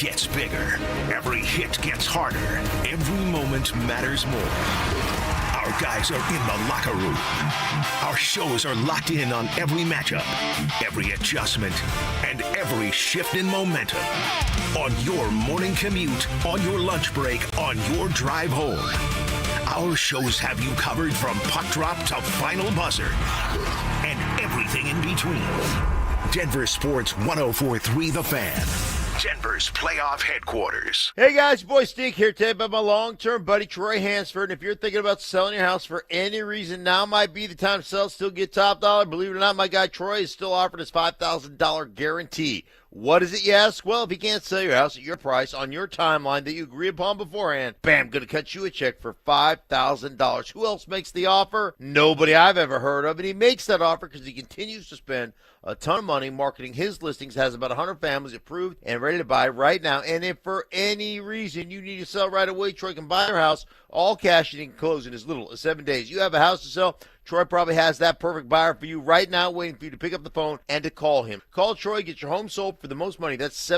gets bigger. Every hit gets harder. Every moment matters more. Our guys are in the locker room. Our shows are locked in on every matchup, every adjustment, and every shift in momentum. On your morning commute, on your lunch break, on your drive home. Our shows have you covered from puck drop to final buzzer and everything in between. Denver Sports 104.3 The Fan. Denver's playoff headquarters. Hey guys, boy Stink here today by my long-term buddy Troy Hansford. And if you're thinking about selling your house for any reason, now might be the time to sell, still get top dollar. Believe it or not, my guy Troy is still offering his $5,000 guarantee. What is it, you ask? Well, if you can't sell your house at your price on your timeline that you agree upon beforehand, bam, going to cut you a check for $5,000. Who else makes the offer? Nobody I've ever heard of. And he makes that offer because he continues to spend a ton of money marketing his listings, has about 100 families approved and ready to buy right now. And if for any reason you need to sell right away, Troy can buy your house all cash and he can close in as little as 7 days. You have a house to sell, Troy probably has that perfect buyer for you right now, waiting for you to pick up the phone and to call him. Call Troy, get your home sold for the most money. That's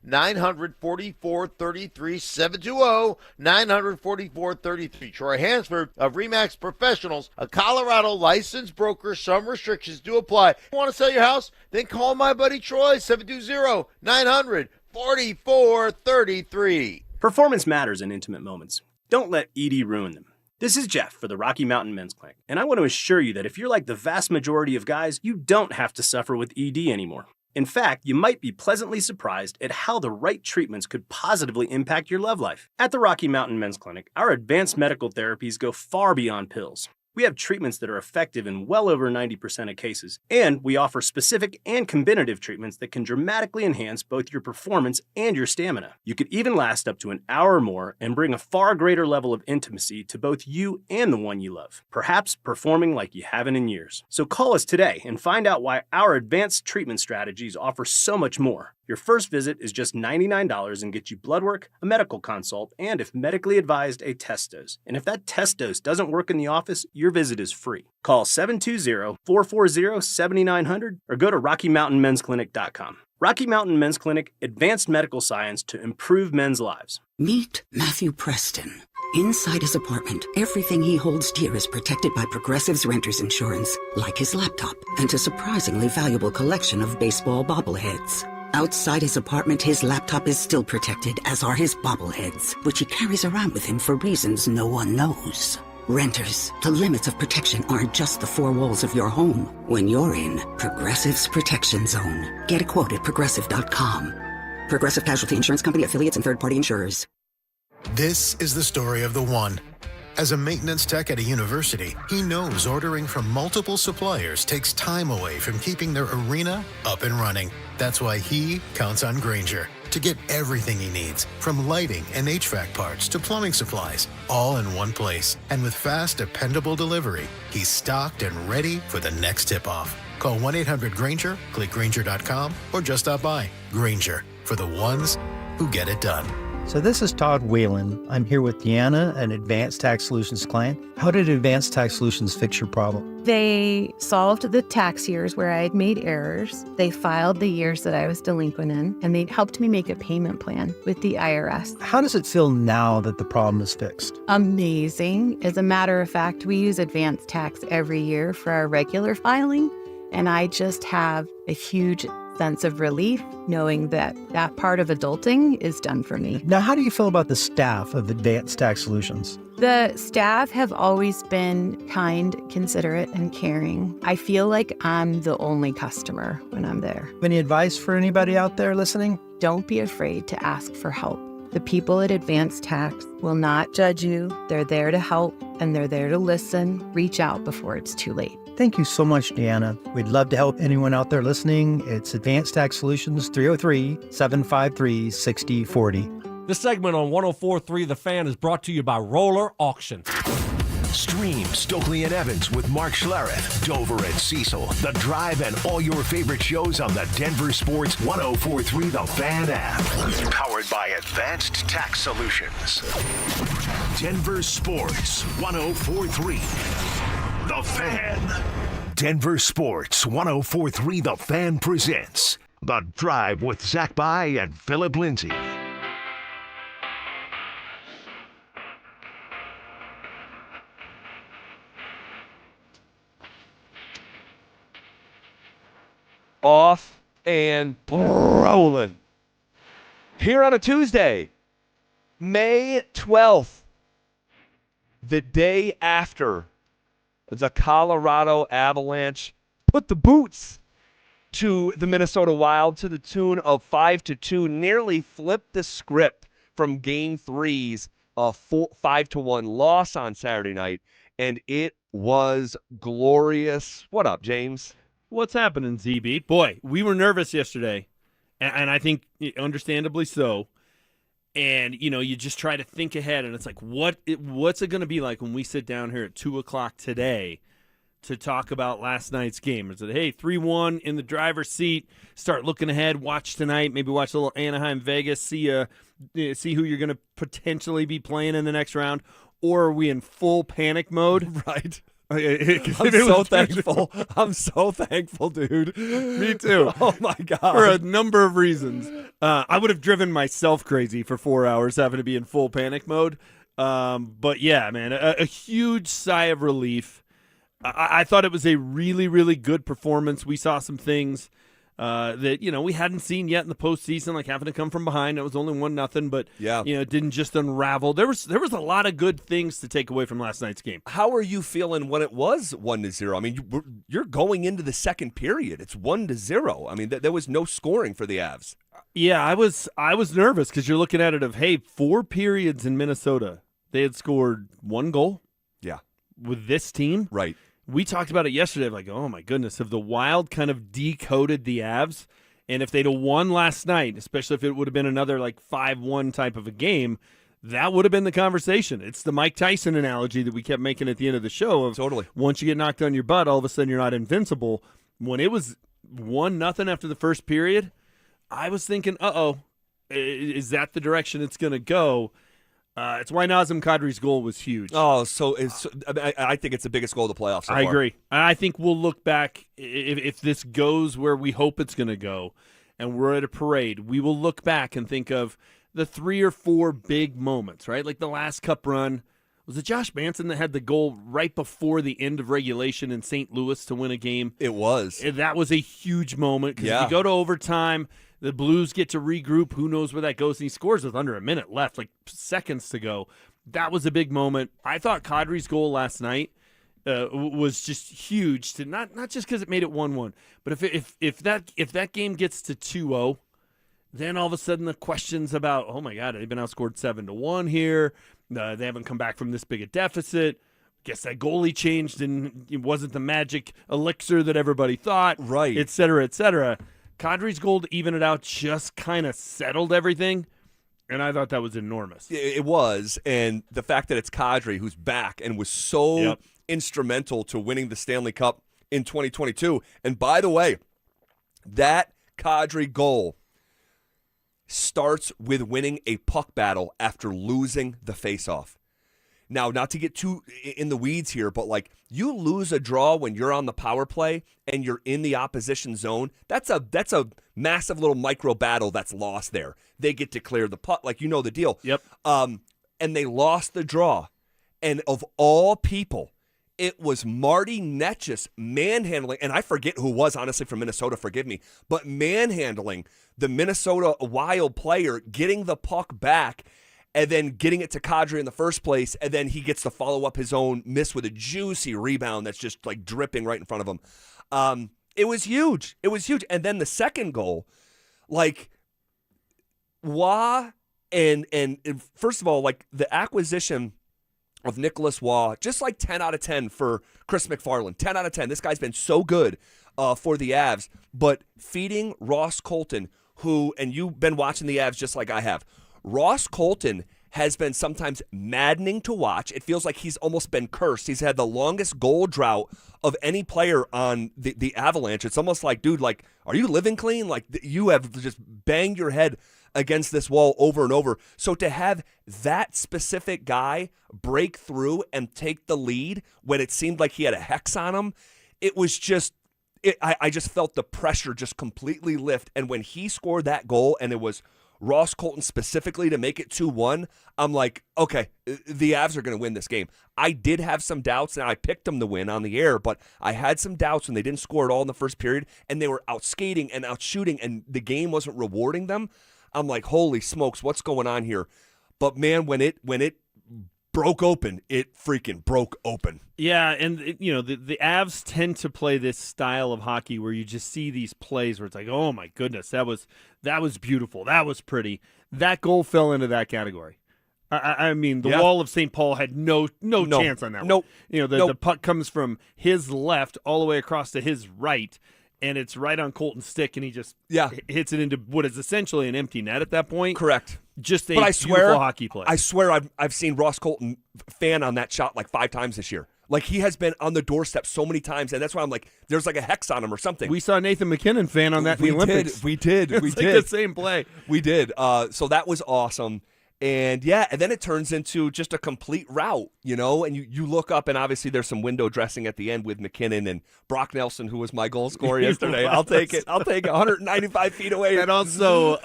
720-900-4433, 720-900-4433. Troy Hansford of RE/MAX Professionals, a Colorado licensed broker. Some restrictions do apply. You want to sell your house? Then call my buddy Troy, 720-900-4433. Performance matters in intimate moments. Don't let ED ruin them. This is Jeff for the Rocky Mountain Men's Clinic, and I want to assure you that if you're like the vast majority of guys, you don't have to suffer with ED anymore. In fact, you might be pleasantly surprised at how the right treatments could positively impact your love life. At the Rocky Mountain Men's Clinic, our advanced medical therapies go far beyond pills. We have treatments that are effective in well over 90% of cases, and we offer specific and combinative treatments that can dramatically enhance both your performance and your stamina. You could even last up to an hour or more and bring a far greater level of intimacy to both you and the one you love, perhaps performing like you haven't in years. So call us today and find out why our advanced treatment strategies offer so much more. Your first visit is just $99 and gets you blood work, a medical consult, and if medically advised, a test dose. And if that test dose doesn't work in the office, your visit is free. Call 720-440-7900 or go to RockyMountainMen'sClinic.com. Rocky Mountain Men's Clinic, advanced medical science to improve men's lives. Meet Matthew Preston. Inside his apartment, everything he holds dear is protected by Progressive's renter's insurance, like his laptop and a surprisingly valuable collection of baseball bobbleheads. Outside his apartment, his laptop is still protected, as are his bobbleheads, which he carries around with him for reasons no one knows. Renters, the limits of protection aren't just the four walls of your home. When you're in Progressive's Protection Zone. Get a quote at Progressive.com. Progressive Casualty Insurance Company, affiliates, and third-party insurers. This is the story of the one. As a maintenance tech at a university, he knows ordering from multiple suppliers takes time away from keeping their arena up and running. That's why he counts on Grainger to get everything he needs, from lighting and HVAC parts to plumbing supplies, all in one place. And with fast, dependable delivery, he's stocked and ready for the next tip-off. Call 1-800-GRAINGER, click Grainger.com, or just stop by. Grainger, for the ones who get it done. So this is Todd Whalen. I'm here with Deanna, an Advanced Tax Solutions client. How did Advanced Tax Solutions fix your problem? They solved the tax years where I had made errors. They filed the years that I was delinquent in, and they helped me make a payment plan with the IRS. How does it feel now that the problem is fixed? Amazing. As a matter of fact, we use Advanced Tax every year for our regular filing, and I just have a huge sense of relief knowing that that part of adulting is done for me. Now, how do you feel about the staff of Advanced Tax Solutions? The staff have always been kind, considerate, and caring. I feel like I'm the only customer when I'm there. Any advice for anybody out there listening? Don't be afraid to ask for help. The people at Advanced Tax will not judge you. They're there to help, and they're there to listen. Reach out before it's too late. Thank you so much, Deanna. We'd love to help anyone out there listening. It's Advanced Tax Solutions, 303-753-6040. This segment on 104.3 The Fan is brought to you by Roller Auction. Stream Stokely and Evans with Mark Schlereth, Dover and Cecil, The Drive, and all your favorite shows on the Denver Sports 104.3 The Fan app. Powered by Advanced Tax Solutions. Denver Sports 104.3 The Fan. Denver Sports 104.3 The Fan presents The Drive with Zach By and Phillip Lindsay. Off and rolling. Here on a Tuesday, May 12th, the day after the Colorado Avalanche put the boots to the Minnesota Wild to the tune of 5-2, nearly flipped the script from Game 3's 5-1 loss on Saturday night, and it was glorious. What up, James? What's happening, ZB? Boy, we were nervous yesterday, and I think understandably so. And, you just try to think ahead, and it's like, what's it going to be like when we sit down here at 2 o'clock today to talk about last night's game? Is it, hey, 3-1 in the driver's seat, start looking ahead, watch tonight, maybe watch a little Anaheim-Vegas, see who you're going to potentially be playing in the next round, or are we in full panic mode? Right. I'm so thankful. I'm so thankful, dude. Me too. Oh, my God. For a number of reasons. I would have driven myself crazy for 4 hours having to be in full panic mode. But, yeah, man, a huge sigh of relief. I thought it was a really, really good performance. We saw some things that, we hadn't seen yet in the postseason, like having to come from behind. It was only 1-0, but, it didn't just unravel. There was a lot of good things to take away from last night's game. How are you feeling when it was 1-0? I mean, you're going into the second period. It's 1-0. I mean, there was no scoring for the Avs. Yeah, I was nervous because you're looking at it of, hey, 4 periods in Minnesota. They had scored 1 goal. Yeah. With this team. Right. We talked about it yesterday, like, oh, my goodness, if the Wild kind of decoded the Avs, and if they'd have won last night, especially if it would have been another, 5-1 type of a game, that would have been the conversation. It's the Mike Tyson analogy that we kept making at the end of the show. Of totally. Once you get knocked on your butt, all of a sudden you're not invincible. When it was 1-0 after the first period, I was thinking, is that the direction it's going to go? It's why Nazem Kadri's goal was huge. Oh, I think it's the biggest goal of the playoffs so far. I agree. I think we'll look back, if this goes where we hope it's going to go, and we're at a parade, we will look back and think of the 3 or 4 big moments, right? Like the last Cup run. Was it Josh Manson that had the goal right before the end of regulation in St. Louis to win a game? It was. That was a huge moment because if you go to overtime, the Blues get to regroup. Who knows where that goes? And he scores with under a minute left, like seconds to go. That was a big moment. I thought Kadri's goal last night was just huge. To not just because it made it 1-1, but if that game gets to 2-0, then all of a sudden the questions about, oh my God, they've been outscored 7-1 here. They haven't come back from this big a deficit. Guess that goalie changed and it wasn't the magic elixir that everybody thought. Right. Et cetera, et cetera. Kadri's goal to even it out just kind of settled everything, and I thought that was enormous. It was, and the fact that it's Kadri who's back and was so instrumental to winning the Stanley Cup in 2022. And by the way, that Kadri goal starts with winning a puck battle after losing the faceoff. Now, not to get too in the weeds here, but you lose a draw when you're on the power play and you're in the opposition zone. That's a massive little micro battle that's lost there. They get to clear the puck, the deal. Yep. And they lost the draw. And of all people, it was Marty Netchus manhandling, and I forget who it was, honestly, from Minnesota, forgive me, but manhandling the Minnesota Wild player, getting the puck back, and then getting it to Kadri in the first place, and then he gets to follow up his own miss with a juicy rebound that's just dripping right in front of him. It was huge. It was huge. And then the second goal, Waugh and first of all, the acquisition of Nicholas Waugh, just 10 out of 10 for Chris McFarland. 10 out of 10. This guy's been so good for the Avs. But feeding Ross Colton, who, and you've been watching the Avs just like I have, Ross Colton has been sometimes maddening to watch. It feels like he's almost been cursed. He's had the longest goal drought of any player on the Avalanche. It's almost like, dude, are you living clean? You have just banged your head against this wall over and over. So to have that specific guy break through and take the lead when it seemed like he had a hex on him, it was I just felt the pressure just completely lift. And when he scored that goal, and it was Ross Colton specifically to make it 2-1, I'm like, okay, the Avs are going to win this game. I did have some doubts, and I picked them to win on the air, but I had some doubts when they didn't score at all in the first period, and they were out skating and out shooting, and the game wasn't rewarding them. I'm like, holy smokes, what's going on here? But man, when it broke open, it freaking broke open. Yeah, and the Avs tend to play this style of hockey where you just see these plays where it's like, oh my goodness, that was beautiful, that was pretty. That goal fell into that category. I mean, the wall of St. Paul had no chance on that one. The puck comes from his left all the way across to his right, and it's right on Colton's stick, and he just hits it into what is essentially an empty net at that point. Correct. Just a beautiful hockey play. I swear I've seen Ross Colton fan on that shot like 5 times this year. Like, he has been on the doorstep so many times, and that's why I'm like, there's like a hex on him or something. We saw Nathan McKinnon fan on that in the Olympics. We did. It's like the same play. We did. So that was awesome. And then it turns into just a complete rout, and you look up, and obviously there's some window dressing at the end with McKinnon and Brock Nelson, who was my goal scorer yesterday. I'll take it 195 feet away. And also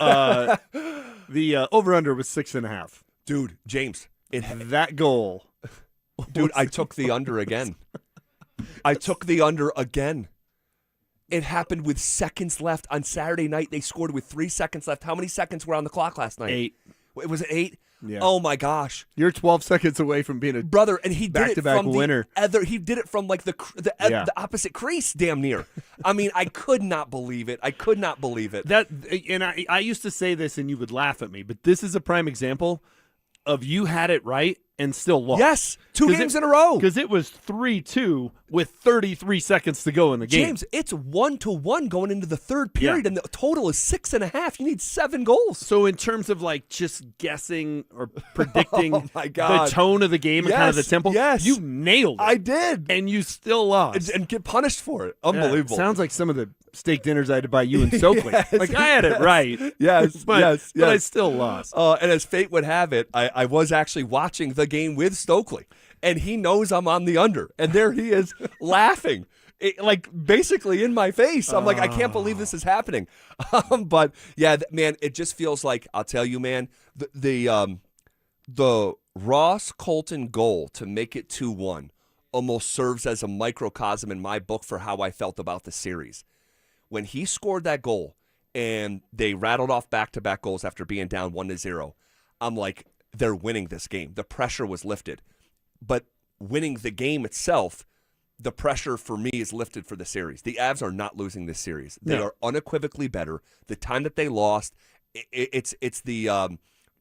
the over-under was 6.5. Dude, James. That goal. Dude, I took the under again. It happened with seconds left on Saturday night. They scored with 3 seconds left. How many seconds were on the clock last night? 8. Was it 8? Yeah. Oh my gosh! You're 12 seconds away from being a brother, and he did it from winner. He did it from like the opposite crease, damn near. I mean, I could not believe it. I used to say this, and you would laugh at me, but this is a prime example of you had it right and still lost. Yes, 2 games in a row. Because it was 3-2 with 33 seconds to go in the game. James, it's 1-1 going into the third period, and the total is 6.5. You need 7 goals. So in terms of like just guessing or predicting oh my God. the tone of the game and kind of the tempo, you nailed it. I did. And you still lost. And get punished for it. Unbelievable. Sounds like some of the steak dinners I had to buy you in Stokely. Like, I had it right. Yes, but I still lost. And as fate would have it, I was actually watching the game with Stokely, and he knows I'm on the under, and there he is laughing, like basically in my face. I'm like, I can't believe this is happening. But yeah, man, it just feels like, I'll tell you, man, the Ross Colton goal to make it 2-1 almost serves as a microcosm in my book for how I felt about the series. When he scored that goal and they rattled off back-to-back goals after being down 1-0, I'm like, they're winning this game. The pressure was lifted. But winning the game itself, the pressure for me is lifted for the series. The Avs are not losing this series. They are unequivocally better. The time that they lost, it's the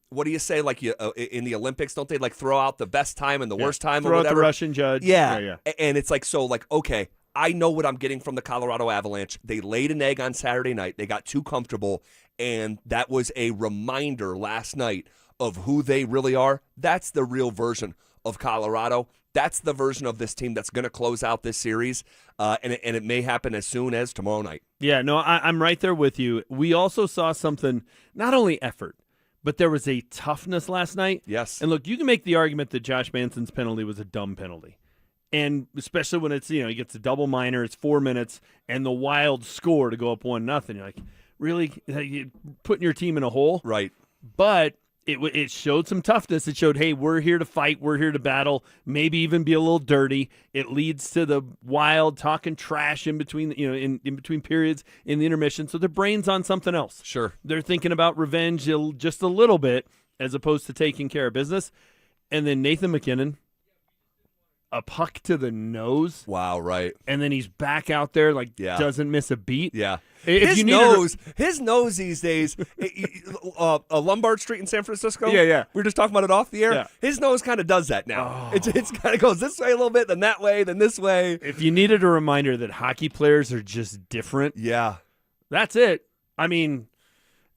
what do you say? Like in the Olympics, don't they like throw out the best time and the worst time? Throw or out whatever? the Russian judge. Yeah. And it's like, so like, okay, I know what I'm getting from the Colorado Avalanche. They laid an egg on Saturday night. They got too comfortable, and that was a reminder last night of who they really are. That's the real version of Colorado. That's the version of this team that's going to close out this series, and it may happen as soon as tomorrow night. Yeah, no, I'm right there with you. We also saw something, not only effort, but there was a toughness last night. Yes. And look, you can make the argument that Josh Manson's penalty was a dumb penalty. And especially when it's, he gets a double minor, it's 4 minutes, and the Wild score to go up 1-0. You're like, really? You're putting your team in a hole? Right. But it showed some toughness. It showed, hey, we're here to fight. We're here to battle, maybe even be a little dirty. It leads to the Wild talking trash in between, in between periods in the intermission. So their brain's on something else. Sure. They're thinking about revenge just a little bit as opposed to taking care of business. And then Nathan McKinnon, a puck to the nose. Wow, right. And then he's back out there, doesn't miss a beat. Yeah. If his nose these days, Lombard Street in San Francisco. Yeah. We were just talking about it off the air. Yeah. His nose kind of does that now. It's kind of goes this way a little bit, then that way, then this way. If you needed a reminder that hockey players are just different, that's it. I mean,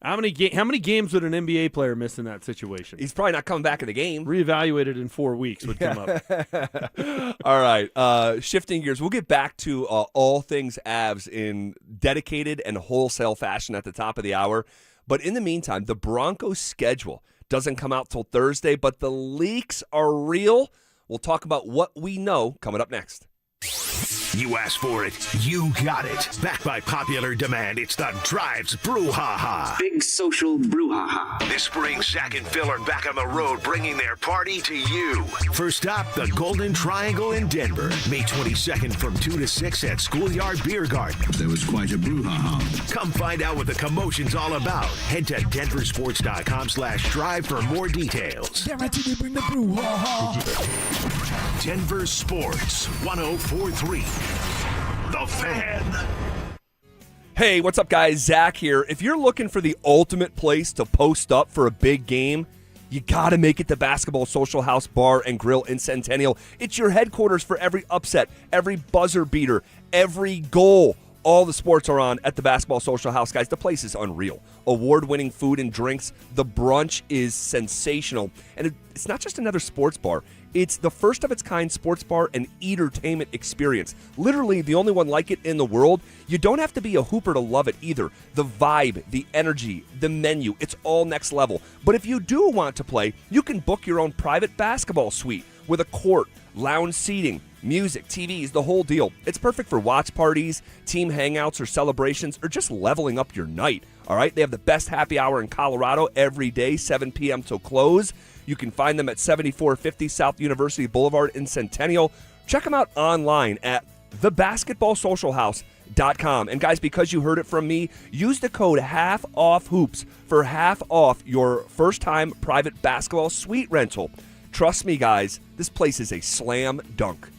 how many games would an NBA player miss in that situation? He's probably not coming back in the game. Reevaluated in 4 weeks would come up. All right. Shifting gears, we'll get back to all things Avs in dedicated and wholesale fashion at the top of the hour. But in the meantime, the Broncos' schedule doesn't come out till Thursday, but the leaks are real. We'll talk about what we know coming up next. You asked for it, you got it. Backed by popular demand, it's the Drives Brouhaha. Big social brouhaha. This spring, Zach and Phil are back on the road, bringing their party to you. First stop, the Golden Triangle in Denver. May 22nd from 2 to 6 at Schoolyard Beer Garden. There was quite a brouhaha. Come find out what the commotion's all about. Head to DenverSports.com/drive for more details. Guaranteed to bring the brouhaha. Denver Sports 104.3. The Fan. Hey, what's up, guys? Zach here. If you're looking for the ultimate place to post up for a big game, you got to make it the Basketball Social House Bar and Grill in Centennial. It's your headquarters for every upset, every buzzer beater, every goal. All the sports are on at the Basketball Social House, guys. The place is unreal. Award-winning food and drinks. The brunch is sensational. And it's not just another sports bar. It's the first of its kind sports bar and entertainment experience. Literally the only one like it in the world. You don't have to be a hooper to love it either. The vibe, the energy, the menu, it's all next level. But if you do want to play, you can book your own private basketball suite with a court, lounge seating, music, TVs, the whole deal. It's perfect for watch parties, team hangouts, or celebrations, or just leveling up your night. All right, they have the best happy hour in Colorado every day, 7 p.m. till close. You can find them at 7450 South University Boulevard in Centennial. Check them out online at thebasketballsocialhouse.com. And guys, because you heard it from me, use the code HALFOFFHOOPS for half off your first-time private basketball suite rental. Trust me, guys, this place is a slam dunk.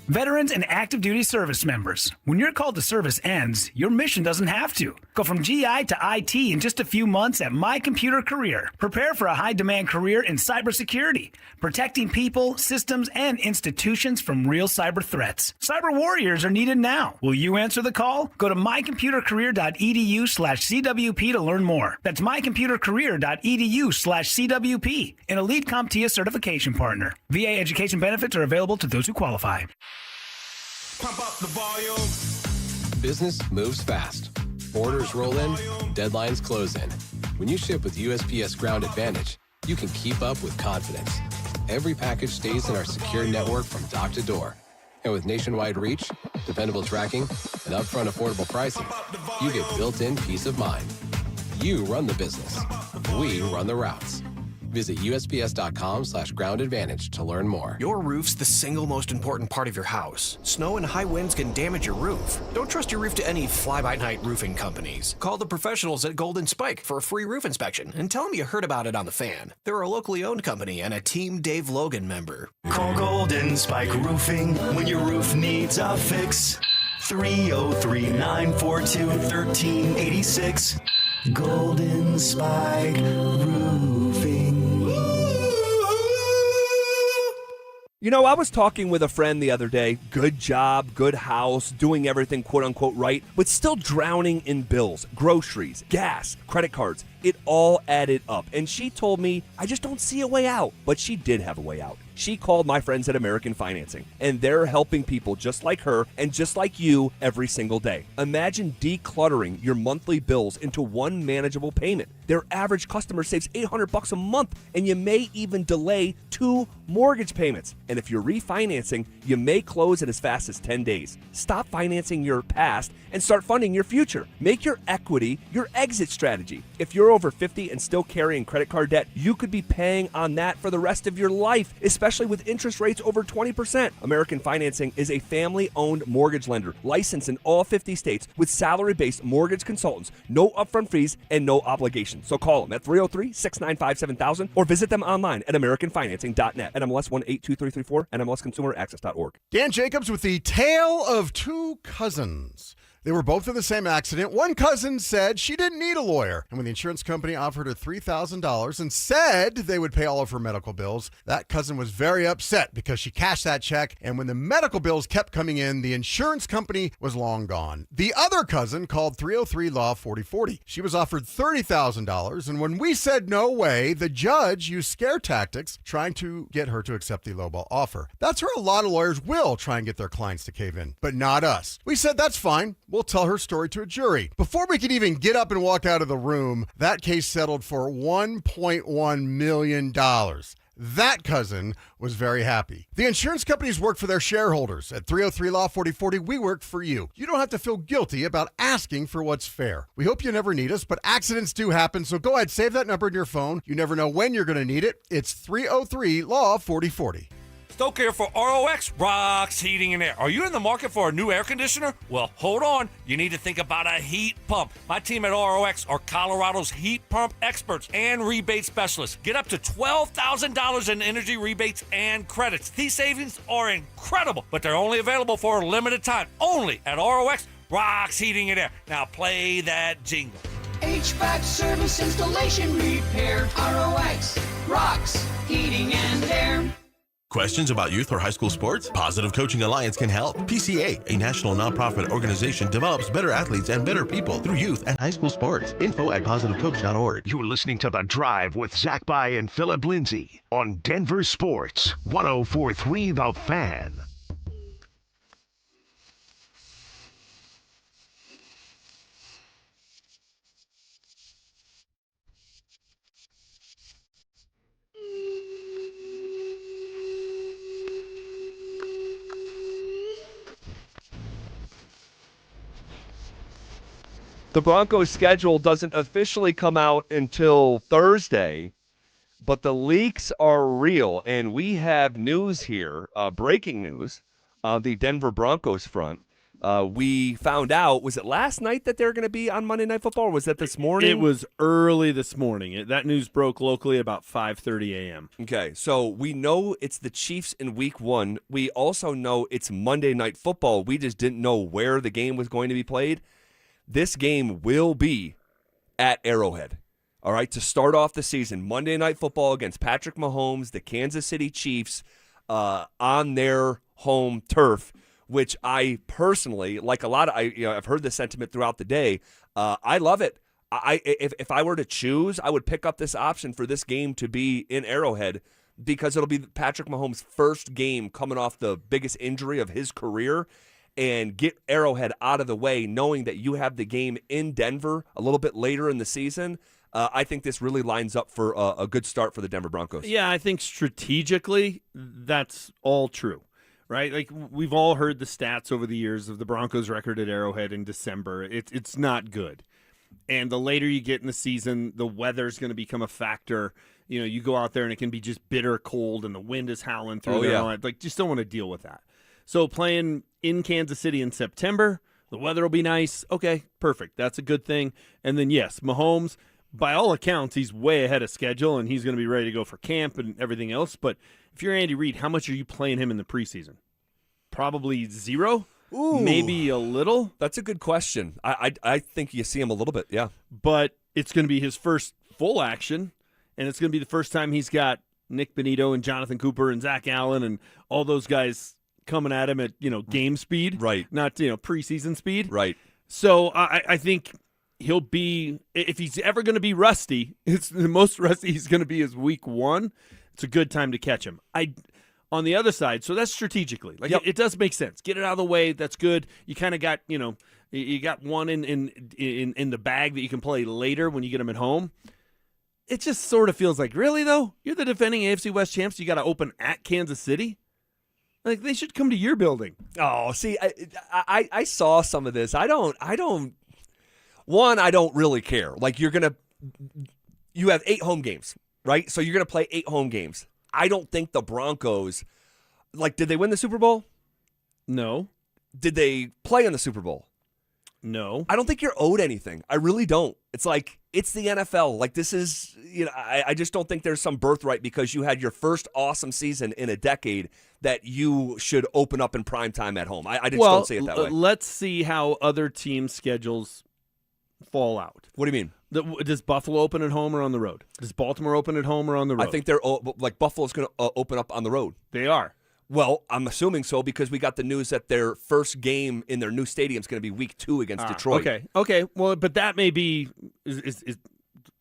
Veterans and active duty service members, when your call to service ends, your mission doesn't have to. Go from GI to IT in just a few months at My Computer Career. Prepare for a high-demand career in cybersecurity, protecting people, systems, and institutions from real cyber threats. Cyber warriors are needed now. Will you answer the call? Go to mycomputercareer.edu/CWP to learn more. That's mycomputercareer.edu/CWP, an elite CompTIA certification partner. VA education benefits are available to those who qualify. Pump up the volume. Business moves fast. Orders roll in, deadlines close in. When you ship with USPS Ground Advantage, you can keep up with confidence. Every package stays in our secure network from dock to door. And with nationwide reach, dependable tracking, and upfront affordable pricing, you get built-in peace of mind. You run the business. We run the routes. Visit USPS.com/Ground Advantage to learn more. Your roof's the single most important part of your house. Snow and high winds can damage your roof. Don't trust your roof to any fly-by-night roofing companies. Call the professionals at Golden Spike for a free roof inspection and tell them you heard about it on the Fan. They're a locally owned company and a Team Dave Logan member. Call Golden Spike Roofing when your roof needs a fix. 303-942-1386. Golden Spike Roofing. You know, I was talking with a friend the other day. Good job, good house, doing everything quote-unquote right, but still drowning in bills, groceries, gas, credit cards. It all added up. And she told me, I just don't see a way out. But she did have a way out. She called my friends at American Financing, and they're helping people just like her and just like you every single day. Imagine decluttering your monthly bills into one manageable payment. Their average customer saves $800 a month, and you may even delay 2 mortgage payments. And if you're refinancing, you may close in as fast as 10 days. Stop financing your past and start funding your future. Make your equity your exit strategy. If you're over 50 and still carrying credit card debt, you could be paying on that for the rest of your life, especially with interest rates over 20%. American Financing is a family-owned mortgage lender licensed in all 50 states with salary-based mortgage consultants, no upfront fees, and no obligation. So call them at 303-695-7000 or visit them online at AmericanFinancing.net. NMLS 182334, NMLSConsumerAccess.org. Dan Jacobs with the tale of two cousins. They were both in the same accident. One cousin said she didn't need a lawyer. And when the insurance company offered her $3,000 and said they would pay all of her medical bills, that cousin was very upset because she cashed that check. And when the medical bills kept coming in, the insurance company was long gone. The other cousin called 303-LAW 4040. She was offered $30,000. And when we said no way, the judge used scare tactics trying to get her to accept the lowball offer. That's where a lot of lawyers will try and get their clients to cave in, but not us. We said that's fine. We'll tell her story to a jury. Before we could even get up and walk out of the room, that case settled for $1.1 million. That cousin was very happy. The insurance companies work for their shareholders. At 303 Law 4040, we work for you. You don't have to feel guilty about asking for what's fair. We hope you never need us, but accidents do happen, so go ahead, save that number in your phone. You never know when you're going to need it. It's 303 Law 4040. Stoke here for ROX Rocks Heating and Air. Are you in the market for a new air conditioner? Well, hold on. You need to think about a heat pump. My team at ROX are Colorado's heat pump experts and rebate specialists. Get up to $12,000 in energy rebates and credits. These savings are incredible, but they're only available for a limited time. Only at ROX Rocks Heating and Air. Now play that jingle. HVAC service, installation, repair. ROX Rocks Heating and Air. Questions about youth or high school sports? Positive Coaching Alliance can help. PCA, a national nonprofit organization, develops better athletes and better people through youth and high school sports. Info at positivecoach.org. You're listening to The Drive with Zach By and Phillip Lindsay on Denver Sports 104.3 The Fan. The Broncos' schedule doesn't officially come out until Thursday, but the leaks are real, and we have news here, breaking news, on the Denver Broncos front. We found out, was it last night that they're going to be on Monday Night Football, or was that this morning? It was early this morning. That news broke locally about 5:30 a.m. Okay, so we know it's the Chiefs in Week 1. We also know it's Monday Night Football. We just didn't know where the game was going to be played. This game will be at Arrowhead, all right, to start off the season. Monday Night Football against Patrick Mahomes, the Kansas City Chiefs, on their home turf, which I personally, like a lot of, I've heard this sentiment throughout the day. I love it. If I were to choose, I would pick up this option for this game to be in Arrowhead because it'll be Patrick Mahomes' first game coming off the biggest injury of his career. And get Arrowhead out of the way, knowing that you have the game in Denver a little bit later in the season. I think this really lines up for a good start for the Denver Broncos. Yeah, I think strategically that's all true, right? Like we've all heard the stats over the years of the Broncos' record at Arrowhead in December. It's not good. And the later you get in the season, the weather's going to become a factor. You know, you go out there and it can be just bitter cold and the wind is howling through there. Yeah. Like, just don't want to deal with that. So playing in Kansas City in September, the weather will be nice. Okay, perfect. That's a good thing. And then, yes, Mahomes, by all accounts, he's way ahead of schedule, and he's going to be ready to go for camp and everything else. But if you're Andy Reid, how much are you playing him in the preseason? Probably zero? Ooh, maybe a little? That's a good question. I think you see him a little bit, yeah. But it's going to be his first full action, and it's going to be the first time he's got Nick Benito and Jonathan Cooper and Zach Allen and all those guys coming at him at, game speed. Right. Not, preseason speed. Right. So I think he'll be, if he's ever going to be rusty, it's the most rusty he's going to be is Week 1. It's a good time to catch him. On the other side, so that's strategically. Like it does make sense. Get it out of the way. That's good. You kind of got, you got one in the bag that you can play later when you get him at home. It just sort of feels like, really though? You're the defending AFC West champs. You got to open at Kansas City? Like, they should come to your building. Oh, see, I saw some of this. I don't really care. Like, you have 8 home games, right? So you're going to play 8 home games. I don't think the Broncos, did they win the Super Bowl? No. Did they play in the Super Bowl? No. I don't think you're owed anything. I really don't. It's like, it's the NFL. Like, this is, I just don't think there's some birthright because you had your first awesome season in a decade that you should open up in prime time at home. I just don't see it that way. Let's see how other teams' schedules fall out. What do you mean? Does Buffalo open at home or on the road? Does Baltimore open at home or on the road? I think they're Buffalo's going to open up on the road. They are. Well, I'm assuming so because we got the news that their first game in their new stadium is going to be Week 2 against Detroit. Okay. Well, but that may be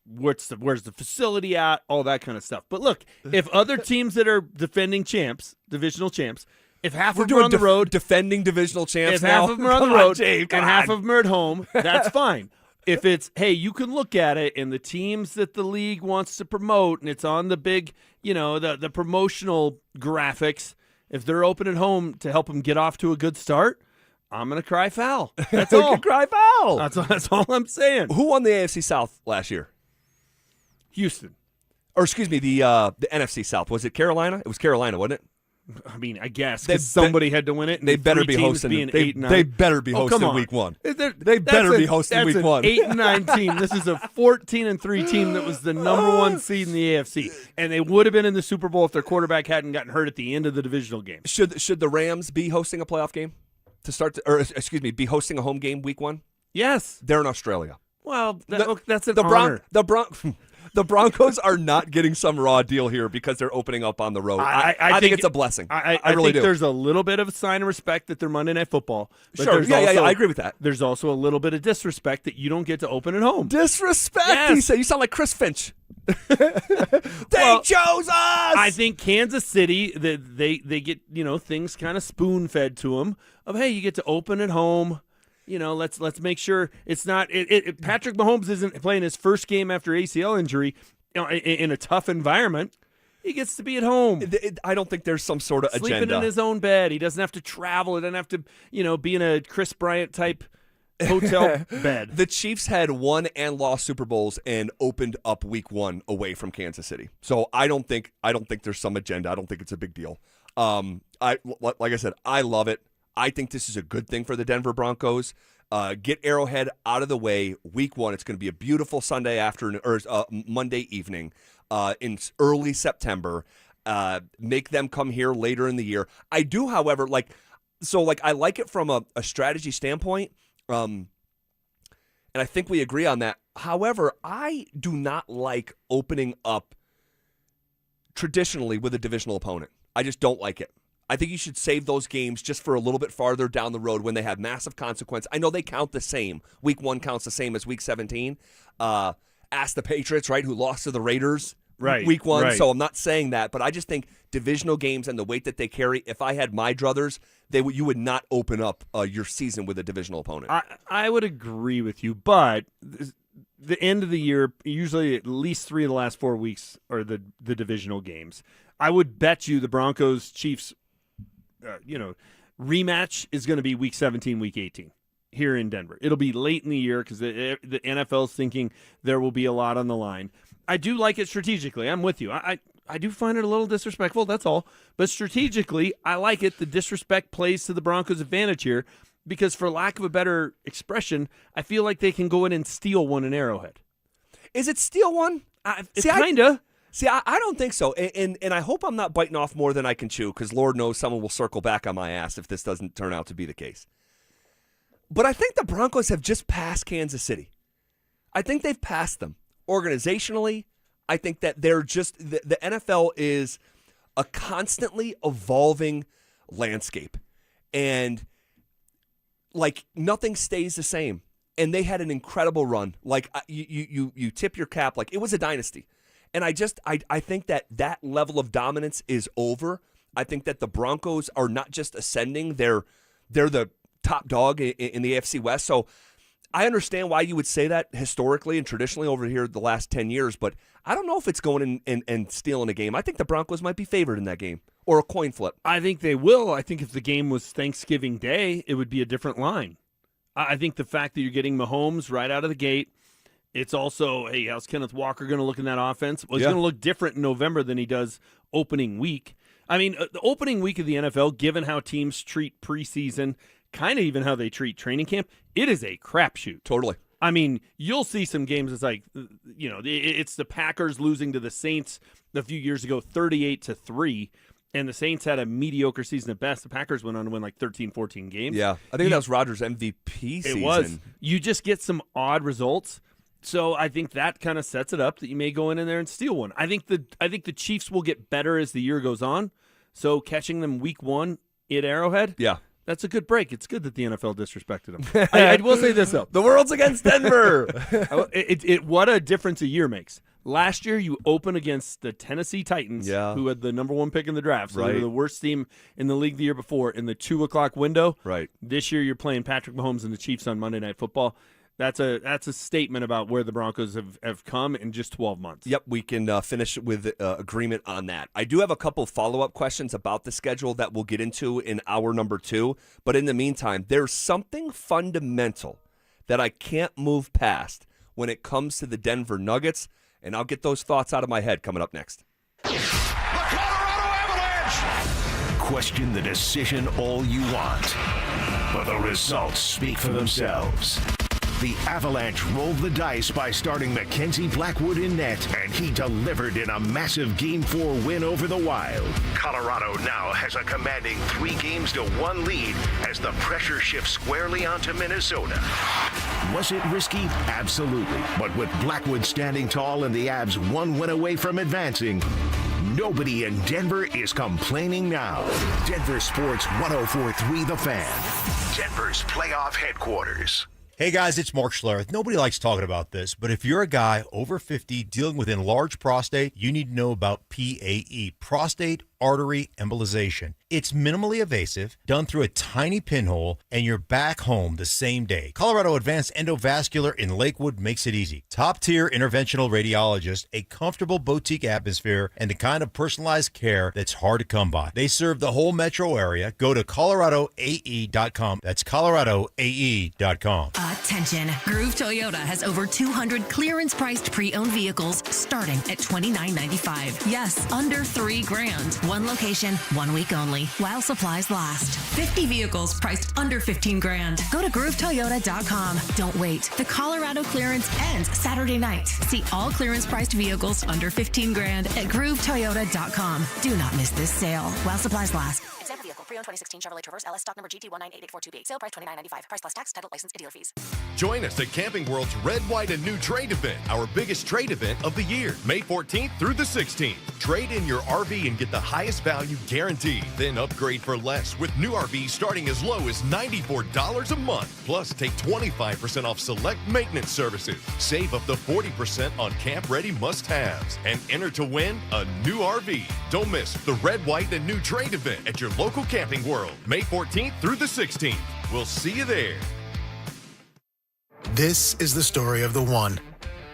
where's the facility at? All that kind of stuff. But look, if other teams that are defending champs, divisional champs, if half of them are on the road, defending divisional champs, if half of them are on the road and half of them are at home, that's fine. If it's, hey, you can look at it and the teams that the league wants to promote and it's on the big, the promotional graphics, if they're open at home to help them get off to a good start, I'm going to cry foul. That's all. Cry foul. That's all I'm saying. Who won the AFC South last year? Houston. Or excuse me, the NFC South. Was it Carolina? It was Carolina, wasn't it? I mean, I guess because somebody had to win it. And they better be hosting. They better be hosting Week 1. They better be hosting Week 1. That's an 8-9 team. This is a 14-3 team that was the number 1 seed in the AFC, and they would have been in the Super Bowl if their quarterback hadn't gotten hurt at the end of the divisional game. Should the Rams be hosting a playoff game to start? Be hosting a home game Week 1? Yes, they're in Australia. Well, that's an honor. The Broncos are not getting some raw deal here because they're opening up on the road. I think it's a blessing. I really do. There's a little bit of a sign of respect that they're Monday Night Football. But sure, I agree with that. There's also a little bit of disrespect that you don't get to open at home. Disrespect? Yes. You sound like Chris Finch. They chose us! I think Kansas City, they get things kind of spoon-fed to them of, hey, you get to open at home. Let's make sure it's not. Patrick Mahomes isn't playing his first game after ACL injury, in a tough environment. He gets to be at home. I don't think there's some sort of sleeping agenda. In his own bed. He doesn't have to travel. He doesn't have to, be in a Chris Bryant type hotel bed. The Chiefs had won and lost Super Bowls and opened up Week 1 away from Kansas City. So I don't think there's some agenda. I don't think it's a big deal. Like I said, I love it. I think this is a good thing for the Denver Broncos. Get Arrowhead out of the way. Week 1, it's going to be a beautiful Sunday afternoon or Monday evening in early September. Make them come here later in the year. I do, however, I like it from a strategy standpoint, and I think we agree on that. However, I do not like opening up traditionally with a divisional opponent. I just don't like it. I think you should save those games just for a little bit farther down the road when they have massive consequence. I know they count the same. Week 1 counts the same as Week 17. Ask the Patriots, right, who lost to the Raiders Week 1. Right. So I'm not saying that, but I just think divisional games and the weight that they carry, if I had my druthers, you would not open up your season with a divisional opponent. I would agree with you, but the end of the year, usually at least 3 of the last 4 weeks are the divisional games. I would bet you the Broncos-Chiefs rematch is going to be Week 17, Week 18 here in Denver. It'll be late in the year because the NFL's thinking there will be a lot on the line. I do like it strategically. I'm with you. I do find it a little disrespectful, that's all. But strategically, I like it. The disrespect plays to the Broncos' advantage here because, for lack of a better expression, I feel like they can go in and steal one in Arrowhead. Is it steal one? Kind of. See, I don't think so, and I hope I'm not biting off more than I can chew, because Lord knows someone will circle back on my ass if this doesn't turn out to be the case. But I think the Broncos have just passed Kansas City. I think they've passed them. Organizationally, I think that they're just, the NFL is a constantly evolving landscape, and nothing stays the same. And they had an incredible run. You tip your cap, it was a dynasty. And I think that level of dominance is over. I think that the Broncos are not just ascending; they're the top dog in the AFC West. So I understand why you would say that historically and traditionally over here the last 10 years, but I don't know if it's going in and stealing a game. I think the Broncos might be favored in that game, or a coin flip. I think they will. I think if the game was Thanksgiving Day, it would be a different line. I think the fact that you're getting Mahomes right out of the gate, it's also, hey, how's Kenneth Walker going to look in that offense? Well, he's going to look different in November than he does opening week. I mean, the opening week of the NFL, given how teams treat preseason, kind of even how they treat training camp, it is a crapshoot. Totally. I mean, you'll see some games, it's it's the Packers losing to the Saints a few years ago, 38-3. And the Saints had a mediocre season at best. The Packers went on to win 13, 14 games. Yeah, I think that was Rodgers' MVP season. It was. You just get some odd results. So I think that kind of sets it up that you may go in there and steal one. I think the Chiefs will get better as the year goes on. So catching them Week 1 at Arrowhead, that's a good break. It's good that the NFL disrespected them. I will say this, though. The world's against Denver. What a difference a year makes. Last year, you open against the Tennessee Titans, who had the number 1 pick in the draft. So they were the worst team in the league the year before in the 2 o'clock window. Right. This year, you're playing Patrick Mahomes and the Chiefs on Monday Night Football. That's a statement about where the Broncos have come in just 12 months. Yep, we can finish with agreement on that. I do have a couple follow-up questions about the schedule that we'll get into in hour number 2. But in the meantime, there's something fundamental that I can't move past when it comes to the Denver Nuggets, and I'll get those thoughts out of my head coming up next. Question the decision all you want, but the results speak for themselves. The Avalanche rolled the dice by starting Mackenzie Blackwood in net, and he delivered in a massive Game 4 win over the Wild. Colorado now has a commanding 3-1 lead as the pressure shifts squarely onto Minnesota. Was it risky? Absolutely. But with Blackwood standing tall and the Avs 1 win away from advancing, nobody in Denver is complaining now. Denver Sports 104.3 The Fan, Denver's playoff headquarters. Hey guys, it's Mark Schlereth. Nobody likes talking about this, but if you're a guy over 50 dealing with enlarged prostate, you need to know about PAE, prostate artery embolization. It's minimally invasive, done through a tiny pinhole, and you're back home the same day. Colorado Advanced Endovascular in Lakewood makes it easy. Top-tier interventional radiologist, a comfortable boutique atmosphere, and the kind of personalized care that's hard to come by. They serve the whole metro area. Go to coloradoae.com. That's coloradoae.com. Attention. Groove Toyota has over 200 clearance-priced pre-owned vehicles starting at $29.95. Yes, under $3,000. One location, 1 week only, while supplies last. 50 vehicles priced under $15,000. Go to GrooveToyota.com. Don't wait. The Colorado clearance ends Saturday night. See all clearance-priced vehicles under $15,000 at GrooveToyota.com. Do not miss this sale while supplies last. Example vehicle, pre-owned 2016 Chevrolet Traverse LS, stock number GT1988428B. Sale price $29.95. Price plus tax, title, license, and dealer fees. Join us at Camping World's Red, White, and New Trade event, our biggest trade event of the year, May 14th through the 16th. Trade in your RV and get the highest value guaranteed. Then upgrade for less with new RVs starting as low as $94 a month. Plus, take 25% off select maintenance services. Save up to 40% on camp-ready must-haves. And enter to win a new RV. Don't miss the Red, White, and New Trade event at your local Camping World, May 14th through the 16th. We'll see you there. This is the story of the one.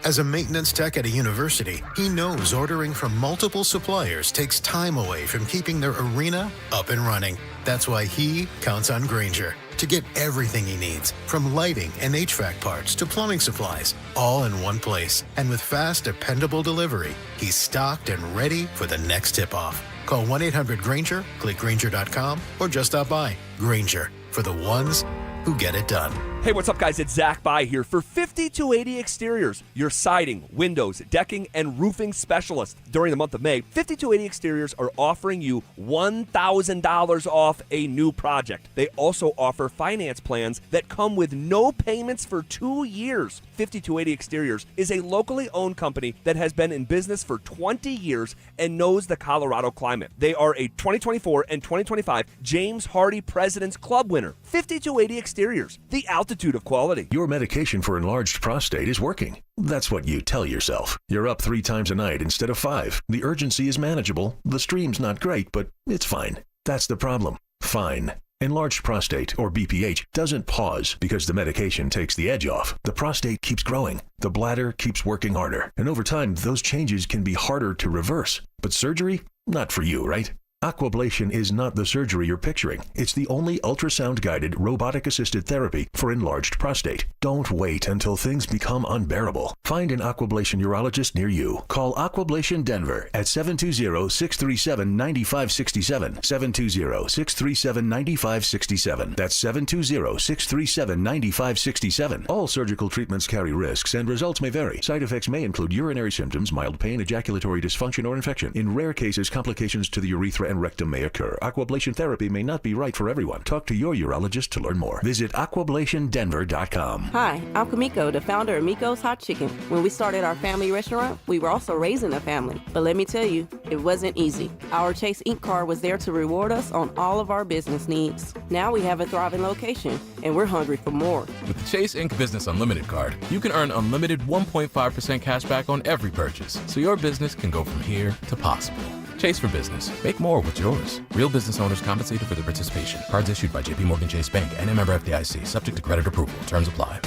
As a maintenance tech at a university, he knows ordering from multiple suppliers takes time away from keeping their arena up and running. That's why he counts on Grainger to get everything he needs, from lighting and HVAC parts to plumbing supplies, all in one place. And with fast, dependable delivery, he's stocked and ready for the next tip-off. Call 1-800-GRAINGER, click Grainger.com, or just stop by. Grainger, for the ones who get it done. Hey, what's up, guys? It's Zach By here for 5280 Exteriors, your siding, windows, decking, and roofing specialist. During the month of May, 5280 Exteriors are offering you $1,000 off a new project. They also offer finance plans that come with no payments for 2 years. 5280 Exteriors is a locally owned company that has been in business for 20 years and knows the Colorado climate. They are a 2024 and 2025 James Hardy President's Club winner. 5280 Exteriors, the altitude of quality. Your medication for enlarged prostate is working. That's what you tell yourself. You're up 3 times a night instead of 5. The urgency is manageable. The stream's not great, but it's fine. That's the problem. Fine. Enlarged prostate, or BPH, doesn't pause because the medication takes the edge off. The prostate keeps growing. The bladder keeps working harder. And over time, those changes can be harder to reverse. But surgery? Not for you, right? Aquablation is not the surgery you're picturing. It's the only ultrasound-guided, robotic-assisted therapy for enlarged prostate. Don't wait until things become unbearable. Find an Aquablation urologist near you. Call Aquablation Denver at 720-637-9567. 720-637-9567. That's 720-637-9567. All surgical treatments carry risks and results may vary. Side effects may include urinary symptoms, mild pain, ejaculatory dysfunction, or infection. In rare cases, complications to the urethra and rectum may occur. Aquablation therapy may not be right for everyone. Talk to your urologist to learn more. Visit aquablationdenver.com. Hi, I'm Kamiko, the founder of Miko's Hot Chicken. When we started our family restaurant, we were also raising a family. But let me tell you, it wasn't easy. Our Chase Inc. card was there to reward us on all of our business needs. Now we have a thriving location, and we're hungry for more. With the Chase Inc. Business Unlimited card, you can earn unlimited 1.5% cash back on every purchase, so your business can go from here to possible. Chase for Business. Make more with yours. Real business owners compensated for their participation. Cards issued by JPMorgan Chase Bank and a member FDIC. Subject to credit approval. Terms apply.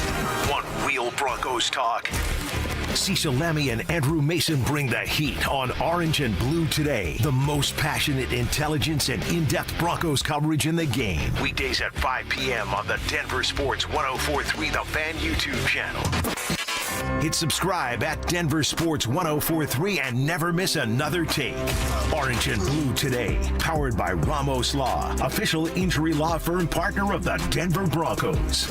Want real Broncos talk. Cecil Lammy and Andrew Mason bring the heat on Orange and Blue Today. The most passionate intelligence and in-depth Broncos coverage in the game. Weekdays at 5 p.m. on the Denver Sports 104.3 The Fan YouTube channel. Hit subscribe at Denver Sports 104.3 and never miss another take. Orange and Blue Today, powered by Ramos Law, official injury law firm partner of the Denver Broncos.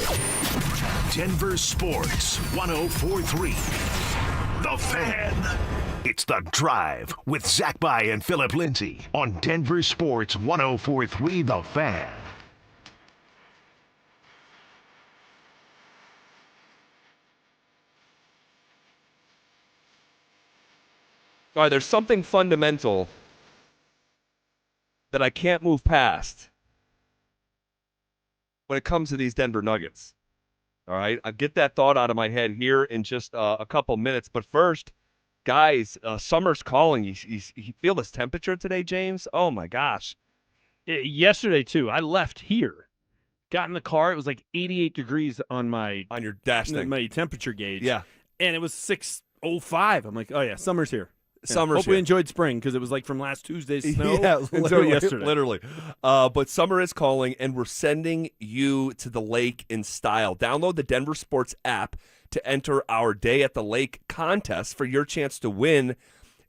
Denver Sports 104.3. The Fan. It's The Drive with Zach By and Phillip Lindsay on Denver Sports 104.3 The Fan. All right, there's something fundamental that I can't move past when it comes to these Denver Nuggets. All right, I'll get that thought out of my head here in just a couple minutes. But first, guys, summer's calling. You feel this temperature today, James? Oh, my gosh. Yesterday, too, I left here. Got in the car. It was like 88 degrees on your dash thing. My temperature gauge. Yeah. And it was 6:05. I'm like, oh, yeah, summer's here. Summer's Hope we enjoyed spring because it was like from last Tuesday's snow until yesterday. Literally. But summer is calling, and we're sending you to the lake in style. Download the Denver Sports app to enter our Day at the Lake contest for your chance to win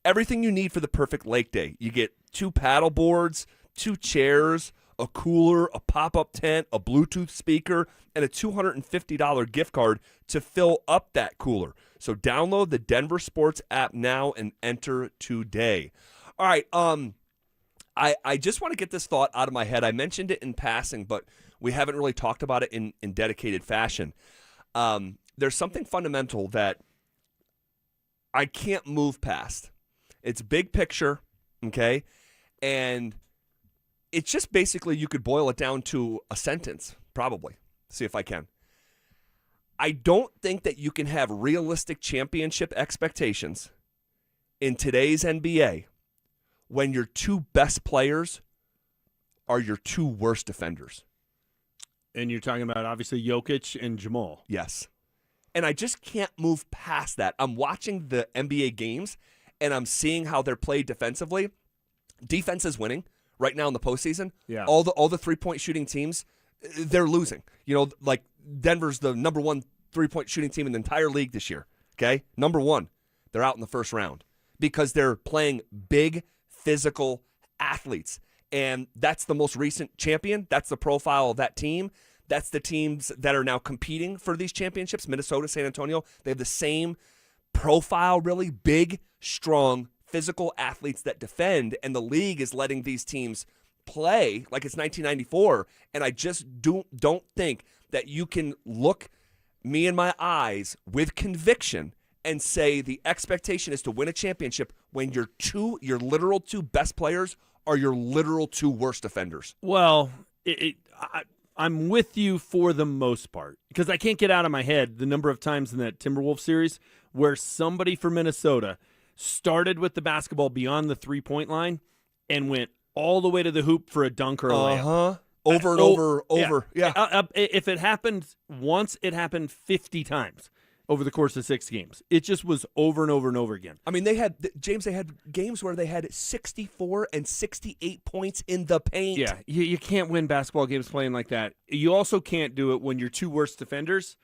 everything you need for the perfect lake day. You get 2 paddle boards, 2 chairs, a cooler, a pop-up tent, a Bluetooth speaker, and a $250 gift card to fill up that cooler. So download the Denver Sports app now and enter today. All right, I just want to get this thought out of my head. I mentioned it in passing, but we haven't really talked about it in dedicated fashion. There's something fundamental that I can't move past. It's big picture, okay? And it's just basically you could boil it down to a sentence, probably. See if I can. I don't think that you can have realistic championship expectations in today's NBA when your 2 best players are your 2 worst defenders. And you're talking about, obviously, Jokic and Jamal. Yes. And I just can't move past that. I'm watching the NBA games, and I'm seeing how they're played defensively. Defense is winning right now in the postseason. Yeah. All the three-point shooting teams, they're losing. You know, like Denver's the number 1 three-point shooting team in the entire league this year. Okay? Number 1. They're out in the first round because they're playing big, physical athletes. And that's the most recent champion. That's the profile of that team. That's the teams that are now competing for these championships. Minnesota, San Antonio, they have the same profile, really big, strong, physical athletes that defend. And the league is letting these teams play like it's 1994. And I just don't think that you can look me in my eyes with conviction and say the expectation is to win a championship when your literal 2 best players are your literal 2 worst defenders. Well, I'm with you for the most part because I can't get out of my head the number of times in that Timberwolves series where somebody from Minnesota started with the basketball beyond the 3-point line and went all the way to the hoop for a dunk or a layup. Over and over. Yeah. If it happened once, it happened 50 times over the course of 6 games. It just was over and over and over again. I mean, they had games where they had 64 and 68 points in the paint. Yeah, you can't win basketball games playing like that. You also can't do it when your 2 worst defenders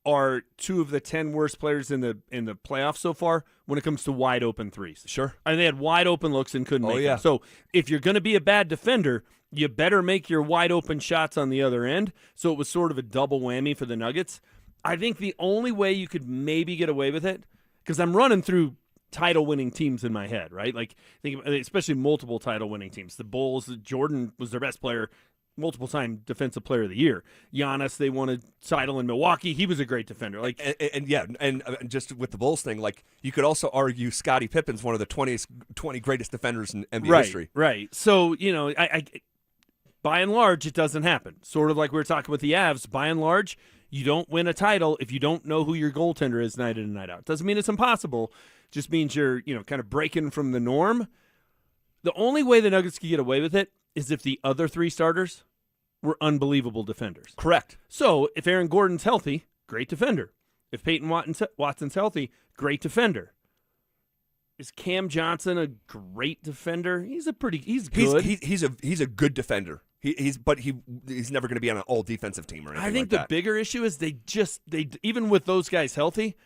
are 2 of the 10 worst players in the playoffs so far when it comes to wide open threes. Sure. I mean, they had wide open looks and couldn't make them. So if you're going to be a bad defender, you better make your wide open shots on the other end. So it was sort of a double whammy for the Nuggets. I think the only way you could maybe get away with it, because I'm running through title-winning teams in my head, right? Like, especially multiple title-winning teams. The Bulls, Jordan was their best player, multiple-time Defensive Player of the Year. Giannis, they won a title in Milwaukee. He was a great defender. Like, and just with the Bulls thing, like you could also argue Scottie Pippen's one of the 20 greatest defenders in NBA history. Right. So I by and large, it doesn't happen. Sort of like we were talking with the Avs. By and large, you don't win a title if you don't know who your goaltender is night in and night out. Doesn't mean it's impossible. Just means you're, kind of breaking from the norm. The only way the Nuggets could get away with it is if the other 3 starters were unbelievable defenders. Correct. So if Aaron Gordon's healthy, great defender. If Peyton Watson's healthy, great defender. Is Cam Johnson a great defender? He's good. He's a good defender. He's never going to be on an all defensive team or anything. I think like that. The bigger issue is they even with those guys healthy,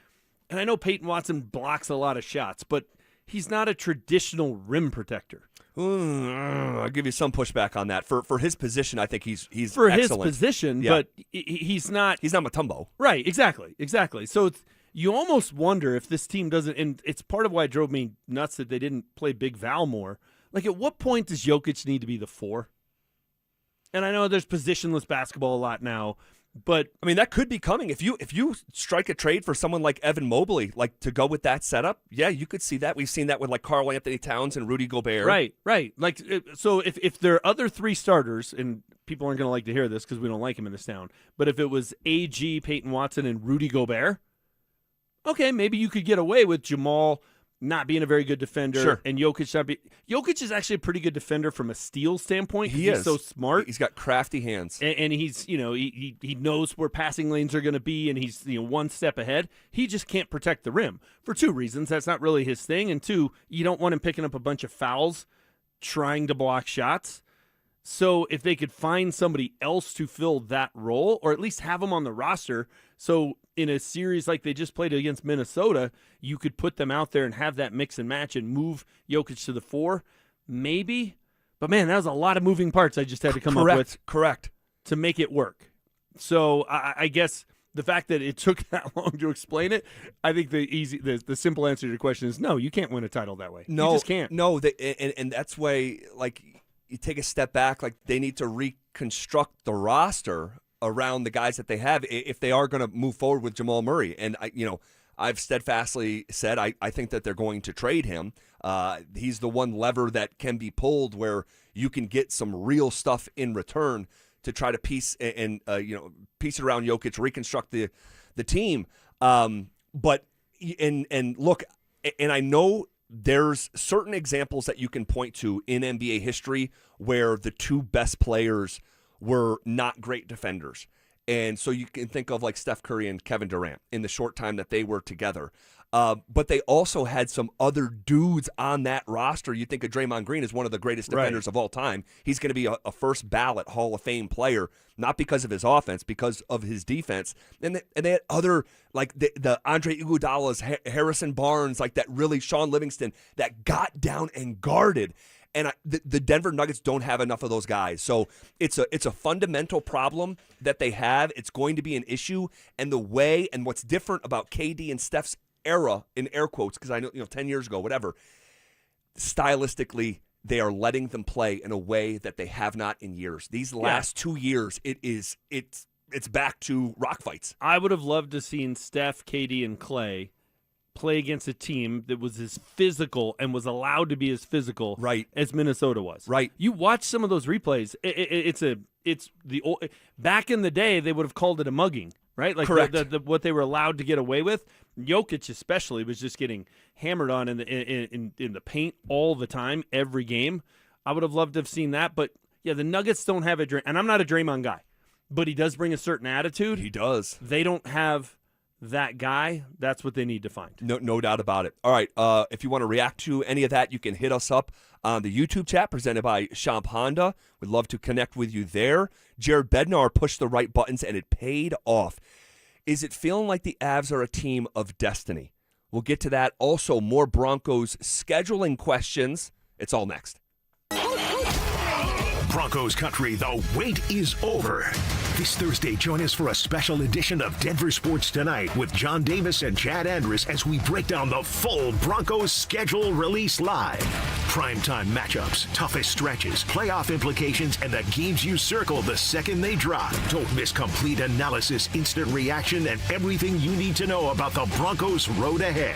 and I know Peyton Watson blocks a lot of shots, but he's not a traditional rim protector. I'll give you some pushback on that. For his position, I think he's for excellent. his position, Yeah. but he's not. He's not Mutombo. Right, exactly. So you almost wonder if this team doesn't, and it's part of why it drove me nuts that they didn't play Big Val more. Like, at what point does Jokic need to be the 4? And I know there's positionless basketball a lot now, but I mean, that could be coming. If you strike a trade for someone like Evan Mobley, like to go with that setup, yeah, you could see that. We've seen that with like Karl Anthony Towns and Rudy Gobert. Right. Like, so if there are other 3 starters, and people aren't going to like to hear this because we don't like him in this town, but if it was AG, Peyton Watson, and Rudy Gobert, okay, maybe you could get away with Jamal not being a very good defender, sure, and Jokic not be. Jokic is actually a pretty good defender from a steal standpoint. He's so smart. He's got crafty hands, and he's he knows where passing lanes are going to be, and he's one step ahead. He just can't protect the rim for 2 reasons. That's not really his thing, and 2, you don't want him picking up a bunch of fouls trying to block shots. So if they could find somebody else to fill that role, or at least have him on the roster, so in a series like they just played against Minnesota, you could put them out there and have that mix and match and move Jokic to the 4, maybe. But, man, that was a lot of moving parts I just had to come up with. Correct. To make it work. So I guess the fact that it took that long to explain it, I think the simple answer to your question is no, you can't win a title that way. No, you just can't. No, and that's why, like, you take a step back, like they need to reconstruct the roster around the guys that they have if they are going to move forward with Jamal Murray. And I've steadfastly said I think that they're going to trade him. He's the one lever that can be pulled where you can get some real stuff in return to try to piece it around Jokic, reconstruct the team. But look, and I know there's certain examples that you can point to in NBA history where the 2 best players were not great defenders. And so you can think of like Steph Curry and Kevin Durant in the short time that they were together. But they also had some other dudes on that roster. You think of Draymond Green as one of the greatest defenders of all time. He's going to be a first ballot Hall of Fame player, not because of his offense, because of his defense. And they had other, like the Andre Iguodala's, Harrison Barnes, like that really Sean Livingston, that got down and guarded. And the Denver Nuggets don't have enough of those guys. So it's a fundamental problem that they have. It's going to be an issue. And the way, and what's different about KD and Steph's era, in air quotes, because I know 10 years ago, whatever, stylistically, they are letting them play in a way that they have not in years. These last 2 years, it's back to rock fights. I would have loved to seen Steph, KD, and Clay play against a team that was as physical and was allowed to be as physical as Minnesota was. Right. You watch some of those replays. It's the old, back in the day they would have called it a mugging, right? Like correct. What they were allowed to get away with. Jokic especially was just getting hammered on in the paint all the time, every game. I would have loved to have seen that, but yeah, the Nuggets don't have and I'm not a Draymond guy, but he does bring a certain attitude. He does. They don't have that guy. That's what they need to find. No doubt about it. All right, if you want to react to any of that, you can hit us up on the YouTube chat presented by Champ Honda. We'd love to connect with you there. Jared Bednar pushed the right buttons, and it paid off. Is it feeling like the Avs are a team of destiny? We'll get to that. Also, more Broncos scheduling questions. It's all next. Broncos country, the wait is over. This Thursday, join us for a special edition of Denver Sports Tonight with John Davis and Chad Andrus as we break down the full Broncos schedule release live. Primetime matchups, toughest stretches, playoff implications, and the games you circle the second they drop. Don't miss complete analysis, instant reaction, and everything you need to know about the Broncos' road ahead.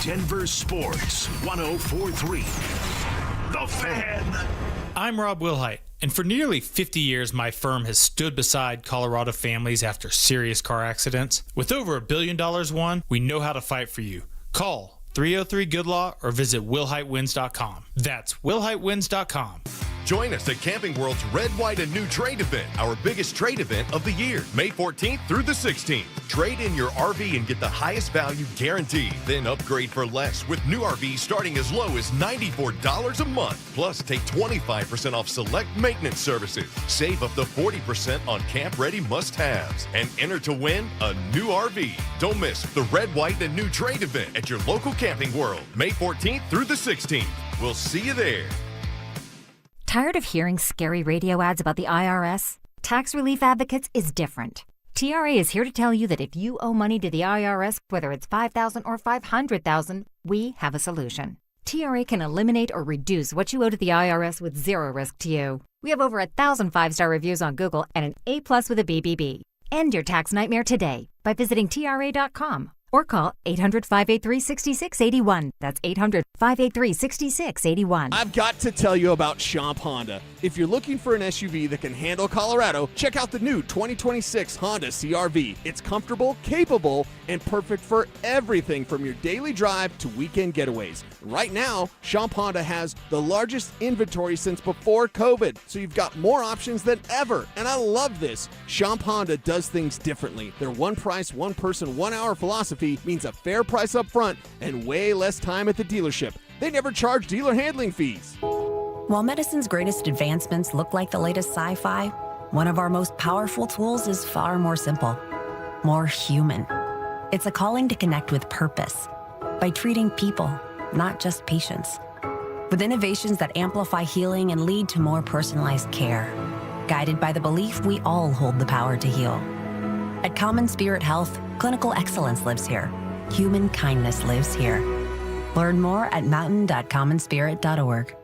Denver Sports 104.3. The Fan. I'm Rob Wilhite, and for nearly 50 years, my firm has stood beside Colorado families after serious car accidents. With over $1 billion won, we know how to fight for you. Call 303-GOOD-LAW or visit WilhiteWins.com. That's WilhiteWins.com. Join us at Camping World's Red, White, and New Trade event, our biggest trade event of the year, May 14th through the 16th. Trade in your RV and get the highest value guaranteed. Then upgrade for less with new RVs starting as low as $94 a month. Plus, take 25% off select maintenance services. Save up to 40% on camp-ready must-haves. And enter to win a new RV. Don't miss the Red, White, and New Trade event at your local Camping World, May 14th through the 16th. We'll see you there. Tired of hearing scary radio ads about the IRS? Tax Relief Advocates is different. TRA is here to tell you that if you owe money to the IRS, whether it's $5,000 or $500,000, we have a solution. TRA can eliminate or reduce what you owe to the IRS with zero risk to you. We have over 1,000 5-star reviews on Google and an A+ with a BBB. End your tax nightmare today by visiting TRA.com or call 800-583-6681. That's 800-583-6681. I've got to tell you about Schomp Honda. If you're looking for an SUV that can handle Colorado, check out the new 2026 Honda CR-V. It's comfortable, capable, and perfect for everything from your daily drive to weekend getaways. Right now, Schomp Honda has the largest inventory since before COVID, so you've got more options than ever. And I love this. Schomp Honda does things differently. Their one price, one person, 1 hour philosophy means a fair price up front and way less time at the dealership. They never charge dealer handling fees. While medicine's greatest advancements look like the latest sci-fi, one of our most powerful tools is far more simple, more human. It's a calling to connect with purpose by treating people, not just patients. With innovations that amplify healing and lead to more personalized care, guided by the belief we all hold the power to heal. At Common Spirit Health, clinical excellence lives here. Human kindness lives here. Learn more at mountain.commonspirit.org.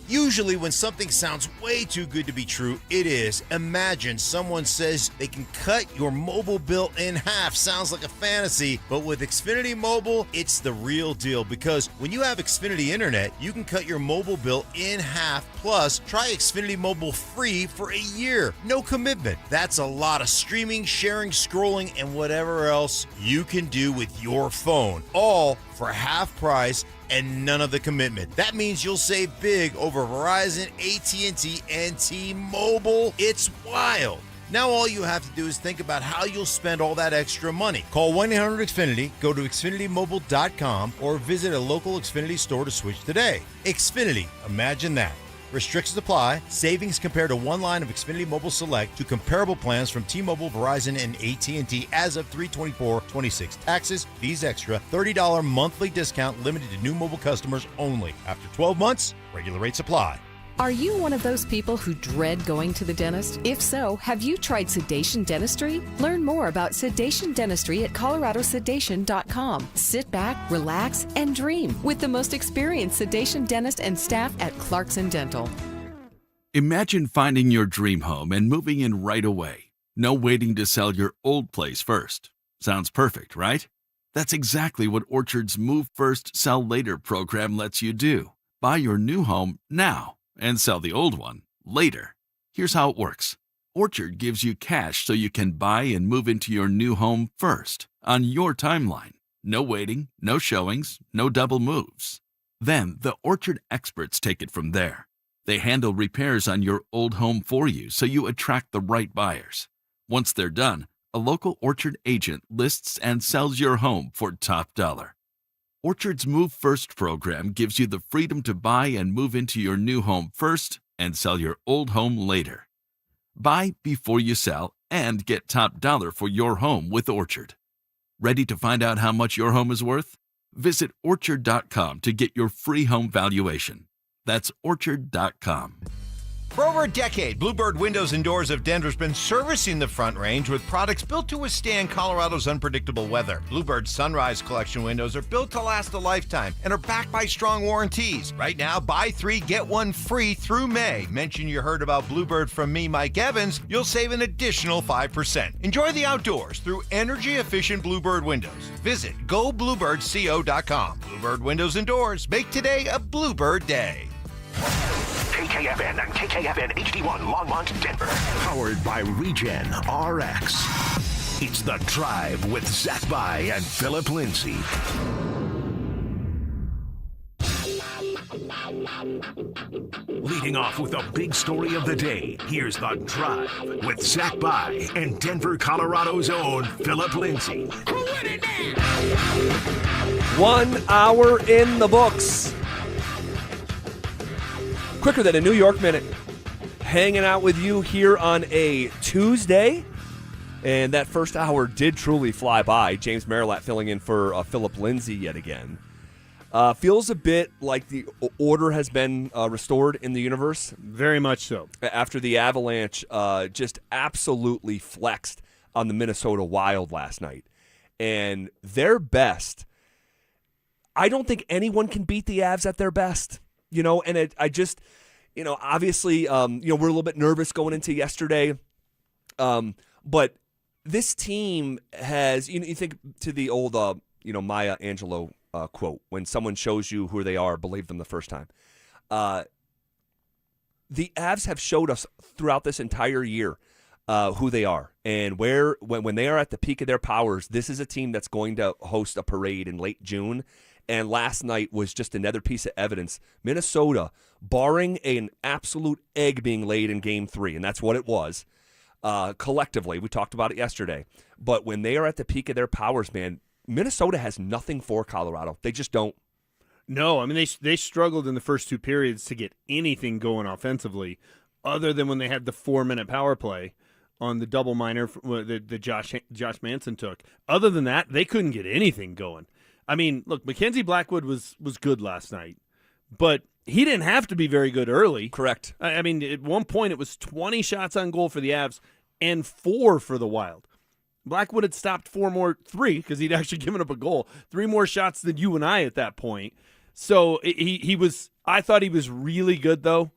Usually when something sounds way too good to be true, it is. Imagine someone says they can cut your mobile bill in half. Sounds like a fantasy, but with Xfinity Mobile, it's the real deal, because when you have Xfinity Internet, you can cut your mobile bill in half. Plus, try Xfinity Mobile free for a year. No commitment. That's a lot of streaming, sharing, scrolling, and whatever else you can do with your phone. All for half price and none of the commitment. That means you'll save big over Verizon, AT&T, and T-Mobile. It's wild. Now all you have to do is think about how you'll spend all that extra money. Call 1-800-XFINITY, go to XfinityMobile.com, or visit a local Xfinity store to switch today. Xfinity, imagine that. Restrictions apply. Savings compared to one line of Xfinity Mobile Select to comparable plans from T-Mobile, Verizon, and AT&T as of 3/24/26. Taxes, fees extra, $30 monthly discount limited to new mobile customers only. After 12 months, regular rates apply. Are you one of those people who dread going to the dentist? If so, have you tried sedation dentistry? Learn more about sedation dentistry at coloradosedation.com. Sit back, relax, and dream with the most experienced sedation dentist and staff at Clarkson Dental. Imagine finding your dream home and moving in right away. No waiting to sell your old place first. Sounds perfect, right? That's exactly what Orchard's Move First, Sell Later program lets you do. Buy your new home now and sell the old one later. Here's how it works. Orchard gives you cash so you can buy and move into your new home first, on your timeline. No waiting, no showings, no double moves. Then the Orchard experts take it from there. They handle repairs on your old home for you so you attract the right buyers. Once they're done, a local Orchard agent lists and sells your home for top dollar. Orchard's Move First program gives you the freedom to buy and move into your new home first and sell your old home later. Buy before you sell and get top dollar for your home with Orchard. Ready to find out how much your home is worth? Visit Orchard.com to get your free home valuation. That's Orchard.com. For over a decade, Bluebird Windows and Doors of Denver's been servicing the Front Range with products built to withstand Colorado's unpredictable weather. Bluebird's Sunrise Collection windows are built to last a lifetime and are backed by strong warranties. Right now, buy 3, get 1 free through May. Mention you heard about Bluebird from me, Mike Evans. You'll save an additional 5%. Enjoy the outdoors through energy-efficient Bluebird windows. Visit gobluebirdco.com. Bluebird Windows and Doors. Make today a Bluebird day. KKFN and KKFN HD1 Longmont, Denver. Powered by Regen RX. It's The Drive with Zach By and Phillip Lindsay. Leading off with a big story of the day, here's The Drive with Zach By and Denver, Colorado's own Phillip Lindsay. 1 hour in the books. Quicker than a New York minute. Hanging out with you here on a Tuesday. And that first hour did truly fly by. James Marilat filling in for Phillip Lindsay yet again. Feels a bit like the order has been restored in the universe. Very much so. After the Avalanche just absolutely flexed on the Minnesota Wild last night. And their best, I don't think anyone can beat the Avs at their best. And I just, obviously, we're a little bit nervous going into yesterday. But this team has, you think to the old, Maya Angelou quote, when someone shows you who they are, believe them the first time. The Avs have showed us throughout this entire year who they are. And when they are at the peak of their powers, this is a team that's going to host a parade in late June. And last night was just another piece of evidence. Minnesota, barring an absolute egg being laid in Game 3, and that's what it was, collectively. We talked about it yesterday. But when they are at the peak of their powers, man, Minnesota has nothing for Colorado. They just don't. No, I mean, they struggled in the first two periods to get anything going offensively, other than when they had the 4-minute power play on the double minor that Josh Manson took. Other than that, they couldn't get anything going. I mean, look, Mackenzie Blackwood was good last night, but he didn't have to be very good early. Correct. I mean, at one point it was 20 shots on goal for the Avs and 4 for the Wild. Blackwood had stopped 3 because he'd actually given up a goal. 3 more shots than you and I at that point. So he was. I thought he was really good though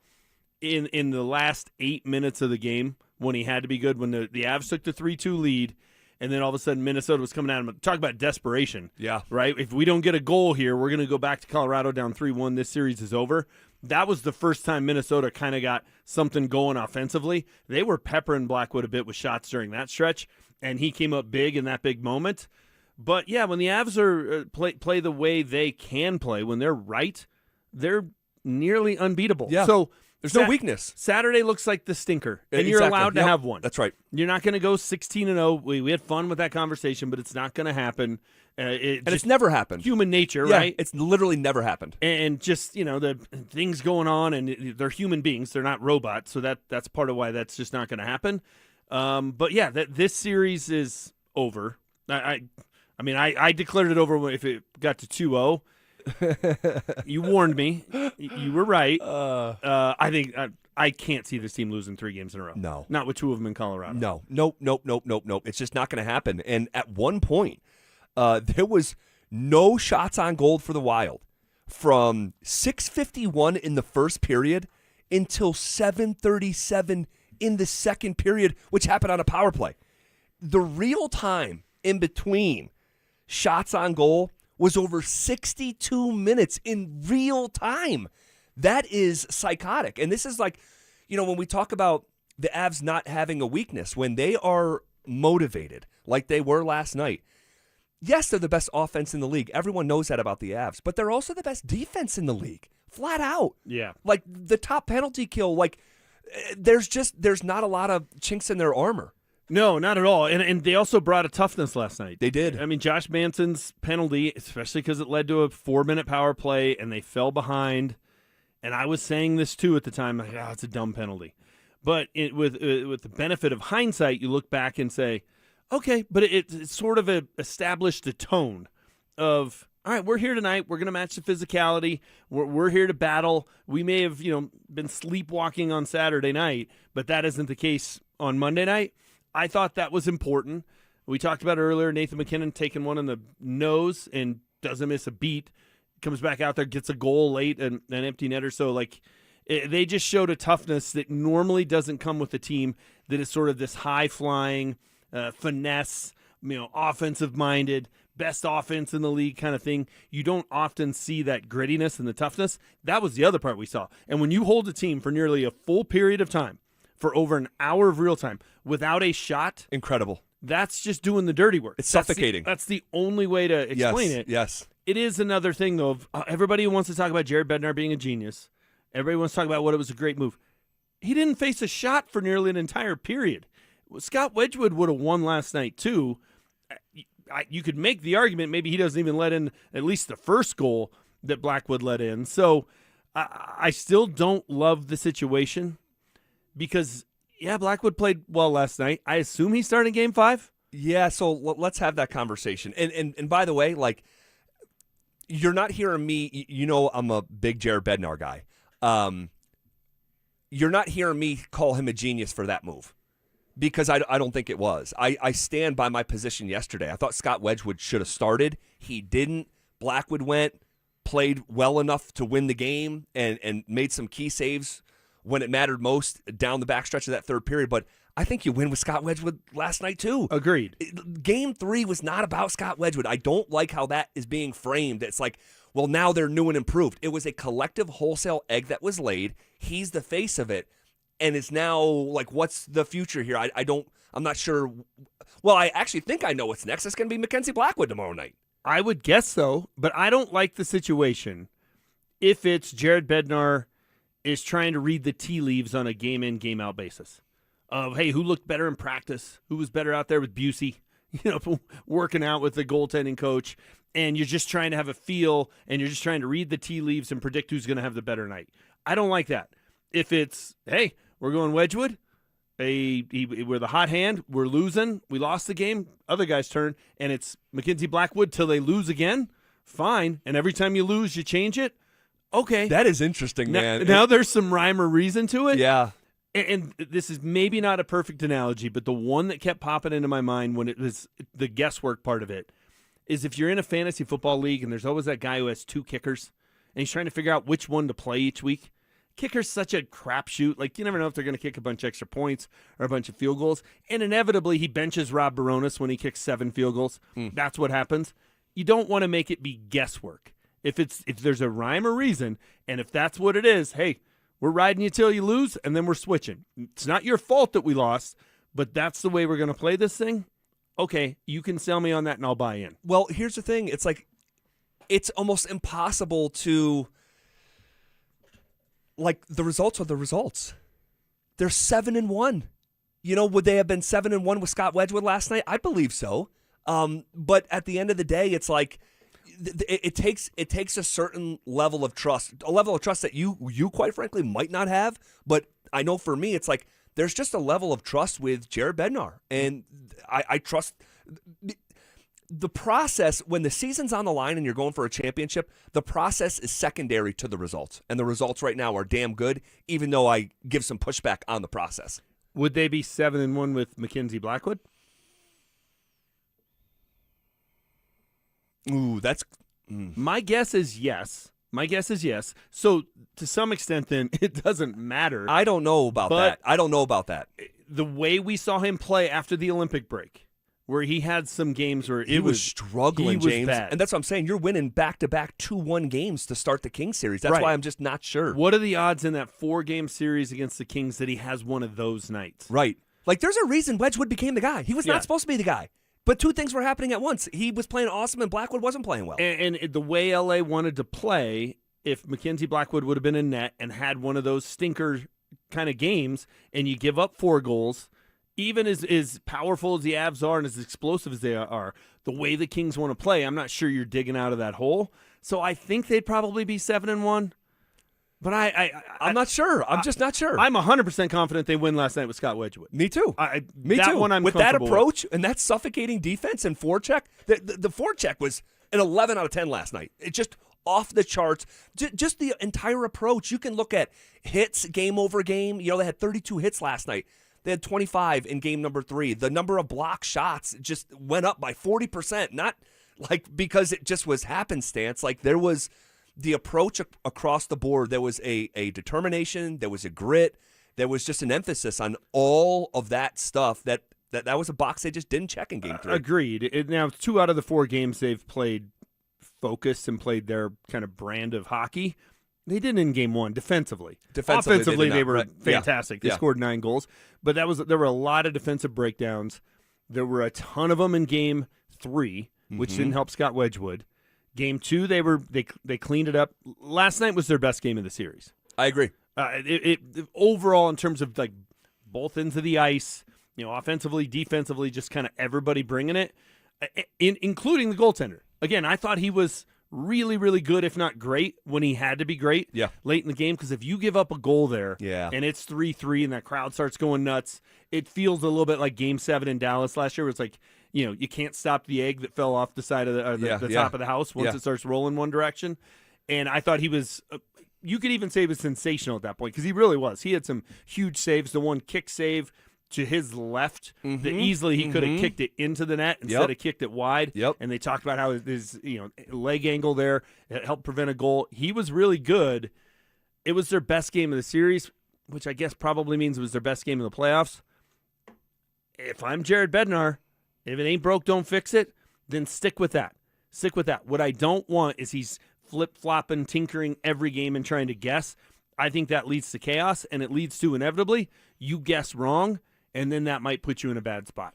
in the last 8 minutes of the game when he had to be good. When the Avs took the 3-2 lead. And then all of a sudden, Minnesota was coming at him. Talk about desperation. Yeah. Right? If we don't get a goal here, we're going to go back to Colorado down 3-1. This series is over. That was the first time Minnesota kind of got something going offensively. They were peppering Blackwood a bit with shots during that stretch, and he came up big in that big moment. But, yeah, when the Avs are play the way they can play, when they're right, they're nearly unbeatable. Yeah. So there's no weakness. Saturday looks like the stinker, and you're allowed to have one. That's right. You're not going to go 16-0. We had fun with that conversation, but it's not going to happen. It's never happened. Human nature, yeah, right? It's literally never happened. And just, the things going on, and they're human beings. They're not robots, so that's part of why that's just not going to happen. But, yeah, this series is over. I declared it over if it got to 2-0. You warned me. You were right. I think I can't see this team losing 3 games in a row. No. Not with 2 of them in Colorado. No. Nope. It's just not going to happen. And at one point, there was no shots on goal for the Wild from 6:51 in the first period until 7:37 in the second period, which happened on a power play. The real time in between shots on goal was over 62 minutes in real time. That is psychotic. And this is like, when we talk about the Avs not having a weakness, when they are motivated like they were last night, yes, they're the best offense in the league. Everyone knows that about the Avs, but they're also the best defense in the league, flat out. Yeah. Like the top penalty kill, there's not a lot of chinks in their armor. No, not at all. And they also brought a toughness last night. They did. I mean, Josh Manson's penalty, especially because it led to a 4-minute power play, and they fell behind. And I was saying this, too, at the time, it's a dumb penalty. But with the benefit of hindsight, you look back and say, okay, but it sort of established a tone of, all right, we're here tonight. We're going to match the physicality. We're here to battle. We may have, been sleepwalking on Saturday night, but that isn't the case on Monday night. I thought that was important. We talked about earlier, Nathan McKinnon taking one in the nose and doesn't miss a beat. Comes back out there, gets a goal late, and an empty netter. So, they just showed a toughness that normally doesn't come with a team that is sort of this high-flying, finesse, offensive-minded, best offense in the league kind of thing. You don't often see that grittiness and the toughness. That was the other part we saw. And when you hold a team for nearly a full period of time, for over an hour of real time, without a shot. Incredible. That's just doing the dirty work. It's suffocating. That's the only way to explain it. Yes. it is another thing, though, of everybody wants to talk about Jared Bednar being a genius. Everybody wants to talk about what it was a great move. He didn't face a shot for nearly an entire period. Scott Wedgwood would have won last night, too. You could make the argument maybe he doesn't even let in at least the first goal that Blackwood let in. So I still don't love the situation because, yeah, Blackwood played well last night. I assume he's starting Game 5? Yeah, so let's have that conversation. And by the way, like, you're not hearing me, I'm a big Jared Bednar guy. You're not hearing me call him a genius for that move because I don't think it was. I stand by my position yesterday. I thought Scott Wedgwood should have started. He didn't. Blackwood went, played well enough to win the game and made some key saves when it mattered most down the backstretch of that third period. But I think you win with Scott Wedgwood last night too. Agreed. Game 3 was not about Scott Wedgwood. I don't like how that is being framed. It's like, well, now they're new and improved. It was a collective wholesale egg that was laid. He's the face of it. And it's now like, what's the future here? I'm not sure. Well, I actually think I know what's next. It's going to be Mackenzie Blackwood tomorrow night. I would guess so, but I don't like the situation if it's Jared Bednar is trying to read the tea leaves on a game-in, game-out basis of, hey, who looked better in practice? Who was better out there with Busey, working out with the goaltending coach, and you're just trying to have a feel, and you're just trying to read the tea leaves and predict who's going to have the better night. I don't like that. If it's, hey, we're going Wedgwood, we're the hot hand, we're losing, we lost the game, other guy's turn, and it's Mackenzie Blackwood till they lose again, fine. And every time you lose, you change it. Okay. That is interesting, man. Now there's some rhyme or reason to it. Yeah. And this is maybe not a perfect analogy, but the one that kept popping into my mind when it was the guesswork part of it is if you're in a fantasy football league and there's always that guy who has 2 kickers and he's trying to figure out which one to play each week. Kicker's such a crapshoot. Like, you never know if they're going to kick a bunch of extra points or a bunch of field goals. And inevitably, he benches Rob Baronis when he kicks 7 field goals. That's what happens. You don't want to make it be guesswork. If there's a rhyme or reason, and if that's what it is, hey, we're riding you till you lose, and then we're switching. It's not your fault that we lost, but that's the way we're going to play this thing. Okay, you can sell me on that, and I'll buy in. Well, here's the thing. It's like it's almost impossible to – like, the results are the results. They're 7-1. Would they have been 7-1 with Scott Wedgwood last night? I believe so. But at the end of the day, it's like it takes a certain level of trust, that you quite frankly might not have. But I know for me, it's like there's just a level of trust with Jared Bednar, and I trust. The process, when the season's on the line and you're going for a championship, the process is secondary to the results. And the results right now are damn good, even though I give some pushback on the process. Would they be 7-1 with Mackenzie Blackwood? Ooh, that's... My guess is yes. So, to some extent, then, it doesn't matter. I don't know about that. The way we saw him play after the Olympic break, where he had some games where he was struggling, he James. Was bad. And that's what I'm saying. You're winning back-to-back 2-1 games to start the Kings series. That's why I'm just not sure. What are the odds in that 4-game series against the Kings that he has one of those nights? Right. Like, there's a reason Wedgwood became the guy. He was not supposed to be the guy. But 2 things were happening at once. He was playing awesome, and Blackwood wasn't playing well. And the way L.A. wanted to play, if Mackenzie Blackwood would have been in net and had one of those stinker kind of games, and you give up 4 goals, even as powerful as the Avs are and as explosive as they are, the way the Kings want to play, I'm not sure you're digging out of that hole. So I think they'd probably be 7-1. But I'm not sure. I'm just not sure. I'm 100% confident they win last night with Scott Wedgwood. Me too. Me too. One with that approach and that suffocating defense and forecheck, the forecheck was an 11 out of 10 last night. It's just off the charts. Just the entire approach. You can look at hits, game over game. They had 32 hits last night. They had 25 in game number 3. The number of block shots just went up by 40%. Not like because it just was happenstance. Like there was the approach across the board. There was a determination. There was a grit. There was just an emphasis on all of that stuff that was a box they just didn't check in game 3. Agreed. Now, 2 out of the 4 games they've played focused and played their kind of brand of hockey. They didn't in game 1 defensively. Offensively, they were fantastic. They scored 9 goals. But there were a lot of defensive breakdowns. There were a ton of them in game 3, which didn't help Scott Wedgwood. Game 2, they cleaned it up. Last night was their best game of the series. I agree. It overall, in terms of like both ends of the ice, offensively, defensively, just kind of everybody bringing it, including the goaltender. Again, I thought he was really, really good, if not great, when he had to be great late in the game. Because if you give up a goal there and it's 3-3 and that crowd starts going nuts, it feels a little bit like Game 7 in Dallas last year, where it's like, you can't stop the egg that fell off the side of the top of the house once it starts rolling one direction. And I thought he was you could even say he was sensational at that point, because he really was. He had some huge saves. The one kick save to his left that easily he could have kicked it into the net instead of kicked it wide. And they talked about how his leg angle there helped prevent a goal. He was really good. It was their best game of the series, which I guess probably means it was their best game of the playoffs. If I'm Jared Bednar, if it ain't broke, don't fix it, then stick with that. Stick with that. What I don't want is he's flip-flopping, tinkering every game and trying to guess. I think that leads to chaos, and it leads to, inevitably, you guess wrong, and then that might put you in a bad spot.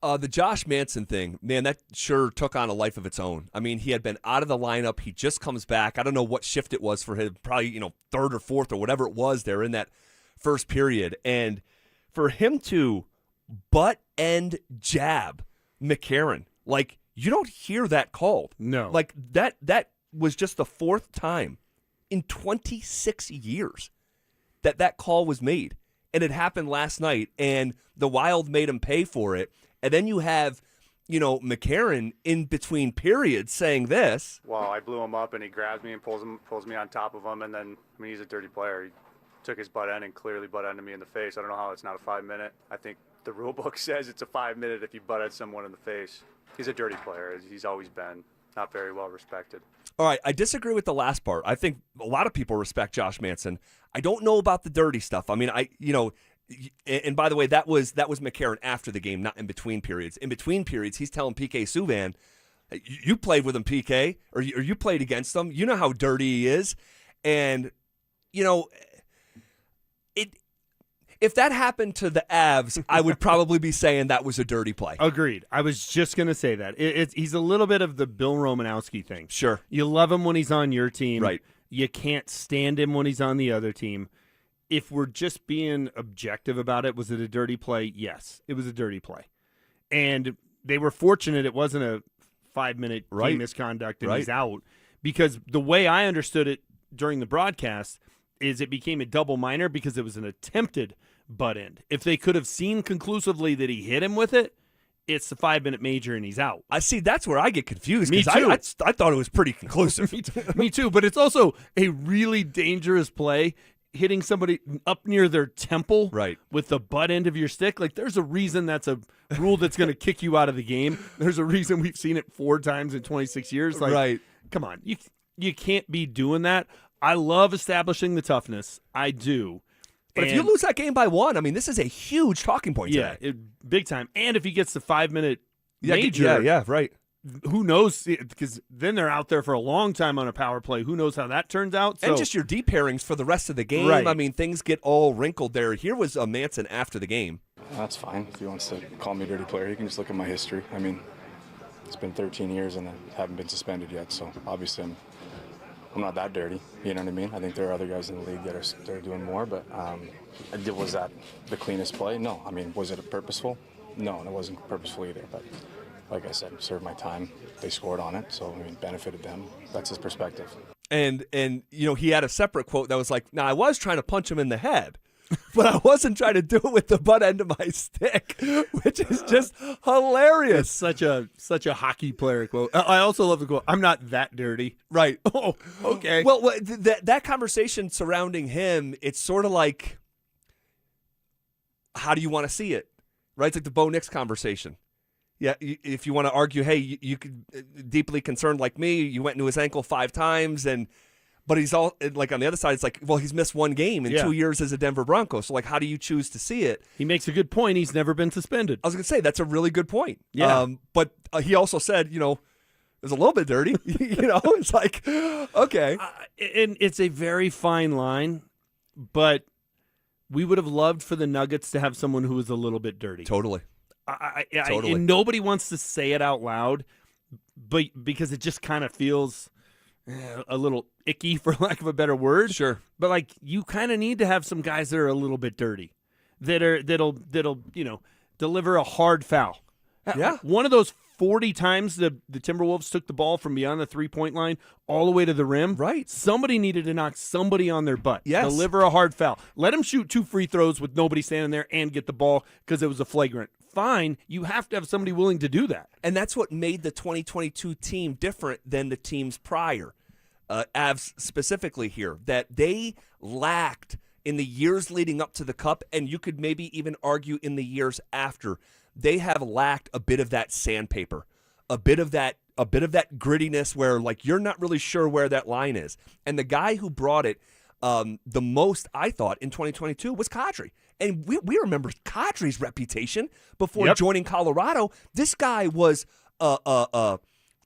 The Josh Manson thing, man, that sure took on a life of its own. I mean, he had been out of the lineup. He just comes back. I don't know what shift it was for him, probably, third or fourth or whatever it was there in that first period. And for him to butt-end jab McCarron, like, you don't hear that called. No. Like, that was just the fourth time in 26 years that call was made. And it happened last night, and the Wild made him pay for it. And then you have, McCarron in between periods saying this. Well, I blew him up, and he grabs me and pulls me on top of him. And then, he's a dirty player. He took his butt end and clearly butt ended me in the face. I don't know how it's not a 5-minute. I think the rule book says it's a 5-minute if you butt at someone in the face. He's a dirty player. He's always been. Not very well respected. All right, I disagree with the last part. I think a lot of people respect Josh Manson. I don't know about the dirty stuff. I mean, and by the way, that was McCarron after the game, not in between periods. In between periods, he's telling PK Subban, you played with him, PK, or you played against him. You know how dirty he is. And, if that happened to the Avs, I would probably be saying that was a dirty play. Agreed. I was just going to say that. He's a little bit of the Bill Romanowski thing. Sure. You love him when he's on your team. Right. You can't stand him when he's on the other team. If we're just being objective about it, was it a dirty play? Yes, it was a dirty play. And they were fortunate it wasn't a 5-minute game misconduct and he's out, because the way I understood it during the broadcast is it became a double minor because it was an attempted butt end. If they could have seen conclusively that he hit him with it, it's the 5-minute major and he's out. I see. That's where I get confused. Me too. I thought it was pretty conclusive. Me too. But it's also a really dangerous play, hitting somebody up near their temple with the butt end of your stick. Like, there's a reason that's a rule that's going to kick you out of the game. There's a reason we've seen it 4 times in 26 years. Like, come on. You can't be doing that. I love establishing the toughness. I do. But if you lose that game by 1, this is a huge talking point today. Big time. And if he gets the 5-minute major, right. Who knows? Because then they're out there for a long time on a power play. Who knows how that turns out? And just your deep pairings for the rest of the game. Right. Things get all wrinkled there. Here was Manson after the game. That's fine. If he wants to call me a dirty player, he can just look at my history. It's been 13 years and I haven't been suspended yet, so obviously I'm not that dirty, you know what I mean? I think there are other guys in the league that are doing more, but was that the cleanest play? No. Was it purposeful? No, and it wasn't purposeful either. But like I said, served my time. They scored on it, so benefited them. That's his perspective. And he had a separate quote that was like, "Now I was trying to punch him in the head, but I wasn't trying to do it with the butt end of my stick," which is just hilarious. It's such a hockey player quote. I also love the quote, "I'm not that dirty." Right. Oh, okay. Well, that conversation surrounding him, it's sort of like, how do you want to see it? Right? It's like the Bo Nix conversation. Yeah, if you want to argue, hey, you could deeply concerned like me, you went into his ankle 5 times, but he's all like on the other side. It's like, well, he's missed 1 game in 2 years as a Denver Bronco. So, like, how do you choose to see it? He makes a good point. He's never been suspended. I was going to say that's a really good point. Yeah. But he also said, it was a little bit dirty. It's like, okay. And it's a very fine line, but we would have loved for the Nuggets to have someone who was a little bit dirty. Totally. And nobody wants to say it out loud, but because it just kind of feels a little icky, for lack of a better word. Sure. But like, you kind of need to have some guys that are a little bit dirty, that'll deliver a hard foul. Yeah. One of those 40 times the Timberwolves took the ball from beyond the 3-point line all the way to the rim. Right. Somebody needed to knock somebody on their butt. Yes. Deliver a hard foul. Let them shoot 2 free throws with nobody standing there and get the ball because it was a flagrant. Fine. You have to have somebody willing to do that. And that's what made the 2022 team different than the teams prior. Avs specifically here, that they lacked in the years leading up to the Cup, and you could maybe even argue in the years after. They have lacked a bit of that sandpaper, a bit of that grittiness where, like, you're not really sure where that line is. And the guy who brought it the most, I thought, in 2022 was Kadri. And we remember Kadri's reputation before joining Colorado. This guy was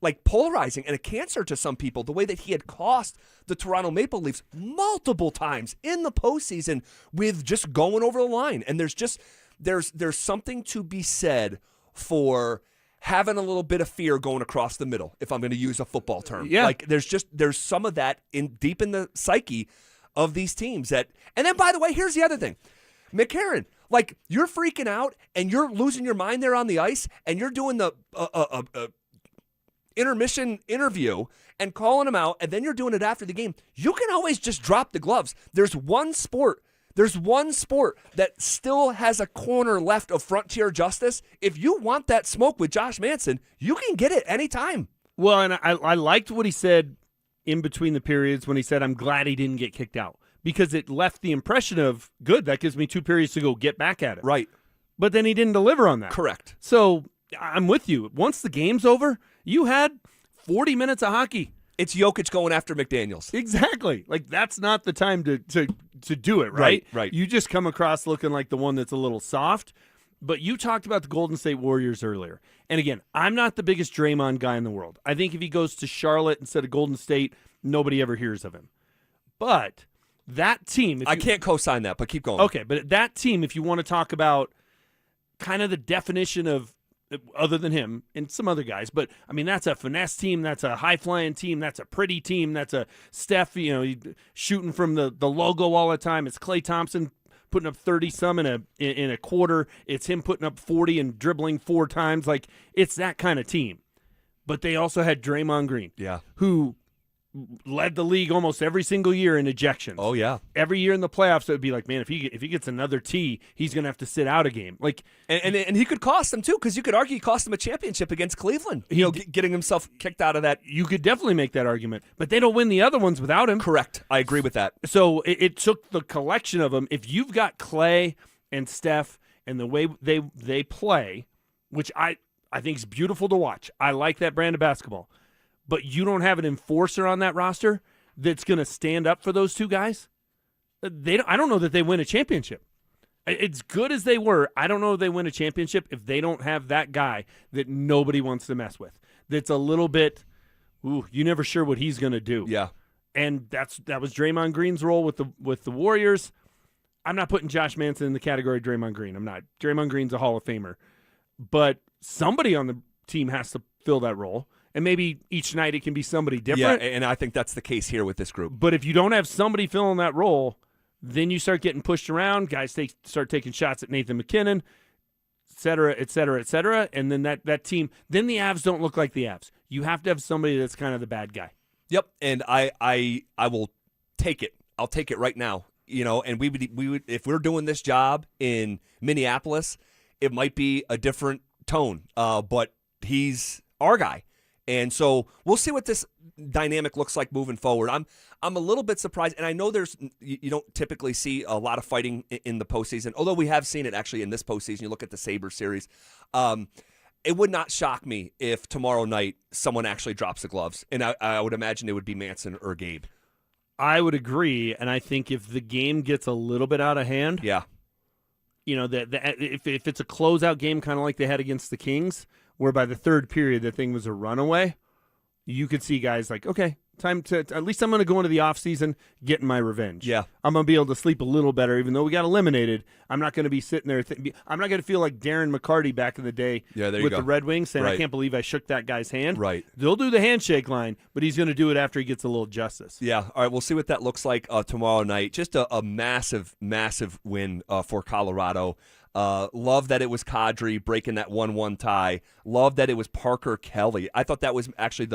like polarizing and a cancer to some people, the way that he had cost the Toronto Maple Leafs multiple times in the postseason with just going over the line. And there's something to be said for having a little bit of fear going across the middle, if I'm going to use a football term. Yeah. Like, there's some of that deep in the psyche of these teams. And then, by the way, here's the other thing. McCarron, like, you're freaking out and you're losing your mind there on the ice, and you're doing the intermission interview and calling them out, and then you're doing it after the game. You can always just drop the gloves. There's one sport that still has a corner left of frontier justice. If you want that smoke with Josh Manson, you can get it anytime. Well, and I liked what he said in between the periods when he said, I'm glad he didn't get kicked out, because it left the impression of, good, that gives me 2 periods to go get back at it. Right. But then he didn't deliver on that. Correct. So I'm with you. Once the game's over, you had 40 minutes of hockey. It's Jokic going after McDaniels. Exactly. Like, that's not the time to do it, right? Right. You just come across looking like the one that's a little soft. But you talked about the Golden State Warriors earlier. And again, I'm not the biggest Draymond guy in the world. I think if he goes to Charlotte instead of Golden State, nobody ever hears of him. But that team... I can't co-sign that, but keep going. Okay, but that team, if you want to talk about kind of the definition of, other than him and some other guys, but I mean, that's a finesse team, that's a high-flying team, that's a pretty team, that's a Steph, shooting from the logo all the time. It's Klay Thompson putting up 30-some in a quarter. It's him putting up 40 and dribbling 4 times. Like, it's that kind of team. But they also had Draymond Green, who led the league almost every single year in ejections. Oh, yeah. Every year in the playoffs, it would be like, man, if he gets another T, he's going to have to sit out a game. Like, and he could cost them, too, because you could argue he cost them a championship against Cleveland, getting himself kicked out of that. You could definitely make that argument. But they don't win the other ones without him. Correct. I agree with that. So it took the collection of them. If you've got Klay and Steph and the way they play, which I think is beautiful to watch. I like that brand of basketball. But you don't have an enforcer on that roster that's going to stand up for those two guys. I don't know that they win a championship. As good as they were, I don't know if they win a championship if they don't have that guy that nobody wants to mess with. That's a little bit, you're never sure what he's going to do. Yeah. And that was Draymond Green's role with the Warriors. I'm not putting Josh Manson in the category of Draymond Green. I'm not. Draymond Green's a Hall of Famer. But somebody on the team has to fill that role. And maybe each night it can be somebody different. Yeah, and I think that's the case here with this group. But if you don't have somebody filling that role, then you start getting pushed around. Guys start taking shots at Nathan McKinnon, et cetera, et cetera, et cetera. And then that team, then the Avs don't look like the Avs. You have to have somebody that's kind of the bad guy. Yep, and I will take it. I'll take it right now. And we would if we're doing this job in Minneapolis, it might be a different tone. But he's our guy. And so we'll see what this dynamic looks like moving forward. I'm a little bit surprised, and I know you don't typically see a lot of fighting in the postseason, although we have seen it actually in this postseason. You look at the Sabres series. It would not shock me if tomorrow night someone actually drops the gloves, and I would imagine it would be Manson or Gabe. I would agree, and I think if the game gets a little bit out of hand, if it's a closeout game kind of like they had against the Kings, where by the third period the thing was a runaway, you could see guys like, okay, Time to at least I'm going to go into the offseason getting my revenge. Yeah. I'm going to be able to sleep a little better, even though we got eliminated. I'm not going to be sitting there. I'm not going to feel like Darren McCarty back in the day with the Red Wings saying, I can't believe I shook that guy's hand. Right. They'll do the handshake line, but he's going to do it after he gets a little justice. Yeah. All right. We'll see what that looks like tomorrow night. Just a massive, massive win for Colorado. Love that it was Kadri breaking that 1-1 tie. Love that it was Parker Kelly. I thought that was actually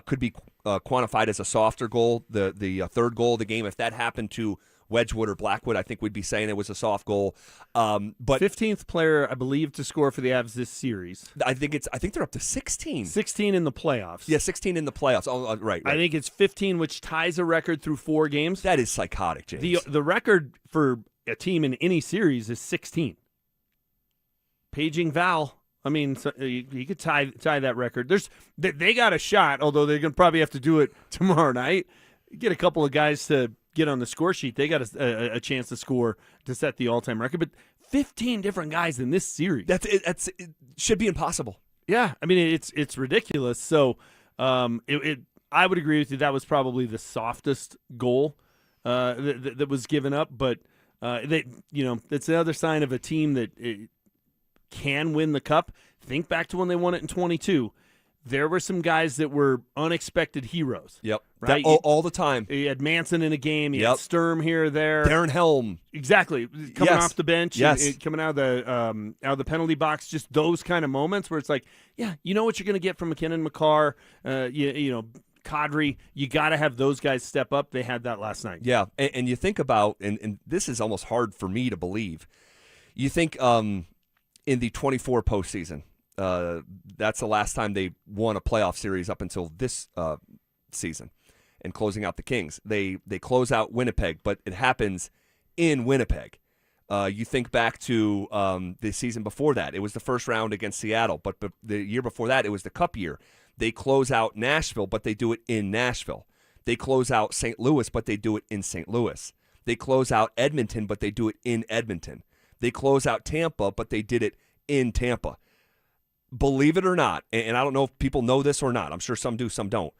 could be quantified as a softer goal, the third goal of the game. If that happened to Wedgwood or Blackwood, I think we'd be saying it was a soft goal. But 15th player, I believe, to score for the Avs this series. I think they're up to 16. 16 in the playoffs. Yeah, 16 in the playoffs. Oh, right. I think it's 15, which ties a record through 4 games. That is psychotic, James. The record for a team in any series is 16. Paging Val. I mean, so you could tie that record. They got a shot, although they're going to probably have to do it tomorrow night. Get a couple of guys to get on the score sheet. They got a chance to score to set the all-time record. But 15 different guys in this series. It should be impossible. Yeah, I mean it's ridiculous. So I would agree with you. That was probably the softest goal that was given up. But it's another sign of a team that can win the cup. Think back to when they won it in 22. There were some guys that were unexpected heroes. Yep. Right? All the time. You had Manson in a game. You had Sturm here or there. Darren Helm. Exactly. Coming off the bench. Yes. Coming out of the penalty box. Just those kind of moments where it's like, yeah, you know what you're going to get from McKinnon, McCarr, Kadri. You got to have those guys step up. They had that last night. Yeah. And you think about, and this is almost hard for me to believe, you think in the 24 postseason, that's the last time they won a playoff series up until this season, and closing out the Kings. They close out Winnipeg, but it happens in Winnipeg. You think back to the season before that. It was the first round against Seattle, but the year before that, it was the Cup year. They close out Nashville, but they do it in Nashville. They close out St. Louis, but they do it in St. Louis. They close out Edmonton, but they do it in Edmonton. They close out Tampa, but they did it in Tampa. Believe it or not, and I don't know if people know this or not. I'm sure some do, some don't.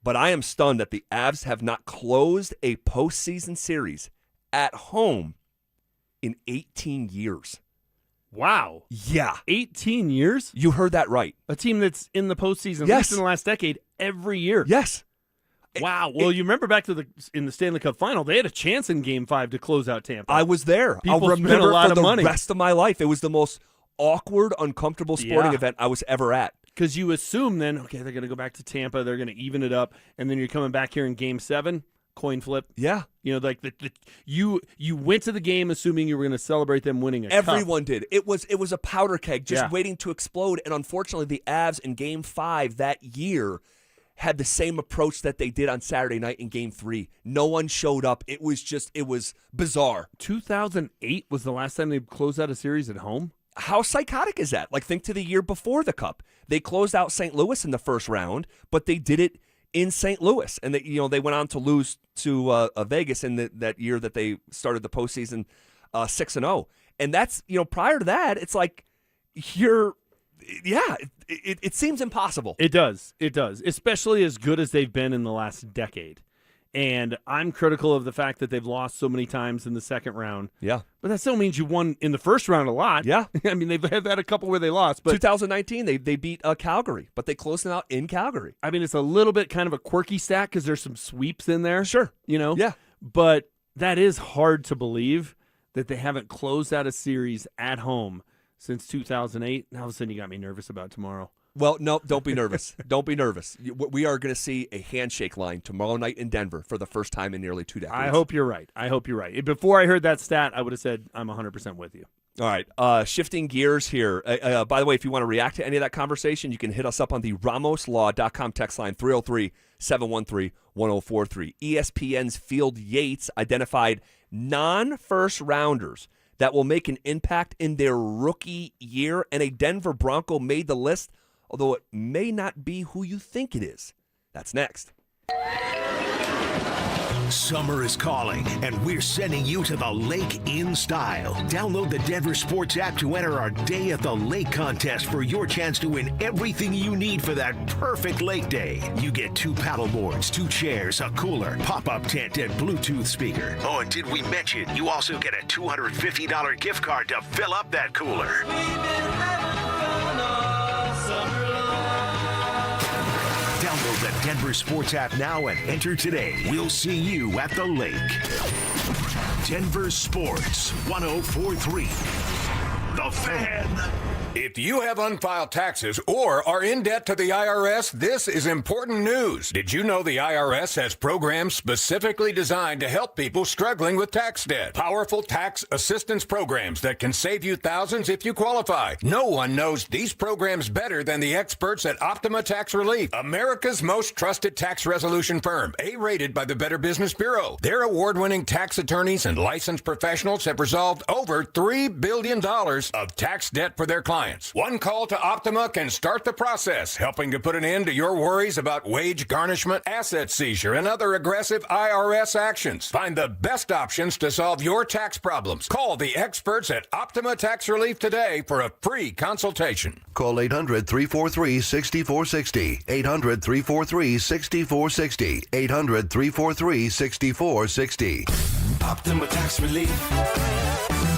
But I am stunned that the Avs have not closed a postseason series at home in 18 years. Wow. Yeah. 18 years? You heard that right. A team that's in the postseason, at least in the last decade, every year. Yes. Wow. Well, you remember back to in the Stanley Cup final, they had a chance in Game 5 to close out Tampa. I was there. People I'll remember spent a lot for of the money. rest of my life. It was the most awkward, uncomfortable sporting event I was ever at. Because you assume then, okay, they're going to go back to Tampa, they're going to even it up, and then you're coming back here in Game 7, coin flip. Yeah. Like you went to the game assuming you were going to celebrate them winning a cup. Everyone did. It was a powder keg just waiting to explode, and unfortunately the Avs in Game 5 that year had the same approach that they did on Saturday night in Game 3. No one showed up. It was bizarre. 2008 was the last time they closed out a series at home? How psychotic is that? Like, think to the year before the Cup. They closed out St. Louis in the first round, but they did it in St. Louis. And they went on to lose to Vegas in that year that they started the postseason 6-0. And that's, prior to that, it's like it seems impossible. It does, especially as good as they've been in the last decade. And I'm critical of the fact that they've lost so many times in the second round. Yeah. But that still means you won in the first round a lot. Yeah. I mean, they've had a couple where they lost. But 2019, they beat Calgary, but they closed them out in Calgary. I mean, it's a little bit kind of a quirky stat because there's some sweeps in there. Sure. Yeah. But that is hard to believe that they haven't closed out a series at home since 2008. Now all of a sudden you got me nervous about tomorrow. Well, no, don't be nervous. Don't be nervous. We are going to see a handshake line tomorrow night in Denver for the first time in nearly 2 decades. I hope you're right. Before I heard that stat, I would have said I'm 100% with you. All right. Shifting gears here. By the way, if you want to react to any of that conversation, you can hit us up on the RamosLaw.com text line 303-713-1043. ESPN's Field Yates identified non-first rounders that will make an impact in their rookie year, and a Denver Bronco made the list, although it may not be who you think it is. That's next. Summer is calling, and we're sending you to the lake in style. Download the Denver Sports app to enter our Day at the Lake contest for your chance to win everything you need for that perfect lake day. You get 2 paddle boards, 2 chairs, a cooler, pop-up tent, and Bluetooth speaker. Oh, and did we mention you also get a $250 gift card to fill up that cooler? Download the Denver Sports app now and enter today. We'll see you at the lake. Denver Sports 104.3. The Fan. If you have unfiled taxes or are in debt to the IRS, this is important news. Did you know the IRS has programs specifically designed to help people struggling with tax debt? Powerful tax assistance programs that can save you thousands if you qualify. No one knows these programs better than the experts at Optima Tax Relief, America's most trusted tax resolution firm, A-rated by the Better Business Bureau. Their award-winning tax attorneys and licensed professionals have resolved over $3 billion of tax debt for their clients. One call to Optima can start the process, helping to put an end to your worries about wage garnishment, asset seizure, and other aggressive IRS actions. Find the best options to solve your tax problems. Call the experts at Optima Tax Relief today for a free consultation. Call 800-343-6460. 800-343-6460. 800-343-6460. Optima Tax Relief.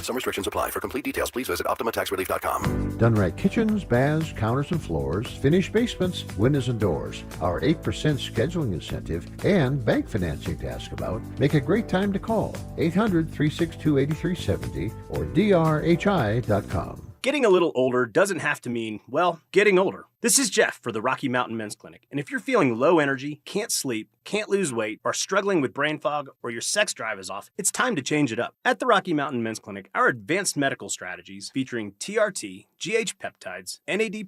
Some restrictions apply. For complete details, please visit OptimaTaxRelief.com. Done right kitchens, baths, counters and floors, finished basements, windows and doors. Our 8% scheduling incentive and bank financing to ask about make a great time to call. 800-362-8370 or drhi.com. Getting a little older doesn't have to mean, well, getting older. This is Jeff for the Rocky Mountain Men's Clinic, and if you're feeling low energy, can't sleep, can't lose weight, are struggling with brain fog, or your sex drive is off, it's time to change it up. At the Rocky Mountain Men's Clinic, our advanced medical strategies featuring TRT, GH peptides, NAD+,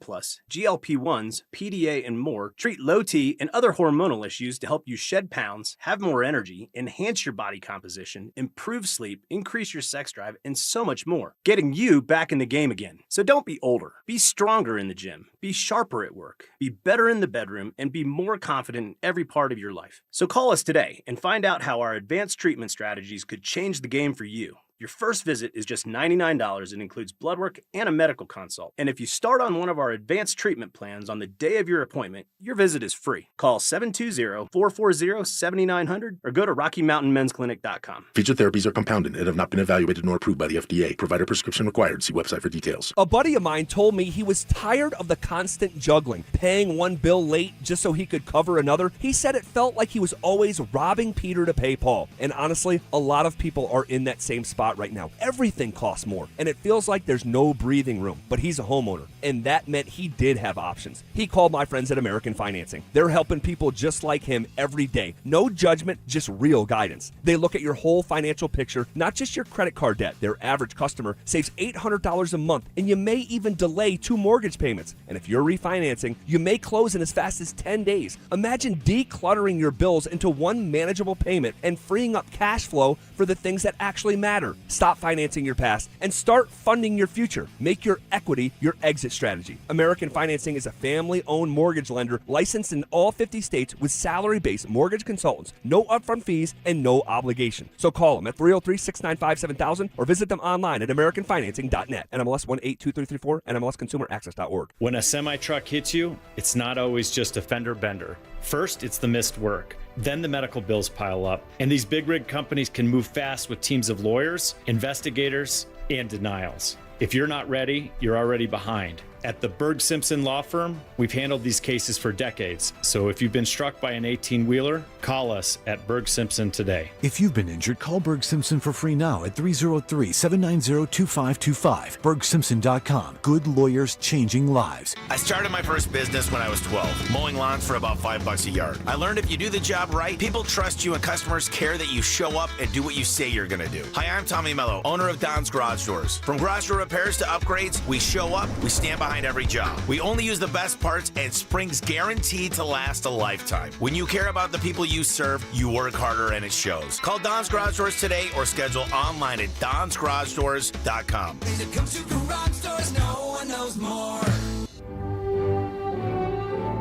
GLP-1s, PDA, and more treat low T and other hormonal issues to help you shed pounds, have more energy, enhance your body composition, improve sleep, increase your sex drive, and so much more. Getting you back in the game again. So don't be older. Be stronger in the gym. Be sharper at work. Be better in the bedroom, and be more confident in every part of your life. So call us today and find out how our advanced treatment strategies could change the game for you. Your first visit is just $99 and includes blood work and a medical consult. And if you start on one of our advanced treatment plans on the day of your appointment, your visit is free. Call 720-440-7900 or go to RockyMountainMen'sClinic.com. Featured therapies are compounded and have not been evaluated nor approved by the FDA. Provider prescription required. See website for details. A buddy of mine told me he was tired of the constant juggling, paying one bill late just so he could cover another. He said it felt like he was always robbing Peter to pay Paul. And honestly, a lot of people are in that same spot right now. Everything costs more, and it feels like there's no breathing room. But he's a homeowner, and that meant he did have options. He called my friends at American Financing. They're helping people just like him every day. No judgment, just real guidance. They look at your whole financial picture, not just your credit card debt. Their average customer saves $800 a month, and you may even delay 2 mortgage payments. And if you're refinancing, you may close in as fast as 10 days. Imagine decluttering your bills into one manageable payment and freeing up cash flow for the things that actually matter. Stop financing your past and start funding your future. Make your equity your exit strategy. American Financing is a family-owned mortgage lender licensed in all 50 states with salary-based mortgage consultants, no upfront fees, and no obligation. So call them at 303-695-7000 or visit them online at AmericanFinancing.net. NMLS 182334, NMLSConsumerAccess.org. When a semi-truck hits you, it's not always just a fender bender. First, it's the missed work. Then the medical bills pile up. And these big rig companies can move fast with teams of lawyers, investigators, and denials. If you're not ready, you're already behind. At the Berg Simpson Law Firm, we've handled these cases for decades. So if you've been struck by an 18-wheeler, call us at Berg Simpson today. If you've been injured, call Berg Simpson for free now at 303-790-2525. BergSimpson.com. Good lawyers changing lives. I started my first business when I was 12, mowing lawns for about $5 a yard. I learned if you do the job right, people trust you and customers care that you show up and do what you say you're going to do. Hi, I'm Tommy Mello, owner of Don's Garage Doors. From garage door repairs to upgrades, we show up, we stand behind every job. We only use the best parts, and spring's guaranteed to last a lifetime. When you care about the people you serve, you work harder and it shows. Call Don's Garage Doors today or schedule online at donsgaragedoors.com. When it comes to garage doors, no one knows more.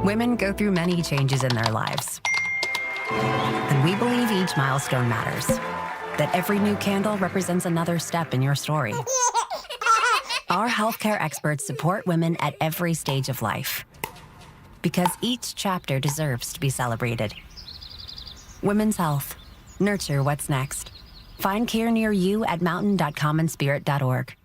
Women go through many changes in their lives. And we believe each milestone matters. That every new candle represents another step in your story. Our healthcare experts support women at every stage of life. Because each chapter deserves to be celebrated. Women's health. Nurture what's next. Find care near you at mountain.commonspirit.org.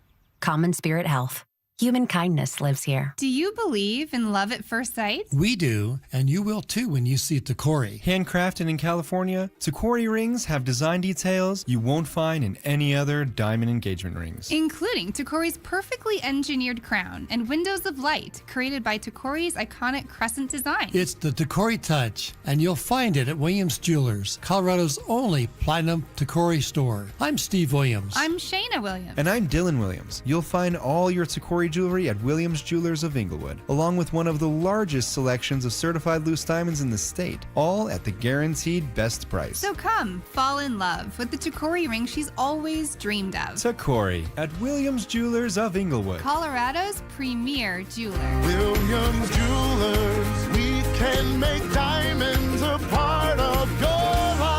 Common Spirit Health. Human kindness lives here. Do you believe in love at first sight? We do, and you will too when you see Tacori. Handcrafted in California, Tacori rings have design details you won't find in any other diamond engagement rings. Including Tacori's perfectly engineered crown and windows of light created by Tacori's iconic crescent design. It's the Tacori touch, and you'll find it at Williams Jewelers, Colorado's only platinum Tacori store. I'm Steve Williams. I'm Shayna Williams. And I'm Dylan Williams. You'll find all your Tacori jewelry at Williams Jewelers of Inglewood, along with one of the largest selections of certified loose diamonds in the state, all at the guaranteed best price. So come, fall in love with the Tacori ring she's always dreamed of. Tacori at Williams Jewelers of Inglewood, Colorado's premier jeweler. Williams Jewelers, we can make diamonds a part of your life.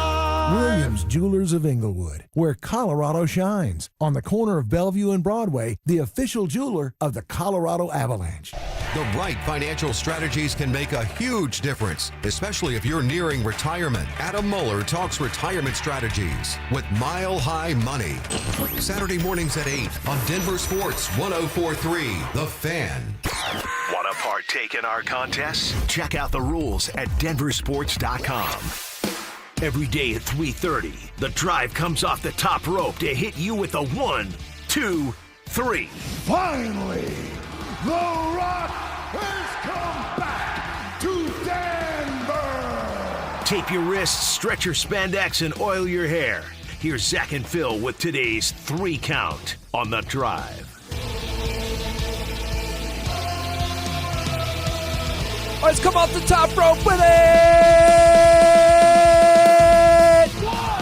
Williams Jewelers of Inglewood, where Colorado shines. On the corner of Bellevue and Broadway, the official jeweler of the Colorado Avalanche. The right financial strategies can make a huge difference, especially if you're nearing retirement. Adam Mueller talks retirement strategies with Mile High Money. Saturday mornings at 8 on Denver Sports 104.3 The Fan. Want to partake in our contests? Check out the rules at DenverSports.com. Every day at 3:30, the drive comes off the top rope to hit you with a 1, 2, 3. Finally, the Rock has come back to Denver. Tape your wrists, stretch your spandex, and oil your hair. Here's Zach and Phil with today's 3 count on the drive. Let's come off the top rope with it!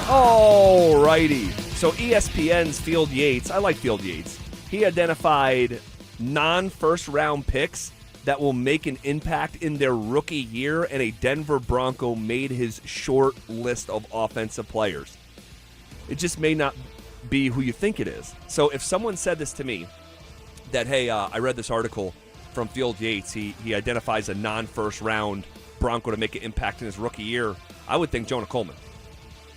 Alrighty. So ESPN's Field Yates, I like Field Yates. He identified non-first round picks that will make an impact in their rookie year, and a Denver Bronco made his short list of offensive players. It just may not be who you think it is. So if someone said this to me, that, hey, I read this article from Field Yates, he identifies a non-first round Bronco to make an impact in his rookie year, I would think Jonah Coleman.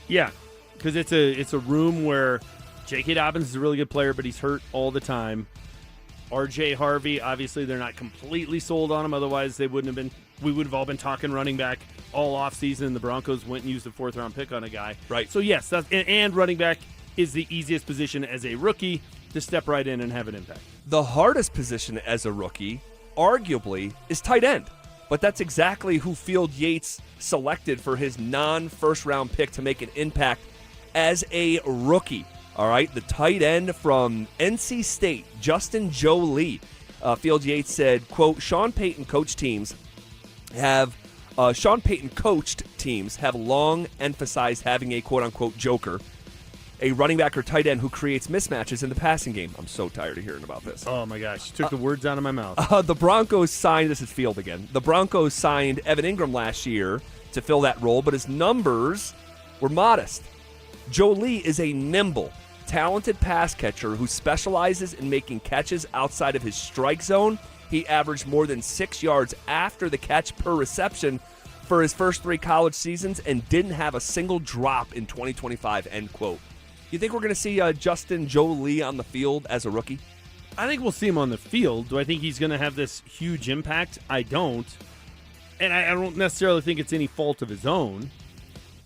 Yeah, because it's a room where J.K. Dobbins is a really good player, but he's hurt all the time. R.J. Harvey, obviously they're not completely sold on him, otherwise we would have all been talking running back all offseason. The Broncos went and used a 4th-round pick on a guy. Right. So, yes, and running back is the easiest position as a rookie to step right in and have an impact. The hardest position as a rookie, arguably, is tight end. But that's exactly who Field Yates selected for his non-first-round pick to make an impact as a rookie. All right, the tight end from NC State, Justin Jolie. Field Yates said, quote, Sean Payton coached teams have long emphasized having a quote-unquote joker, a running back or tight end who creates mismatches in the passing game. I'm so tired of hearing about this. Oh, my gosh. You took the words out of my mouth. The Broncos signed, this is Field again, the Broncos signed Evan Ingram last year to fill that role, but his numbers were modest. Jolie is a nimble, talented pass catcher who specializes in making catches outside of his strike zone. He averaged more than 6 yards after the catch per reception for his first 3 college seasons and didn't have a single drop in 2025, end quote. You think we're going to see Justin Jolie on the field as a rookie? I think we'll see him on the field. Do I think he's going to have this huge impact? I don't. And I don't necessarily think it's any fault of his own.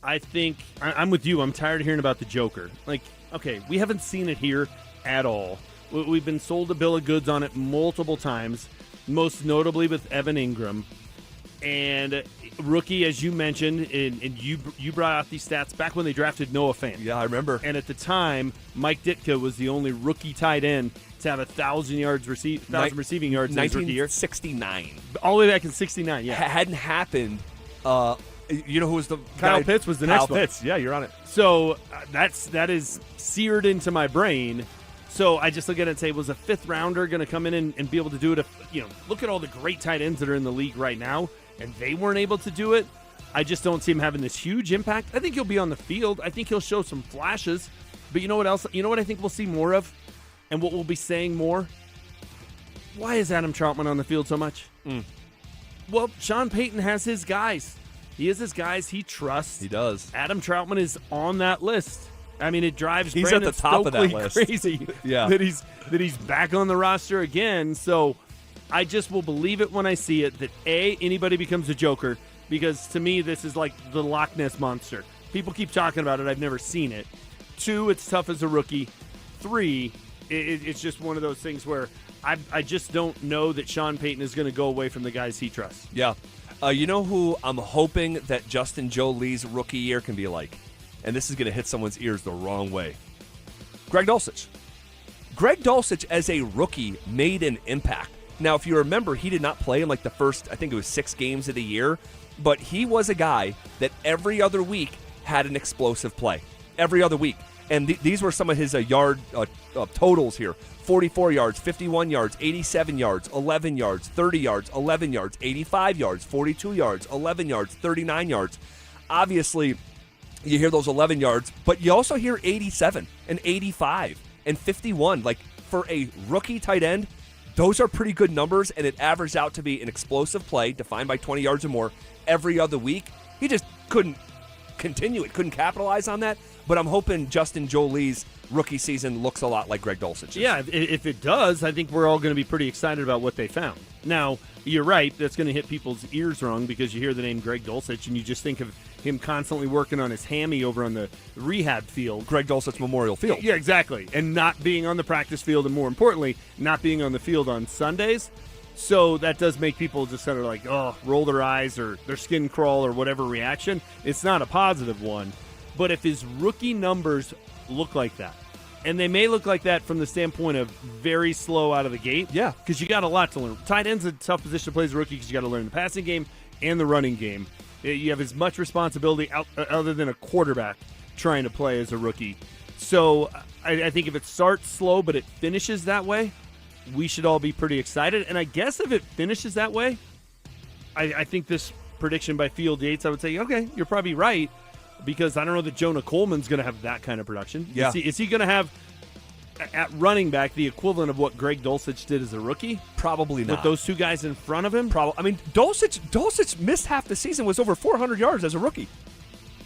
I think, I'm with you, I'm tired of hearing about the joker. Like, okay, we haven't seen it here at all. We've been sold a bill of goods on it multiple times, most notably with Evan Ingram. And rookie, as you mentioned, and you brought out these stats back when they drafted Noah Fant. Yeah, I remember. And at the time, Mike Ditka was the only rookie tight end to have 1,000 receiving yards in his rookie year. 1969. All the way back in 69, yeah. Hadn't happened. You know who was the Kyle guy? Pitts was the next one. Kyle Pitts, yeah, you're on it. So that is seared into my brain. So I just look at it and say, was a 5th rounder going to come in and be able to do it? Look at all the great tight ends that are in the league right now, and they weren't able to do it. I just don't see him having this huge impact. I think he'll be on the field. I think he'll show some flashes. But you know what else? You know what I think we'll see more of? And what we'll be saying more? Why is Adam Trautman on the field so much? Well, Sean Payton has his guys. He has his guys he trusts. He does. Adam Trautman is on that list. I mean, it drives He's Brandon at the top Stokely of that list. crazy that he's back on the roster again. So I just will believe it when I see it that anybody becomes a Joker, because to me this is like the Loch Ness Monster. People keep talking about it. I've never seen it. 2, it's tough as a rookie. 3, it's just one of those things where I just don't know that Sean Payton is going to go away from the guys he trusts. Yeah. You know who I'm hoping that Justin Joe-Lee's rookie year can be like? And this is going to hit someone's ears the wrong way. Greg Dulcich. Greg Dulcich, as a rookie, made an impact. Now, if you remember, he did not play in like the first, I think it was 6 games of the year, but he was a guy that every other week had an explosive play. Every other week. And these were some of his yard totals here. 44 yards, 51 yards, 87 yards, 11 yards, 30 yards, 11 yards, 85 yards, 42 yards, 11 yards, 39 yards. Obviously, you hear those 11 yards, but you also hear 87 and 85 and 51. Like, for a rookie tight end, those are pretty good numbers, and it averaged out to be an explosive play defined by 20 yards or more every other week. He just couldn't continue it, couldn't capitalize on that. But I'm hoping Justin Joe-Lee's rookie season looks a lot like Greg Dulcich's. Yeah, if it does, I think we're all going to be pretty excited about what they found. Now, you're right, that's going to hit people's ears wrong because you hear the name Greg Dulcich and you just think of him constantly working on his hammy over on the rehab field. Greg Dulcich Memorial Field. Yeah, exactly. And not being on the practice field, and more importantly, not being on the field on Sundays. So that does make people just kind of like, roll their eyes or their skin crawl or whatever reaction. It's not a positive one. But if his rookie numbers look like that, and they may look like that from the standpoint of very slow out of the gate. Yeah. Because you got a lot to learn. Tight end's a tough position to play as a rookie because you got to learn the passing game and the running game. You have as much responsibility other than a quarterback trying to play as a rookie. So I think if it starts slow but it finishes that way, we should all be pretty excited. And I guess if it finishes that way, I think this prediction by Field Yates, I would say, okay, you're probably right. Because I don't know that Jonah Coleman's going to have that kind of production. Yeah. Is he going to have, at running back, the equivalent of what Greg Dulcich did as a rookie? Probably not. With those 2 guys in front of him? I mean, Dulcich missed half the season, was over 400 yards as a rookie.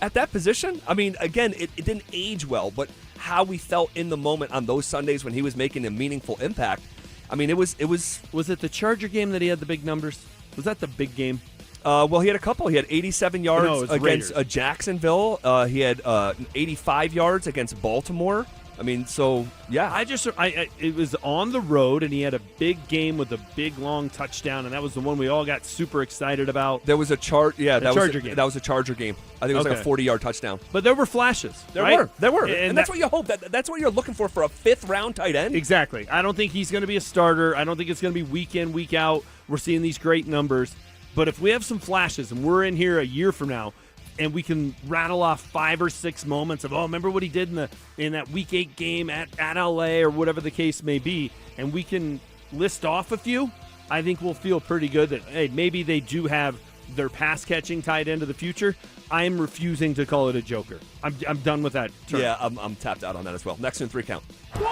At that position, I mean, again, it didn't age well, but how we felt in the moment on those Sundays when he was making a meaningful impact, I mean, it was. Was it the Charger game that he had the big numbers? Was that the big game? Well, he had a couple. He had 87 yards against Jacksonville. He had 85 yards against Baltimore. I mean, so, yeah. It was on the road, and he had a big game with a big, long touchdown, and that was the one we all got super excited about. There was a Charger game. That was a Charger game. I think it was like a 40-yard touchdown. But there were flashes. There were. And that's what you hope. That's what you're looking for a 5th-round tight end. Exactly. I don't think he's going to be a starter. I don't think it's going to be week in, week out. We're seeing these great numbers. But if we have some flashes and we're in here a year from now and we can rattle off 5 or 6 moments of, remember what he did in that Week 8 game at LA or whatever the case may be, and we can list off a few, I think we'll feel pretty good that, hey, maybe they do have their pass-catching tight end of the future. I'm refusing to call it a joker. I'm done with that term. Yeah, I'm tapped out on that as well. Next in 3 count. 1,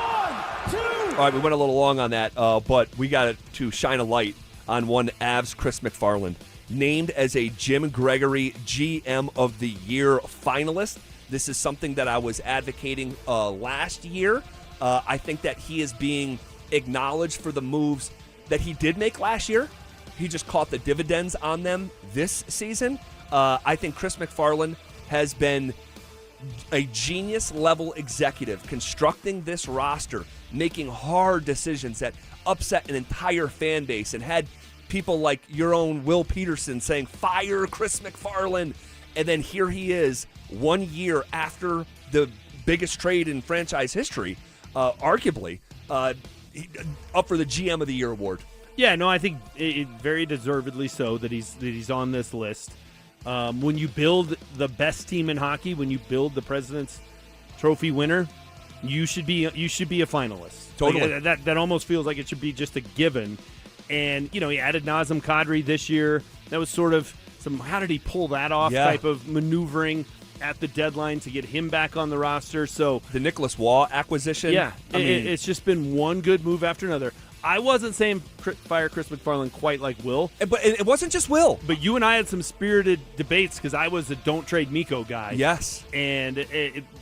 2. All right, we went a little long on that, but we got to shine a light on one Avs Chris McFarland, named as a Jim Gregory GM of the Year finalist. This is something that I was advocating last year. I think that he is being acknowledged for the moves that he did make last year. He just caught the dividends on them this season. I think Chris McFarland has been a genius-level executive constructing this roster, making hard decisions that upset an entire fan base and had people like your own Will Peterson saying, fire Chris McFarland. And then here he is 1 year after the biggest trade in franchise history, arguably, up for the GM of the Year award. Yeah, no, I think it very deservedly so that he's on this list. When you build the best team in hockey, when you build the President's Trophy winner, you should be a finalist. Totally. Like, that almost feels like it should be just a given. And, he added Nazem Kadri this year. That was sort of some how did he pull that off type of maneuvering at the deadline to get him back on the roster. So the Nicholas Waugh acquisition. Yeah, it's just been one good move after another. I wasn't saying fire Chris McFarland quite like Will. But it wasn't just Will. But you and I had some spirited debates because I was a don't trade Mikko guy. Yes. And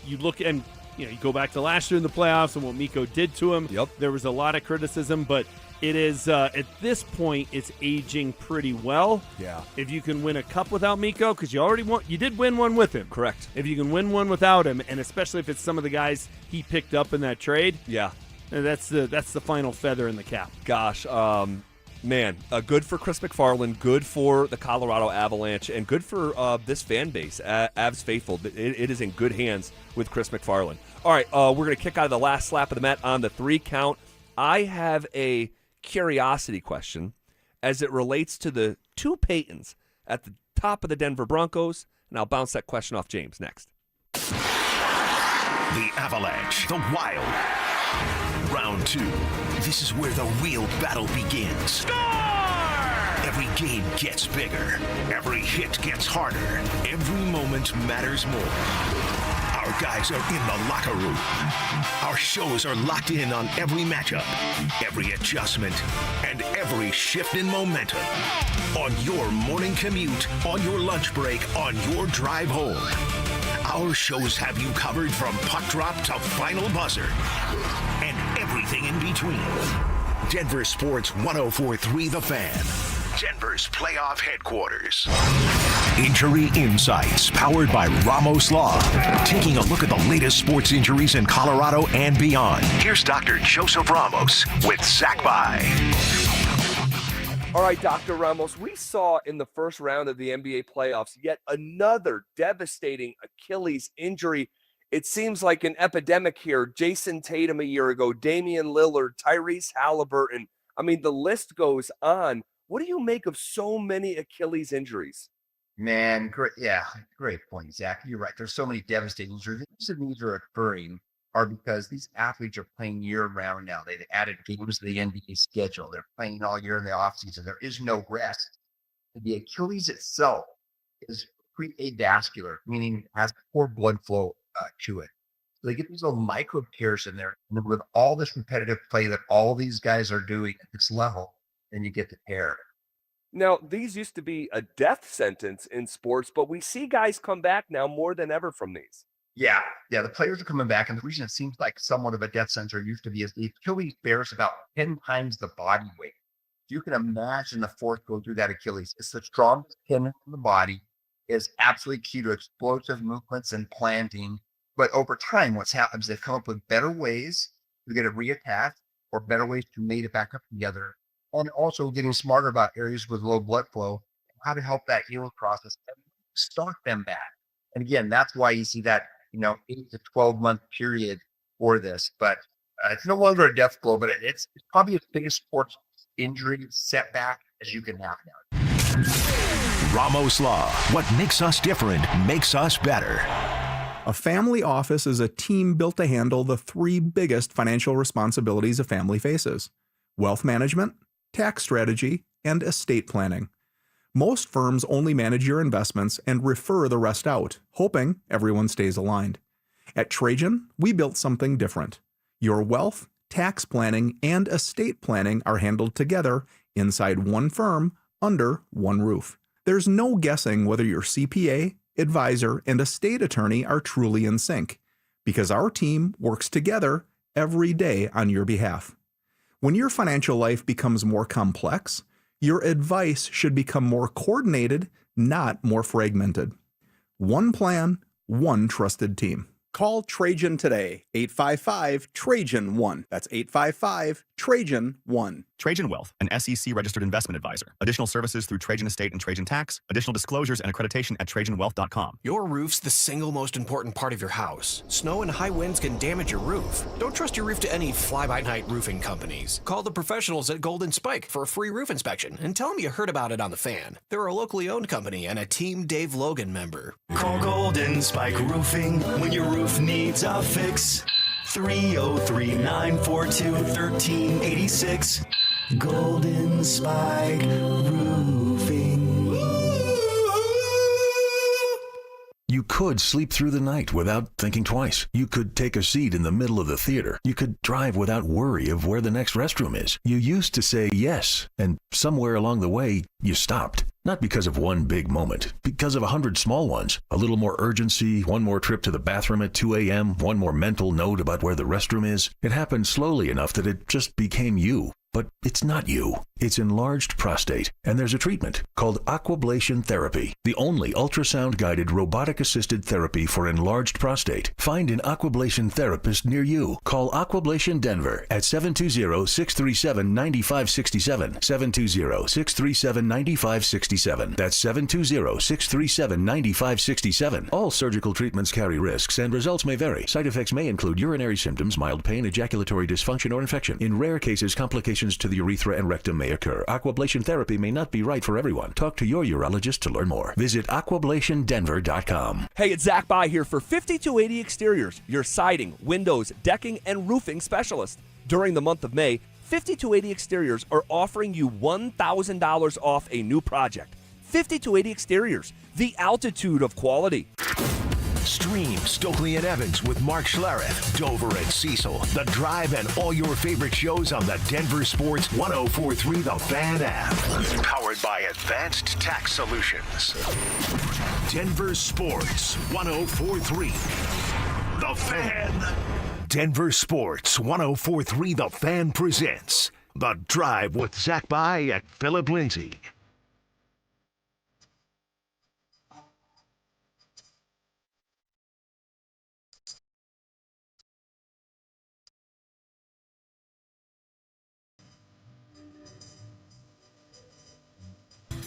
you look and you go back to last year in the playoffs and what Mikko did to him. Yep. There was a lot of criticism, but it is at this point it's aging pretty well. Yeah. If you can win a cup without Mikko, because you did win one with him. Correct. If you can win one without him, and especially if it's some of the guys he picked up in that trade. Yeah. And that's the final feather in the cap. Gosh, man, good for Chris McFarland, good for the Colorado Avalanche, and good for this fan base, Avs faithful. It is in good hands with Chris McFarland. All right, we're going to kick out of the last slap of the mat on the 3 count. I have a curiosity question as it relates to the 2 Paytons at the top of the Denver Broncos, and I'll bounce that question off James next. The Avalanche, the Wild. Round 2. This is where the real battle begins. Score! Every game gets bigger. Every hit gets harder. Every moment matters more. Our guys are in the locker room. Our shows are locked in on every matchup, every adjustment, and every shift in momentum. On your morning commute, on your lunch break, on your drive home. Our shows have you covered from puck drop to final buzzer. And everything in between. Denver Sports 104.3 The Fan. Denver's playoff headquarters. Injury Insights, powered by Ramos Law. Taking a look at the latest sports injuries in Colorado and beyond. Here's Dr. Joseph Ramos with Zach By. All right, Dr. Ramos, we saw in the first round of the NBA playoffs yet another devastating Achilles injury. It seems like an epidemic here. Jason Tatum a year ago, Damian Lillard, Tyrese Halliburton. I mean, the list goes on. What do you make of so many Achilles injuries? Man, great point, Zach. You're right. There's so many devastating injuries. The reason these are occurring are because these athletes are playing year-round now. They've added games to the NBA schedule. They're playing all year in the offseason. There is no rest. The Achilles itself is pre-avascular, meaning it has poor blood flow to it. So they get these little micro tears in there. And then with all this repetitive play that all these guys are doing at this level, then you get the tear. Now, these used to be a death sentence in sports, but we see guys come back now more than ever from these. Yeah, the players are coming back, and the reason it seems like somewhat of a death sentence used to be is the Achilles bears about 10 times the body weight. You can imagine the force go through that Achilles. It's the strongest tendon in the body. It's absolutely key to explosive movements and planting. But over time, what's happened is they've come up with better ways to get it reattached or better ways to mate it back up together. And also getting smarter about areas with low blood flow, how to help that healing process and stock them back. And again, that's why you see that 8 to 12 month period for this. But it's no longer a death blow, but it's probably as big a sports injury setback as you can have now. Ramos Law. What makes us different makes us better. A family office is a team built to handle the 3 biggest financial responsibilities a family faces: wealth management, tax strategy, and estate planning. Most firms only manage your investments and refer the rest out, hoping everyone stays aligned. At Trajan, we built something different. Your wealth, tax planning, and estate planning are handled together inside one firm under one roof. There's no guessing whether your CPA, advisor, and estate attorney are truly in sync, because our team works together every day on your behalf. When your financial life becomes more complex, your advice should become more coordinated, not more fragmented. One plan, one trusted team. Call Trajan today, 855-TRAJAN-1. That's 855-TRAJAN-1. Trajan Wealth, an SEC-registered investment advisor. Additional services through Trajan Estate and Trajan Tax. Additional disclosures and accreditation at TrajanWealth.com. Your roof's the single most important part of your house. Snow and high winds can damage your roof. Don't trust your roof to any fly-by-night roofing companies. Call the professionals at Golden Spike for a free roof inspection and tell them you heard about it on The Fan. They're a locally owned company and a Team Dave Logan member. Call Golden Spike Roofing when your roof needs a fix. 303-942-1386. Golden Spike Roofing. could sleep through the night without thinking twice. You could take a seat in the middle of the theater. You could drive without worry of where the next restroom is. You used to say yes, and somewhere along the way, you stopped. Not because of one big moment, because of 100 small ones. A little more urgency, one more trip to the bathroom at 2 a.m., one more mental note about where the restroom is. It happened slowly enough that it just became you. But it's not you. It's enlarged prostate, and there's a treatment called aquablation therapy, the only ultrasound-guided robotic-assisted therapy for enlarged prostate. Find an aquablation therapist near you. Call Aquablation Denver at 720-637-9567, 720-637-9567. That's 720-637-9567. All surgical treatments carry risks, and results may vary. Side effects may include urinary symptoms, mild pain, ejaculatory dysfunction, or infection. In rare cases, complications to the urethra and rectum may occur. Aquablation therapy may not be right for everyone. Talk to your urologist to learn more. Visit aquablationdenver.com. Hey, it's Zach By here for 5280 Exteriors, your siding, windows, decking, and roofing specialist. During the month of May, 5280 Exteriors are offering you $1,000 off a new project. 5280 Exteriors, the altitude of quality. Stream Stokely and Evans with Mark Schlereth, Dover and Cecil, The Drive, and all your favorite shows on the Denver Sports 104.3 The Fan app. Powered by Advanced Tax Solutions. Denver Sports 104.3 The Fan. Denver Sports 104.3 The Fan presents The Drive with Zach By and Phillip Lindsay.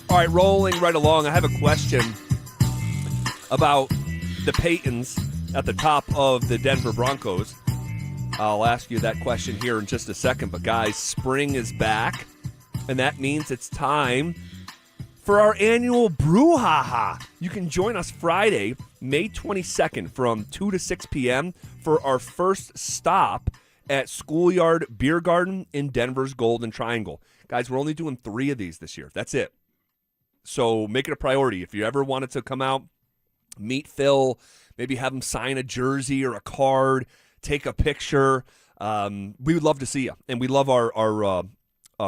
All right, rolling right along, I have a question about the Paytons at the top of the Denver Broncos. I'll ask you that question here in just a second. But, guys, spring is back, and that means it's time for our annual brouhaha. You can join us Friday, May 22nd from 2 to 6 p.m. for our first stop at Schoolyard Beer Garden in Denver's Golden Triangle. Guys, we're only doing 3 of these this year. That's it. So make it a priority. If you ever wanted to come out, meet Phil, maybe have him sign a jersey or a card, take a picture, we would love to see you. And we love our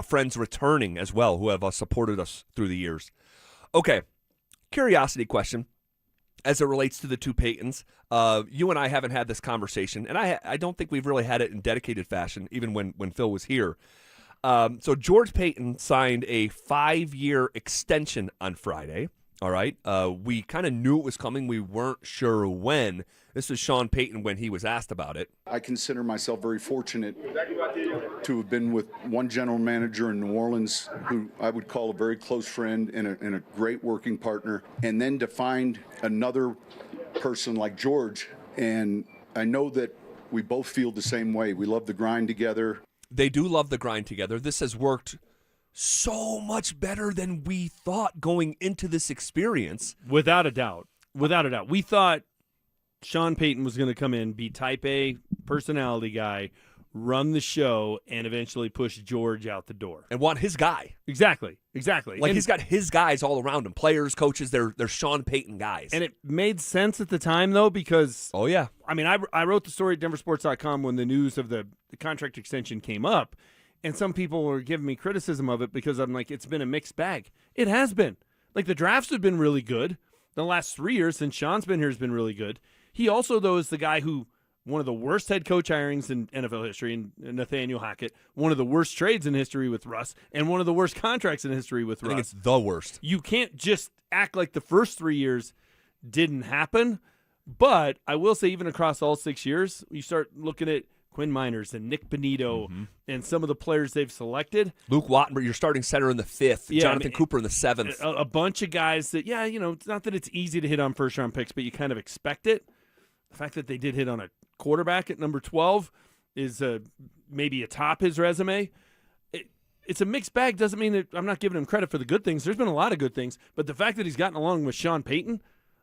friends returning as well who have supported us through the years. Okay, curiosity question as it relates to the two Paytons. You and I haven't had this conversation, and I don't think we've really had it in dedicated fashion, even when Phil was here. So George Payton signed a 5-year extension on Friday. All right. We kind of knew it was coming. We weren't sure when. This was Sean Payton when he was asked about it. I consider myself very fortunate to have been with one general manager in New Orleans who I would call a very close friend and a great working partner, and then to find another person like George. And I know that we both feel the same way. We love the grind together. They do love the grind together. This has worked so much better than we thought going into this experience. Without a doubt. Without a doubt. We thought Sean Payton was going to come in, be type A personality guy, run the show, and eventually push George out the door. And want his guy. Exactly. Like, he's got his guys all around him. Players, coaches, they're Sean Payton guys. And it made sense at the time, though, because... Oh, yeah. I mean, I wrote the story at DenverSports.com when the news of the contract extension came up, and some people were giving me criticism of it because I'm like, it's been a mixed bag. It has been. Like, the drafts have been really good. The last 3 years since Sean's been here has been really good. He also, though, is the guy who... one of the worst head coach hirings in NFL history in Nathaniel Hackett, one of the worst trades in history with Russ, and one of the worst contracts in history with Russ. I think it's the worst. You can't just act like the first 3 years didn't happen, but I will say even across all 6 years, you start looking at Quinn Miners and Nick Benito and some of the players they've selected. Luke Wattenberg, your starting center in the 5th. Yeah, Jonathan Cooper in the 7th. A bunch of guys that, it's not that it's easy to hit on first-round picks, but you kind of expect it. The fact that they did hit on a quarterback at number 12 is maybe atop his resume. It's a mixed bag. Doesn't mean that I'm not giving him credit for the good things. There's been a lot of good things, but the fact that he's gotten along with Sean Payton,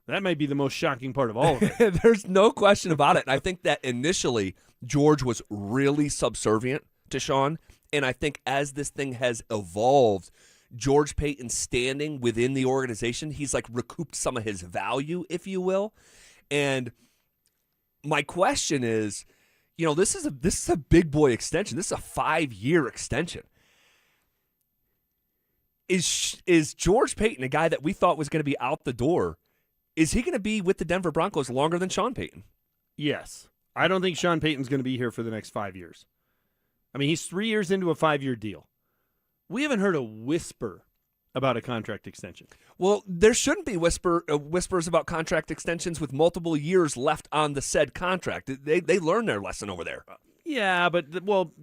that may be the most shocking part of all of it. There's no question about it. And I think that initially George was really subservient to Sean, and I think as this thing has evolved, George Payton standing within the organization, he's like recouped some of his value, if you will. And my question is, this is a big boy extension. This is a 5-year extension. Is George Payton, a guy that we thought was going to be out the door, is he going to be with the Denver Broncos longer than Sean Payton? Yes. I don't think Sean Payton's going to be here for the next 5 years. I mean, he's 3 years into a 5-year deal. We haven't heard a whisper about a contract extension. Well, there shouldn't be whispers about contract extensions with multiple years left on the said contract. They learned their lesson over there. Yeah, but,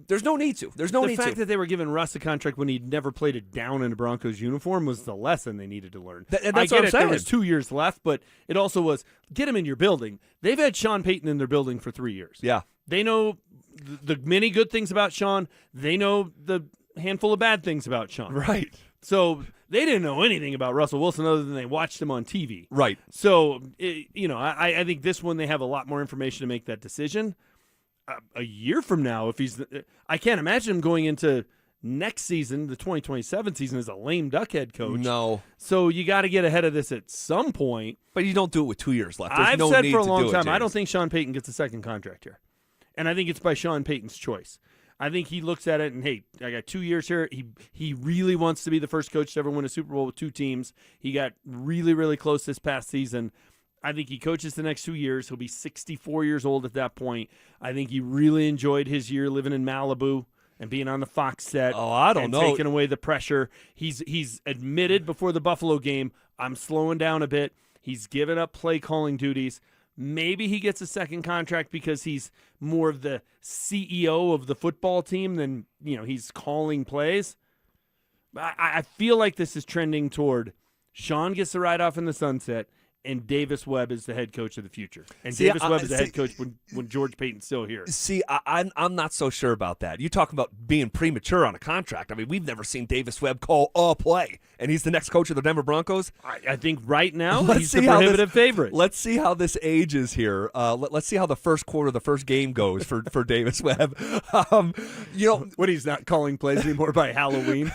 there's no need to. The fact that they were giving Russ a contract when he'd never played it down in a Broncos uniform was the lesson they needed to learn. That's I what get I'm it. saying. There was 2 years left, but it also was, get him in your building. They've had Sean Payton in their building for 3 years. Yeah. They know the many good things about Sean. They know the handful of bad things about Sean. Right. So they didn't know anything about Russell Wilson other than they watched him on TV. Right. So, I think this one they have a lot more information to make that decision. A year from now, I can't imagine him going into next season, the 2027 season, as a lame duck head coach. No. So you got to get ahead of this at some point. But you don't do it with 2 years left. There's I've no said need for a to long do it, time, I James. don't think Sean Payton gets a second contract here. And I think it's by Sean Payton's choice. I think he looks at it and, hey, I got 2 years here. He really wants to be the first coach to ever win a Super Bowl with 2 teams. He got really, really close this past season. I think he coaches the next 2 years. He'll be 64 years old at that point. I think he really enjoyed his year living in Malibu and being on the Fox set. Oh, I don't know. Taking away the pressure. He's admitted before the Buffalo game, I'm slowing down a bit. He's given up play calling duties. Maybe he gets a second contract because he's more of the CEO of the football team than, he's calling plays. I feel like this is trending toward Sean gets the ride off in the sunset, and Davis Webb is the head coach of the future. And Davis Webb is the head coach when George Payton's still here. See, I'm not so sure about that. You talk about being premature on a contract. I mean, we've never seen Davis Webb call a play, and he's the next coach of the Denver Broncos. I think right now he's the prohibitive favorite. Let's see how this ages here. Let's see how the first quarter, the first game goes for Davis Webb. When he's not calling plays anymore by Halloween.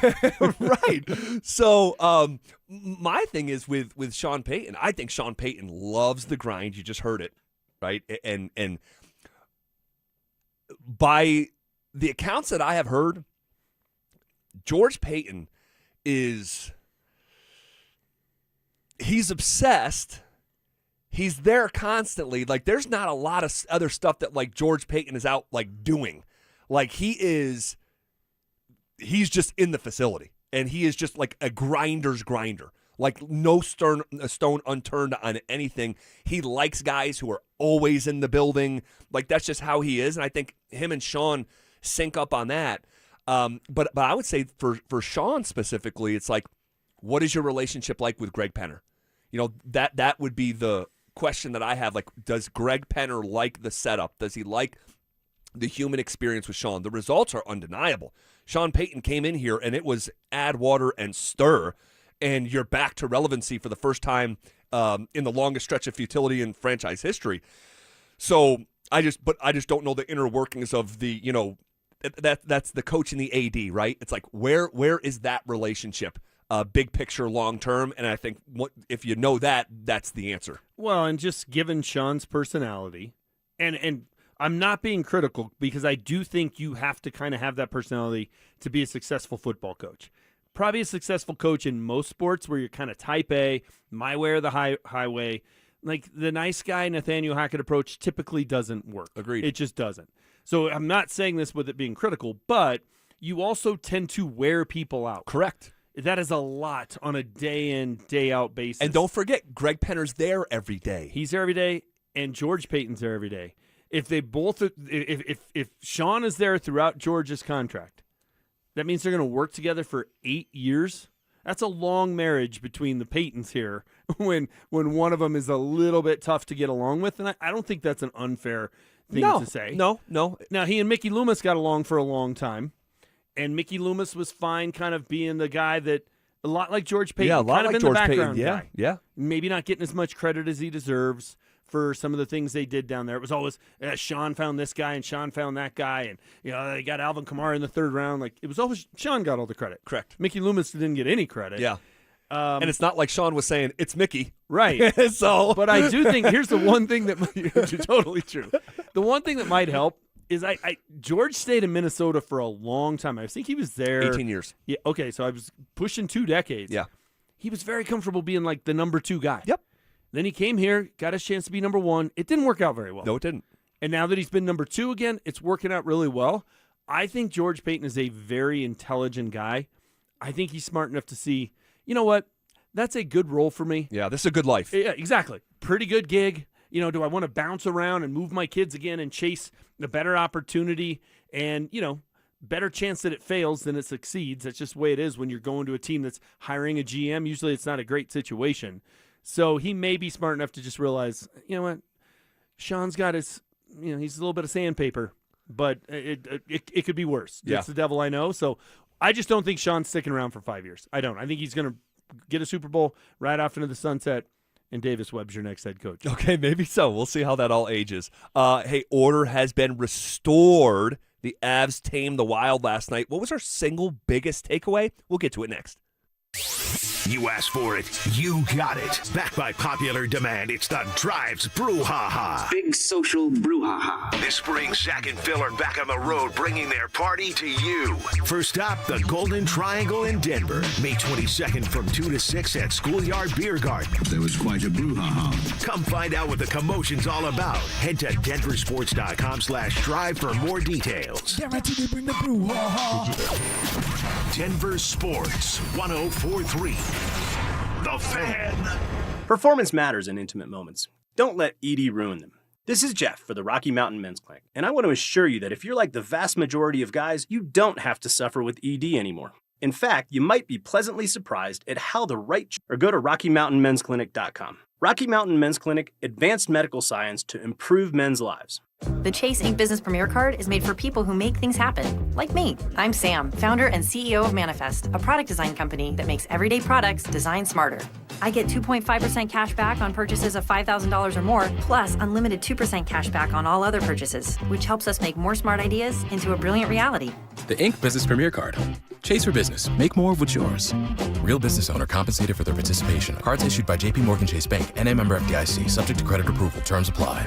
Right. So my thing is with Sean Payton. I think Sean Payton loves the grind. You just heard it, right? And by the accounts that I have heard, George Payton he's obsessed. He's there constantly. Like, there's not a lot of other stuff that, like, George Payton is out, like, doing. Like, he's just in the facility. And he is just like a grinder's grinder. Like, no stone unturned on anything. He likes guys who are always in the building. Like, that's just how he is. And I think him and Sean sync up on that. But I would say for Sean specifically, it's like, what is your relationship like with Greg Penner? That would be the question that I have. Like, does Greg Penner like the setup? Does he like the human experience with Sean? The results are undeniable. Sean Payton came in here, and it was add water and stir, and you're back to relevancy for the first time in the longest stretch of futility in franchise history. So I just don't know the inner workings of the, that's the coach and the AD, right? It's like, where is that relationship? Big picture, long term, and I think if you know that, that's the answer. Well, and just given Sean's personality, and I'm not being critical because I do think you have to kind of have that personality to be a successful football coach. Probably a successful coach in most sports where you're kind of type A, my way or the highway. Like, the nice guy Nathaniel Hackett approach typically doesn't work. Agreed. It just doesn't. So I'm not saying this with it being critical, but you also tend to wear people out. Correct. That is a lot on a day in, day out basis. And don't forget, Greg Penner's there every day. He's there every day, and George Payton's there every day. If they both, if Sean is there throughout George's contract, that means they're going to work together for 8 years. That's a long marriage between the Paytons here when one of them is a little bit tough to get along with. And I don't think that's an unfair thing to say. No. Now, he and Mickey Loomis got along for a long time, and Mickey Loomis was fine kind of being the guy that, a lot like George Payton, Yeah, a lot kind like of in George the background Payton. guy. Yeah. Maybe not getting as much credit as he deserves for some of the things they did down there. It was always Sean found this guy and Sean found that guy, and they got Alvin Kamara in the third round. Like, it was always Sean got all the credit. Correct. Mickey Loomis didn't get any credit. Yeah. And it's not like Sean was saying, it's Mickey. Right. So, but I do think here's the one thing that totally true. The one thing that might help is George stayed in Minnesota for a long time. I think he was there 18 years. Yeah. Okay. So I was pushing 2 decades. Yeah. He was very comfortable being like the number 2 guy. Yep. Then he came here, got his chance to be number 1. It didn't work out very well. No, it didn't. And now that he's been number 2 again, it's working out really well. I think George Payton is a very intelligent guy. I think he's smart enough to see, you know what? That's a good role for me. Yeah, this is a good life. Yeah, exactly. Pretty good gig. You know, do I want to bounce around and move my kids again and chase a better opportunity and, you know, better chance that it fails than it succeeds. That's just the way it is when you're going to a team that's hiring a GM. Usually it's not a great situation. So he may be smart enough to just realize, you know what, Sean's got his, you know, he's a little bit of sandpaper, but it could be worse. Yeah. That's the devil I know. So I just don't think Sean's sticking around for 5 years. I don't. I think he's going to get a Super Bowl right off into the sunset, and Davis Webb's your next head coach. Okay, maybe so. We'll see how that all ages. Hey, order has been restored. The Avs tamed the Wild last night. What was our single biggest takeaway? We'll get to it next. You asked for it, you got it. Backed by popular demand, it's the Drives Brouhaha. Big social brouhaha. This spring, Zach and Phil are back on the road, bringing their party to you. First stop, the Golden Triangle in Denver. May 22nd from 2 to 6 at Schoolyard Beer Garden. There was quite a brouhaha. Come find out what the commotion's all about. Head to DenverSports.com/drive for more details. Guaranteed to bring the brouhaha. Denver Sports 104.3. The Fan. Performance matters in intimate moments. Don't let ED ruin them. This is Jeff for the Rocky Mountain Men's Clinic, and I want to assure you that if you're like the vast majority of guys, you don't have to suffer with ED anymore. In fact, you might be pleasantly surprised at how the right or go to RockyMountainMen'sClinic.com. Rocky Mountain Men's Clinic, advanced medical science to improve men's lives. The Chase Ink Business Premier Card is made for people who make things happen, like me. I'm Sam, founder and CEO of Manifest, a product design company that makes everyday products designed smarter. I get 2.5% cash back on purchases of $5,000 or more, plus unlimited 2% cash back on all other purchases, which helps us make more smart ideas into a brilliant reality. The Ink Business Premier Card. Chase for business. Make more of what's yours. Real business owner compensated for their participation. Cards issued by JPMorgan Chase Bank, N.A. member FDIC, subject to credit approval. Terms apply.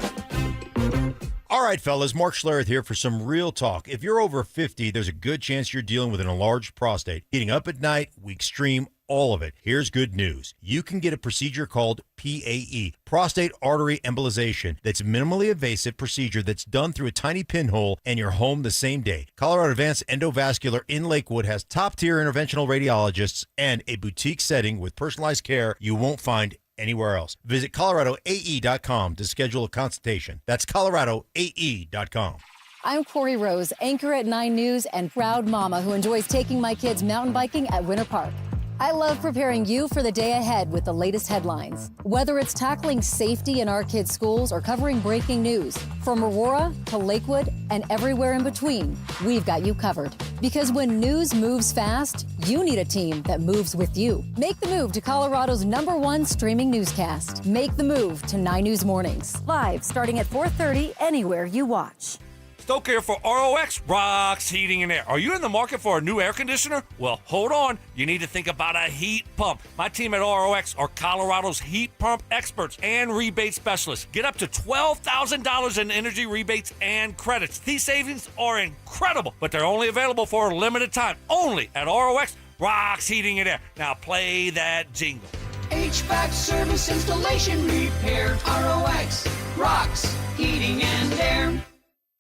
All right, fellas, Mark Schlereth here for some real talk. If you're over 50, there's a good chance you're dealing with an enlarged prostate. Heating up at night, weak stream, all of it. Here's good news. You can get a procedure called PAE, prostate artery embolization. That's a minimally invasive procedure that's done through a tiny pinhole and you're home the same day. Colorado Advanced Endovascular in Lakewood has top-tier interventional radiologists and a boutique setting with personalized care you won't find anywhere else. Visit coloradoae.com to schedule a consultation. That's coloradoae.com. I'm Corey Rose, anchor at 9 News and proud mama who enjoys taking my kids mountain biking at Winter Park. I love preparing you for the day ahead with the latest headlines. Whether it's tackling safety in our kids' schools or covering breaking news, from Aurora to Lakewood and everywhere in between, we've got you covered. Because when news moves fast, you need a team that moves with you. Make the move to Colorado's #1 streaming newscast. Make the move to 9 News Mornings. Live starting at 4:30 anywhere you watch. Stoke here for ROX Rocks Heating and Air. Are you in the market for a new air conditioner? Well, hold on. You need to think about a heat pump. My team at ROX are Colorado's heat pump experts and rebate specialists. Get up to $12,000 in energy rebates and credits. These savings are incredible, but they're only available for a limited time. Only at ROX Rocks Heating and Air. Now play that jingle. HVAC service, installation, repair. ROX Rocks Heating and Air.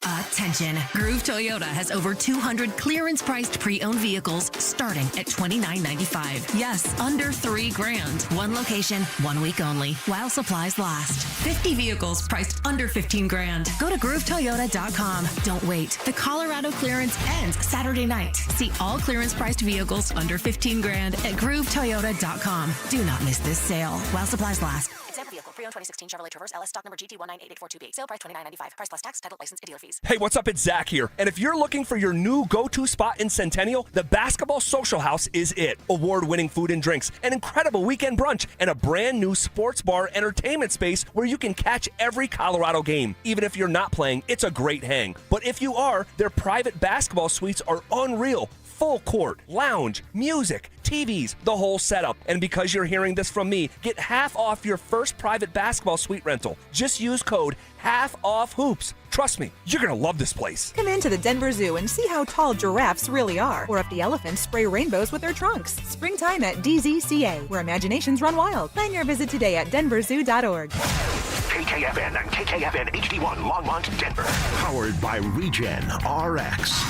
Attention! Groove Toyota has over 200 clearance-priced pre-owned vehicles starting at $29.95. Yes, under $3,000. One location, 1 week only, while supplies last. 50 vehicles priced under $15,000. Go to GrooveToyota.com. Don't wait. The Colorado clearance ends Saturday night. See all clearance-priced vehicles under $15,000 at GrooveToyota.com. Do not miss this sale while supplies last. Exempt vehicle. Pre-owned 2016 Chevrolet Traverse LS stock number GT1988428. Sale price $29.95. Price plus tax, title, license, and dealer fees. Hey, what's up? It's Zach here. And if you're looking for your new go-to spot in Centennial, the Basketball Social House is it. Award-winning food and drinks, an incredible weekend brunch, and a brand new sports bar entertainment space where you can catch every Colorado game. Even if you're not playing, it's a great hang. But if you are, their private basketball suites are unreal. Full court, lounge, music, TVs, the whole setup. And because you're hearing this from me, get half off your first private basketball suite rental. Just use code HALFOFFHOOPS. Trust me, you're going to love this place. Come into the Denver Zoo and see how tall giraffes really are, or if the elephants spray rainbows with their trunks. Springtime at DZCA, where imaginations run wild. Plan your visit today at denverzoo.org. KKFN and KKFN HD1 Longmont, Denver. Powered by Regen RX.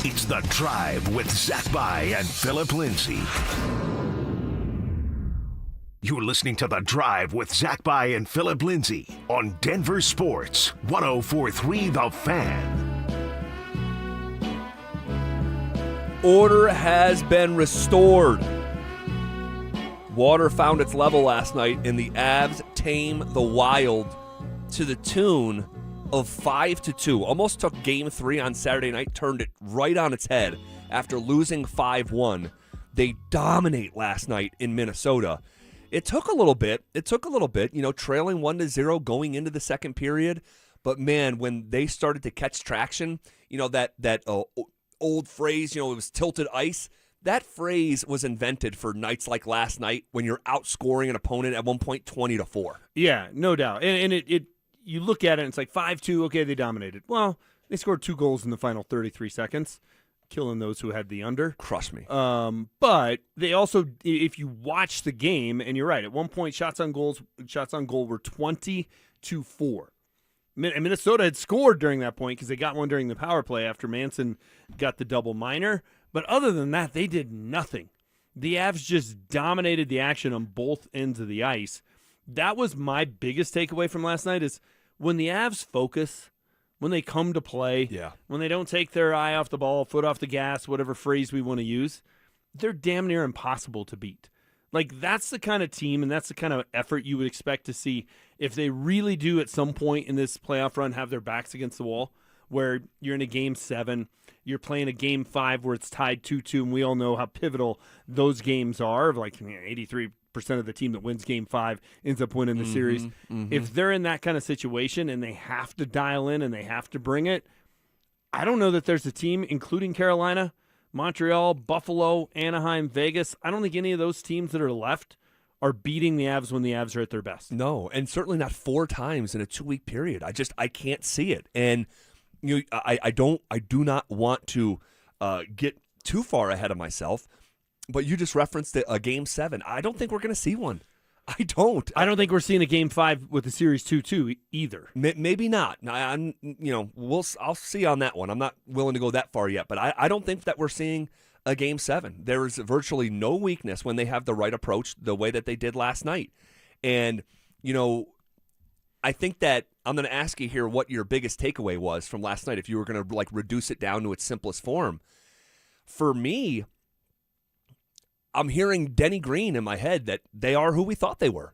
It's The Drive with Zach By and Phillip Lindsay. You're listening to The Drive with Zach By and Phillip Lindsay on Denver Sports 104.3 The Fan. Order has been restored. Water found its level last night, and the Avs tame the Wild to the tune of 5-2. Almost took Game 3 on Saturday night, turned it right on its head after losing 5-1. They dominate last night in Minnesota. It took a little bit, trailing 1-0 going into the second period. But, man, when they started to catch traction, that old phrase, it was tilted ice. That phrase was invented for nights like last night when you're outscoring an opponent at one point 20-4. Yeah, no doubt. And it you look at it and it's like 5-2, okay, they dominated. Well, they scored 2 goals in the final 33 seconds, killing those who had the under. Crush me. But they also, if you watch the game, and you're right, at one point shots on goal were 20-4. Minnesota had scored during that point because they got one during the power play after Manson got the double minor. But other than that, they did nothing. The Avs just dominated the action on both ends of the ice. That was my biggest takeaway from last night is when the Avs focus, when they come to play, when they don't take their eye off the ball, foot off the gas, whatever phrase we want to use, they're damn near impossible to beat. Like, that's the kind of team and that's the kind of effort you would expect to see if they really do at some point in this playoff run have their backs against the wall, where you're in a Game 7, you're playing a Game 5 where it's tied 2-2, and we all know how pivotal those games are. Like 83% of the team that wins Game 5 ends up winning the series. If they're in that kind of situation and they have to dial in and they have to bring it, I don't know that there's a team, including Carolina, Montreal, Buffalo, Anaheim, Vegas. I don't think any of those teams that are left are beating the Avs when the Avs are at their best. No, and certainly not 4 times in a 2-week period. I can't see it. And I do not want to get too far ahead of myself, but you just referenced a Game 7. I don't think we're going to see one. I don't think we're seeing a Game 5 with the series 2-2 either. Maybe not. I'll see on that one. I'm not willing to go that far yet, but I don't think that we're seeing a Game 7. There is virtually no weakness when they have the right approach, the way that they did last night. And, I think that I'm going to ask you here what your biggest takeaway was from last night, if you were going to reduce it down to its simplest form. For me, I'm hearing Denny Green in my head that they are who we thought they were.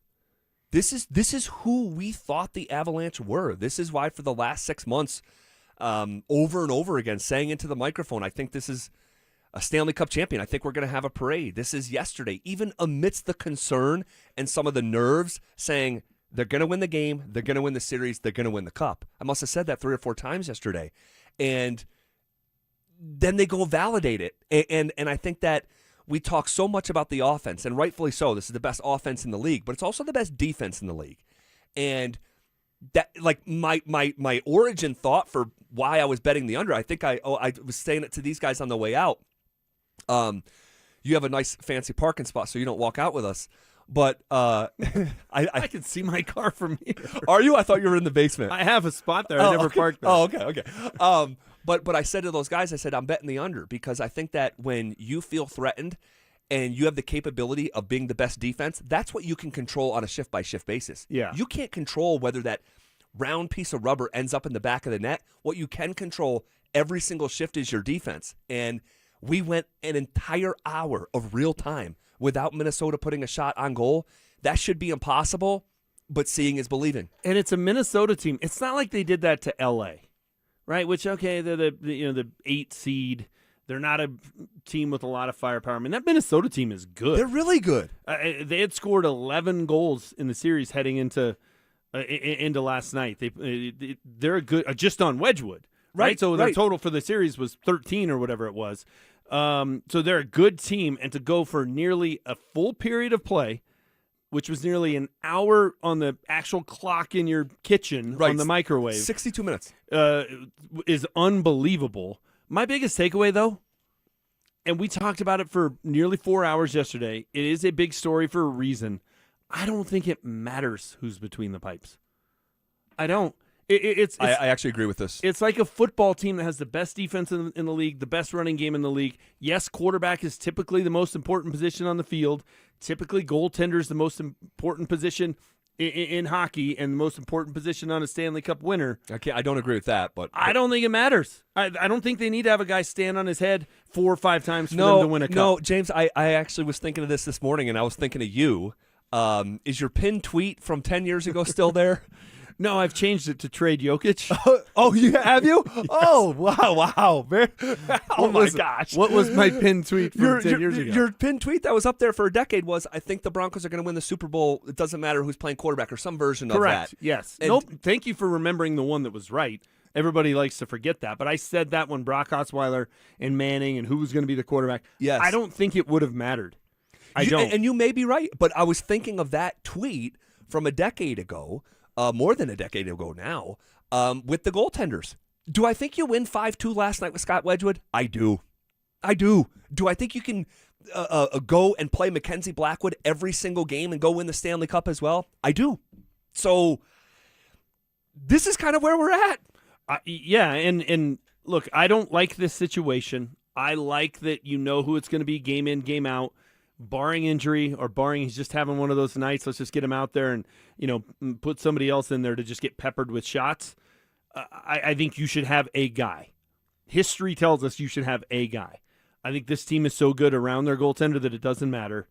This is who we thought the Avalanche were. This is why for the last 6 months, over and over again, saying into the microphone, I think this is a Stanley Cup champion. I think we're going to have a parade. This is yesterday, even amidst the concern and some of the nerves, saying they're going to win the game, they're going to win the series, they're going to win the cup. I must have said that 3 or 4 times yesterday. And then they go validate it. And I think that we talk so much about the offense, and rightfully so. This is the best offense in the league, but it's also the best defense in the league. And that, like, my origin thought for why I was betting the under, I think I was saying it to these guys on the way out. You have a nice fancy parking spot, so you don't walk out with us. But I can see my car from here. Are you? I thought you were in the basement. I have a spot there. I never parked there. Oh, okay. But I said to those guys, I said, I'm betting the under, because I think that when you feel threatened and you have the capability of being the best defense, that's what you can control on a shift-by-shift basis. Yeah. You can't control whether that round piece of rubber ends up in the back of the net. What you can control every single shift is your defense. And we went an entire hour of real time without Minnesota putting a shot on goal. That should be impossible. but seeing is believing. And it's a Minnesota team. It's not like they did that to L.A., right? Which, okay, they're the 8 seed. They're not a team with a lot of firepower. I mean, that Minnesota team is good. They're really good. They had scored 11 goals in the series heading into last night. They're good just on Wedgwood, right? So their total for the series was 13 or whatever it was. So they're a good team, and to go for nearly a full period of play, which was nearly an hour on the actual clock in your kitchen on the microwave, 62 minutes, is unbelievable. My biggest takeaway, though, and we talked about it for nearly 4 hours yesterday, it is a big story for a reason. I don't think it matters who's between the pipes. I don't. I actually agree with this. It's like a football team that has the best defense in the league, the best running game in the league. Yes, quarterback is typically the most important position on the field. Typically, goaltender is the most important position in hockey and the most important position on a Stanley Cup winner. I don't agree with that, but I don't think it matters. I don't think they need to have a guy stand on his head 4 or 5 times for them to win a cup. No, James, I actually was thinking of this morning, and I was thinking of you. Is your pinned tweet from 10 years ago still there? No, I've changed it to trade Jokic. Oh, you have you? Yes. Oh, wow. Gosh. What was my pinned tweet from 10 years ago? Your pinned tweet that was up there for a decade was, I think the Broncos are going to win the Super Bowl. It doesn't matter who's playing quarterback or some version of that. Yes. And nope. Thank you for remembering the one that was right. Everybody likes to forget that. But I said that when Brock Osweiler and Manning and who was going to be the quarterback. Yes. I don't think it would have mattered. I don't. And you may be right, but I was thinking of that tweet from a decade ago. More than a decade ago now, with the goaltenders. Do I think you win 5-2 last night with Scott Wedgwood? I do. Do I think you can go and play Mackenzie Blackwood every single game and go win the Stanley Cup as well? I do. So this is kind of where we're at. Yeah, and look, I don't like this situation. I like that you know who it's going to be game in, game out. Barring injury or barring he's just having one of those nights, let's just get him out there and, put somebody else in there to just get peppered with shots. I think you should have a guy. History tells us you should have a guy. I think this team is so good around their goaltender that it doesn't matter.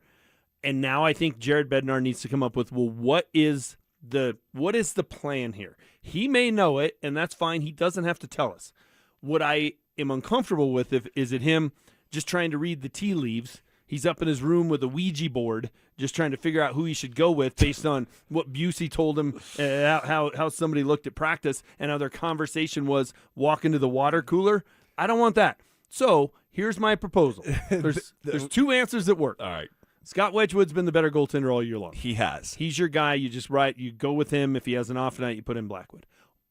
And now I think Jared Bednar needs to come up with, well, what is the plan here? He may know it, and that's fine. He doesn't have to tell us. What I am uncomfortable with is it him just trying to read the tea leaves. He's up in his room with a Ouija board, just trying to figure out who he should go with based on what Busey told him, how somebody looked at practice, and how their conversation was walking to the water cooler. I don't want that. So here's my proposal. There's 2 answers that work. All right. Scott Wedgwood's been the better goaltender all year long. He has. He's your guy. You just you go with him. If he has an off night, you put in Blackwood.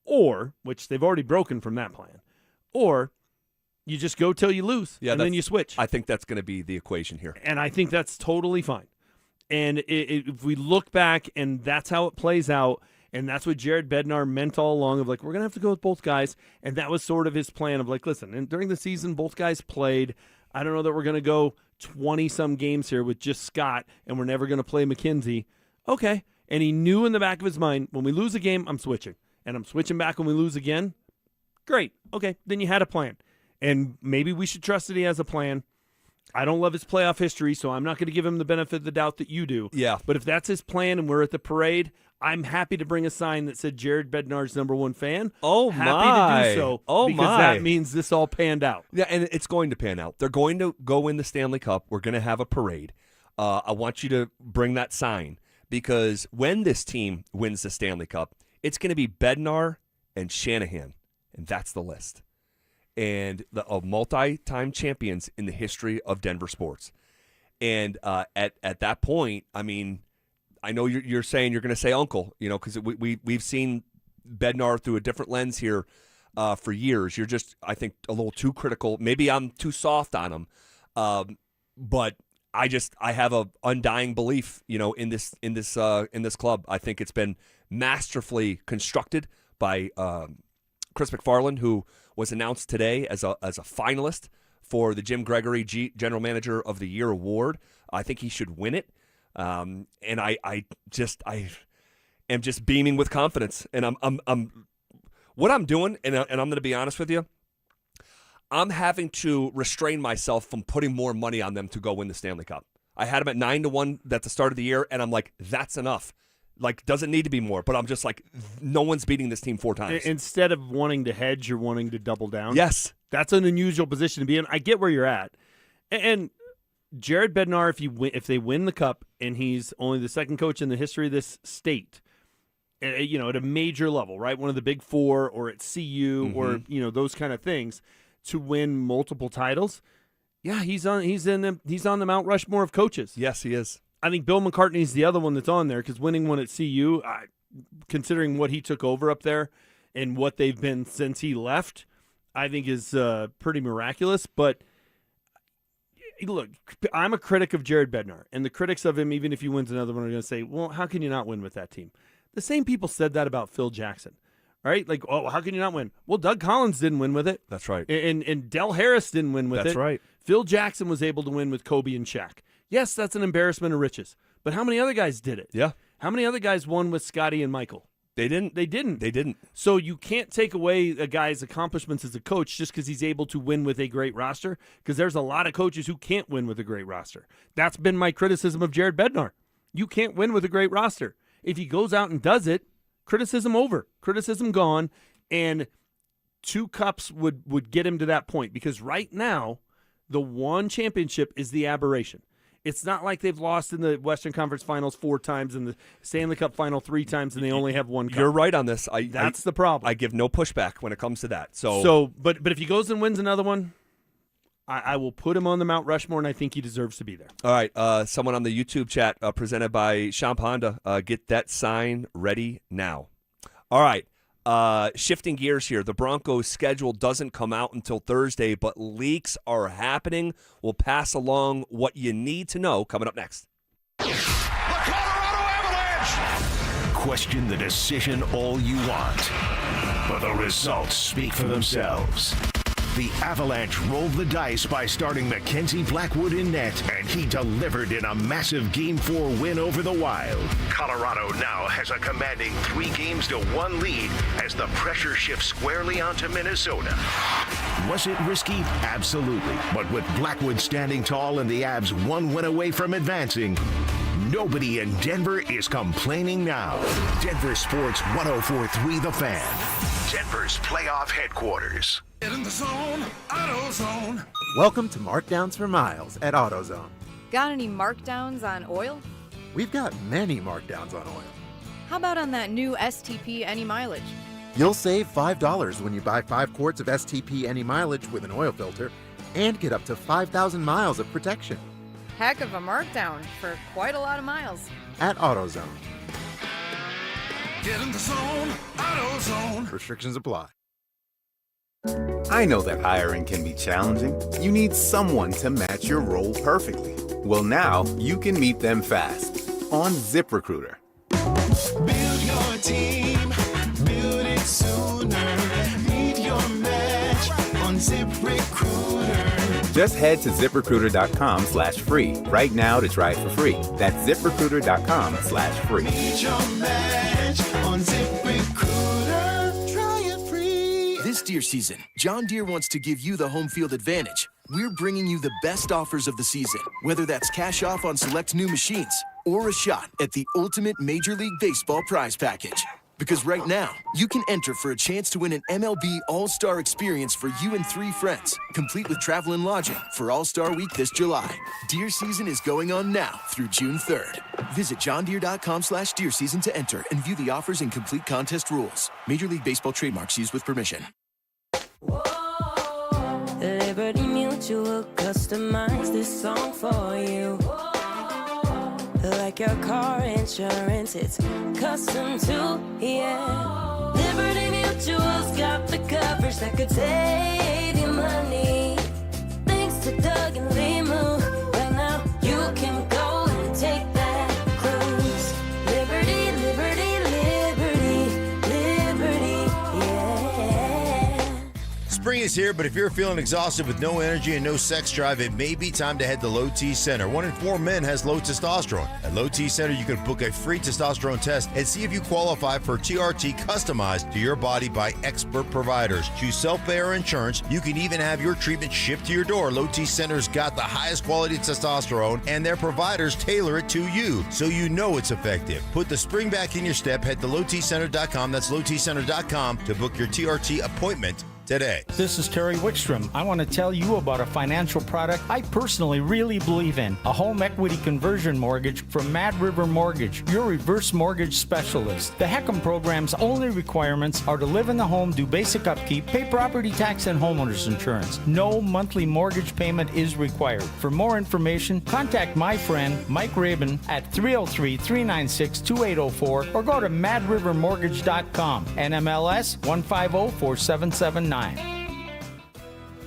Or, which they've already broken from that plan, or you just go till you lose, and then you switch. I think that's going to be the equation here. And I think that's totally fine. And if we look back and that's how it plays out, and that's what Jared Bednar meant all along of we're going to have to go with both guys. And that was sort of his plan of listen, and during the season, both guys played. I don't know that we're going to go 20-some games here with just Scott, and we're never going to play McKenzie. Okay. And he knew in the back of his mind, when we lose a game, I'm switching. And I'm switching back when we lose again. Great. Okay. Then you had a plan. And maybe we should trust that he has a plan. I don't love his playoff history, so I'm not going to give him the benefit of the doubt that you do. Yeah. But if that's his plan and we're at the parade, I'm happy to bring a sign that said Jared Bednar's #1 fan. Oh, happy my. to do so. Oh, because that means this all panned out. Yeah, and it's going to pan out. They're going to go win the Stanley Cup. We're going to have a parade. I want you to bring that sign because when this team wins the Stanley Cup, it's going to be Bednar and Shanahan, and that's the list. And of multi-time champions in the history of Denver sports. And at that point, I mean, I know you're saying you're going to say uncle, because we've seen Bednar through a different lens here for years. You're just, I think, a little too critical. Maybe I'm too soft on him, but I have a undying belief, in this club. I think it's been masterfully constructed by Chris McFarland, who was announced today as a finalist for the Jim Gregory General Manager of the Year award. I think he should win it, and I am just beaming with confidence. And I'm what I'm doing, and I'm going to be honest with you. I'm having to restrain myself from putting more money on them to go win the Stanley Cup. I had them at 9-1 at the start of the year, and I'm like, that's enough. Like, doesn't need to be more, but I'm just like, no one's beating this team 4 times. Instead of wanting to hedge, you're wanting to double down. Yes. That's an unusual position to be in. I get where you're at. And Jared Bednar, if they win the Cup, and he's only the second coach in the history of this state, at a major level, right? One of the big 4 or at CU or, those kind of things, to win multiple titles. Yeah, he's on the Mount Rushmore of coaches. Yes, he is. I think Bill McCartney's the other one that's on there because winning one at CU, considering what he took over up there and what they've been since he left, I think is pretty miraculous. But look, I'm a critic of Jared Bednar, and the critics of him, even if he wins another one, are going to say, well, how can you not win with that team? The same people said that about Phil Jackson. Right? Like, oh, how can you not win? Well, Doug Collins didn't win with it. That's right. And Del Harris didn't win with it. That's right. Phil Jackson was able to win with Kobe and Shaq. Yes, that's an embarrassment of riches. But how many other guys did it? Yeah. How many other guys won with Scotty and Michael? They didn't. They didn't. They didn't. So you can't take away a guy's accomplishments as a coach just because he's able to win with a great roster, because there's a lot of coaches who can't win with a great roster. That's been my criticism of Jared Bednar. You can't win with a great roster. If he goes out and does it, criticism over, criticism gone, and 2 cups would get him to that point, because right now the one championship is the aberration. It's not like they've lost in the Western Conference Finals 4 times and the Stanley Cup Final 3 times and they only have 1 cup. You're right on this. That's the problem. I give no pushback when it comes to that. But if he goes and wins another one, I will put him on the Mount Rushmore, and I think he deserves to be there. All right, someone on the YouTube chat presented by Champ Honda, get that sign ready now. All right. Shifting gears here. The Broncos' schedule doesn't come out until Thursday, but leaks are happening. We'll pass along what you need to know coming up next. The Colorado Avalanche! Question the decision all you want, but the results speak for themselves. The Avalanche rolled the dice by starting Mackenzie Blackwood in net, and he delivered in a massive Game 4 win over the Wild. Colorado now has a commanding 3-1 lead as the pressure shifts squarely onto Minnesota. Was it risky? Absolutely. But with Blackwood standing tall and the Avs 1 win away from advancing, nobody in Denver is complaining now. Denver Sports 104.3 The Fan. Denver's playoff headquarters. Get in the zone, AutoZone. Welcome to Markdowns for Miles at AutoZone. Got any markdowns on oil? We've got many markdowns on oil. How about on that new STP Any Mileage? You'll save $5 when you buy 5 quarts of STP Any Mileage with an oil filter and get up to 5,000 miles of protection. Heck of a markdown for quite a lot of miles. At AutoZone. Get in the zone, AutoZone. Restrictions apply. I know that hiring can be challenging. You need someone to match your role perfectly. Well, now you can meet them fast on ZipRecruiter. Build your team, build it sooner. Meet your match on ZipRecruiter. Just head to ZipRecruiter.com/free right now to try it for free. That's ZipRecruiter.com/free. Meet your match on ZipRecruiter. Try it free. This deer season, John Deere wants to give you the home field advantage. We're bringing you the best offers of the season, whether that's cash off on select new machines or a shot at the ultimate Major League Baseball prize package. Because right now, you can enter for a chance to win an MLB All-Star experience for you and 3 friends, complete with travel and lodging for All-Star Week this July. Deer season is going on now through June 3rd. Visit johndeere.com/deer season to enter and view the offers and complete contest rules. Major League Baseball trademarks used with permission. Liberty Mutual customized this song for you. Like your car insurance, it's custom too, yeah. Liberty Mutual's got the coverage that could save you money. Thanks to Doug and Limu, right now you can go and take that cruise. Liberty, liberty, liberty, liberty, yeah. Spring is here, but if you're feeling exhausted with no energy and no sex drive, it may be time to head to Low T Center. 1 in 4 men has low testosterone. At Low T Center, you can book a free testosterone test and see if you qualify for TRT customized to your body by expert providers. Choose self-pay or insurance. You can even have your treatment shipped to your door. Low T Center's got the highest quality testosterone, and their providers tailor it to you, so you know it's effective. Put the spring back in your step. Head to lowtcenter.com. That's lowtcenter.com to book your TRT appointment today. This is Terry Wickstrom. I want to tell you about a financial product I personally really believe in. A home equity conversion mortgage from Mad River Mortgage, your reverse mortgage specialist. The HECM program's only requirements are to live in the home, do basic upkeep, pay property tax and homeowner's insurance. No monthly mortgage payment is required. For more information, contact my friend Mike Rabin at 303-396-2804 or go to madrivermortgage.com. NMLS 1504779.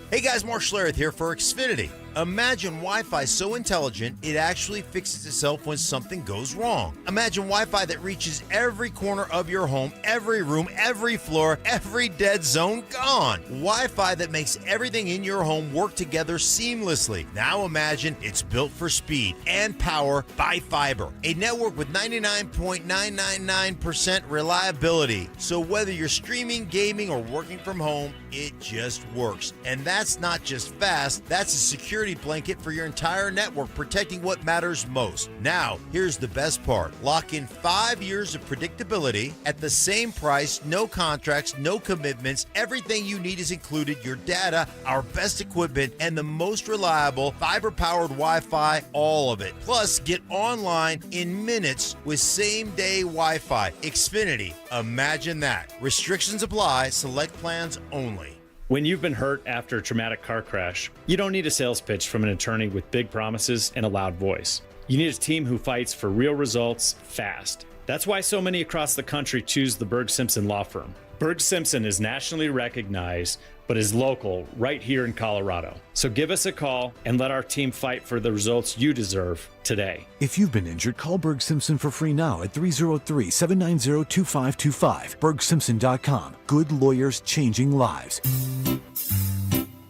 Hey guys, Mark Schlereth here for Xfinity. Imagine Wi-Fi so intelligent, it actually fixes itself when something goes wrong. Imagine Wi-Fi that reaches every corner of your home, every room, every floor, every dead zone gone. Wi-Fi that makes everything in your home work together seamlessly. Now imagine it's built for speed and power by fiber. A network with 99.999% reliability. So whether you're streaming, gaming, or working from home, it just works. And that's not just fast, that's a security blanket for your entire network, protecting what matters most. Now, here's the best part. Lock in 5 years of predictability at the same price, no contracts, no commitments. Everything you need is included, your data, our best equipment, and the most reliable fiber-powered Wi-Fi, all of it. Plus, get online in minutes with same-day Wi-Fi. Xfinity, imagine that. Restrictions apply, select plans only. When you've been hurt after a traumatic car crash, you don't need a sales pitch from an attorney with big promises and a loud voice. You need a team who fights for real results fast. That's why so many across the country choose the Berg Simpson Law Firm. Berg Simpson is nationally recognized, but is local right here in Colorado. So give us a call and let our team fight for the results you deserve today. If you've been injured, call Berg Simpson for free now at 303-790-2525. BergSimpson.com. Good lawyers changing lives.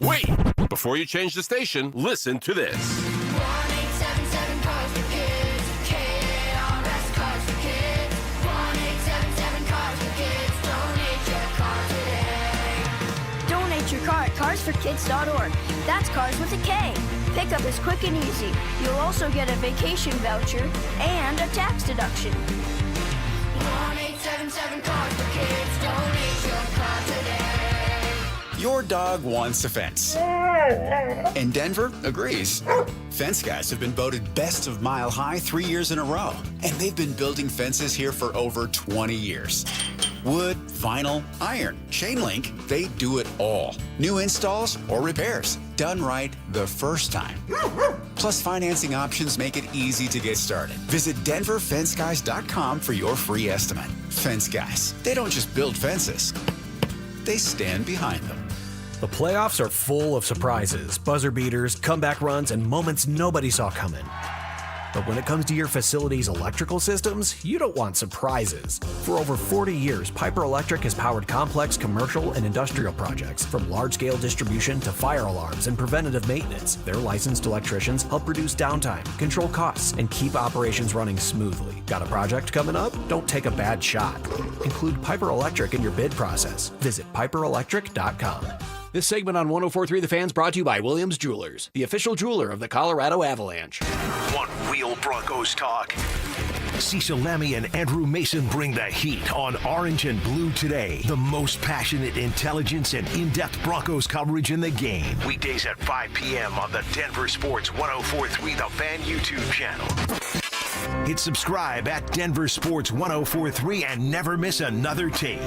Wait! Before you change the station, listen to this. 1-877 Cars for Kids. KARS Cars for Kids. 1-877 Cars for Kids. Donate your car today. Donate your car at carsforkids.org. That's cars with a K. Pickup is quick and easy. You'll also get a vacation voucher and a tax deduction. 1-877 Cars for Kids. Donate your car today. Your dog wants a fence. And Denver agrees. Fence guys have been voted best of Mile High 3 years in a row. And they've been building fences here for over 20 years. Wood, vinyl, iron, chain link, they do it all. New installs or repairs, done right the first time. Plus, financing options make it easy to get started. Visit DenverFenceGuys.com for your free estimate. Fence Guys, they don't just build fences, they stand behind them. The playoffs are full of surprises, buzzer beaters, comeback runs, and moments nobody saw coming. But when it comes to your facility's electrical systems, you don't want surprises. For over 40 years, Piper Electric has powered complex commercial and industrial projects, from large-scale distribution to fire alarms and preventative maintenance. Their licensed electricians help reduce downtime, control costs, and keep operations running smoothly. Got a project coming up? Don't take a bad shot. Include Piper Electric in your bid process. Visit piperelectric.com. This segment on 104.3 The Fan's brought to you by Williams Jewelers, the official jeweler of the Colorado Avalanche. One real Broncos talk. Cecil Lammy and Andrew Mason bring the heat on Orange and Blue Today. The most passionate intelligence and in-depth Broncos coverage in the game. Weekdays at 5 p.m. on the Denver Sports 104.3 The Fan YouTube channel. Hit subscribe at Denver Sports 104.3 and never miss another take.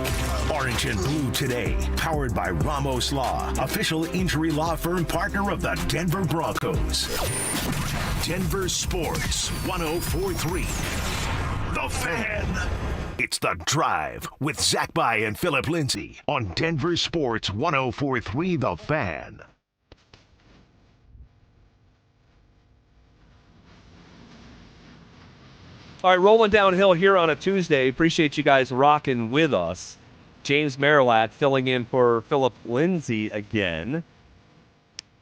Orange and Blue Today, powered by Ramos Law, official injury law firm partner of the Denver Broncos. Denver Sports 104.3. The Fan. It's The Drive with Zach By and Phillip Lindsay on Denver Sports 104.3 The Fan. All right, rolling downhill here on a Tuesday. Appreciate you guys rocking with us. James Marilat filling in for Phillip Lindsay again.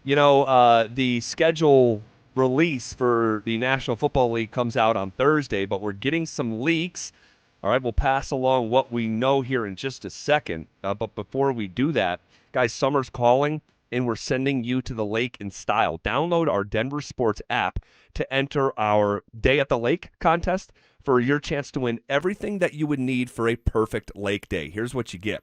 The schedule release for the National Football League comes out on Thursday, but we're getting some leaks. All right, we'll pass along what we know here in just a second. But before we do that, guys, summer's calling, and we're sending you to the lake in style. Download our Denver Sports app to enter our Day at the Lake contest for your chance to win everything that you would need for a perfect lake day. Here's what you get.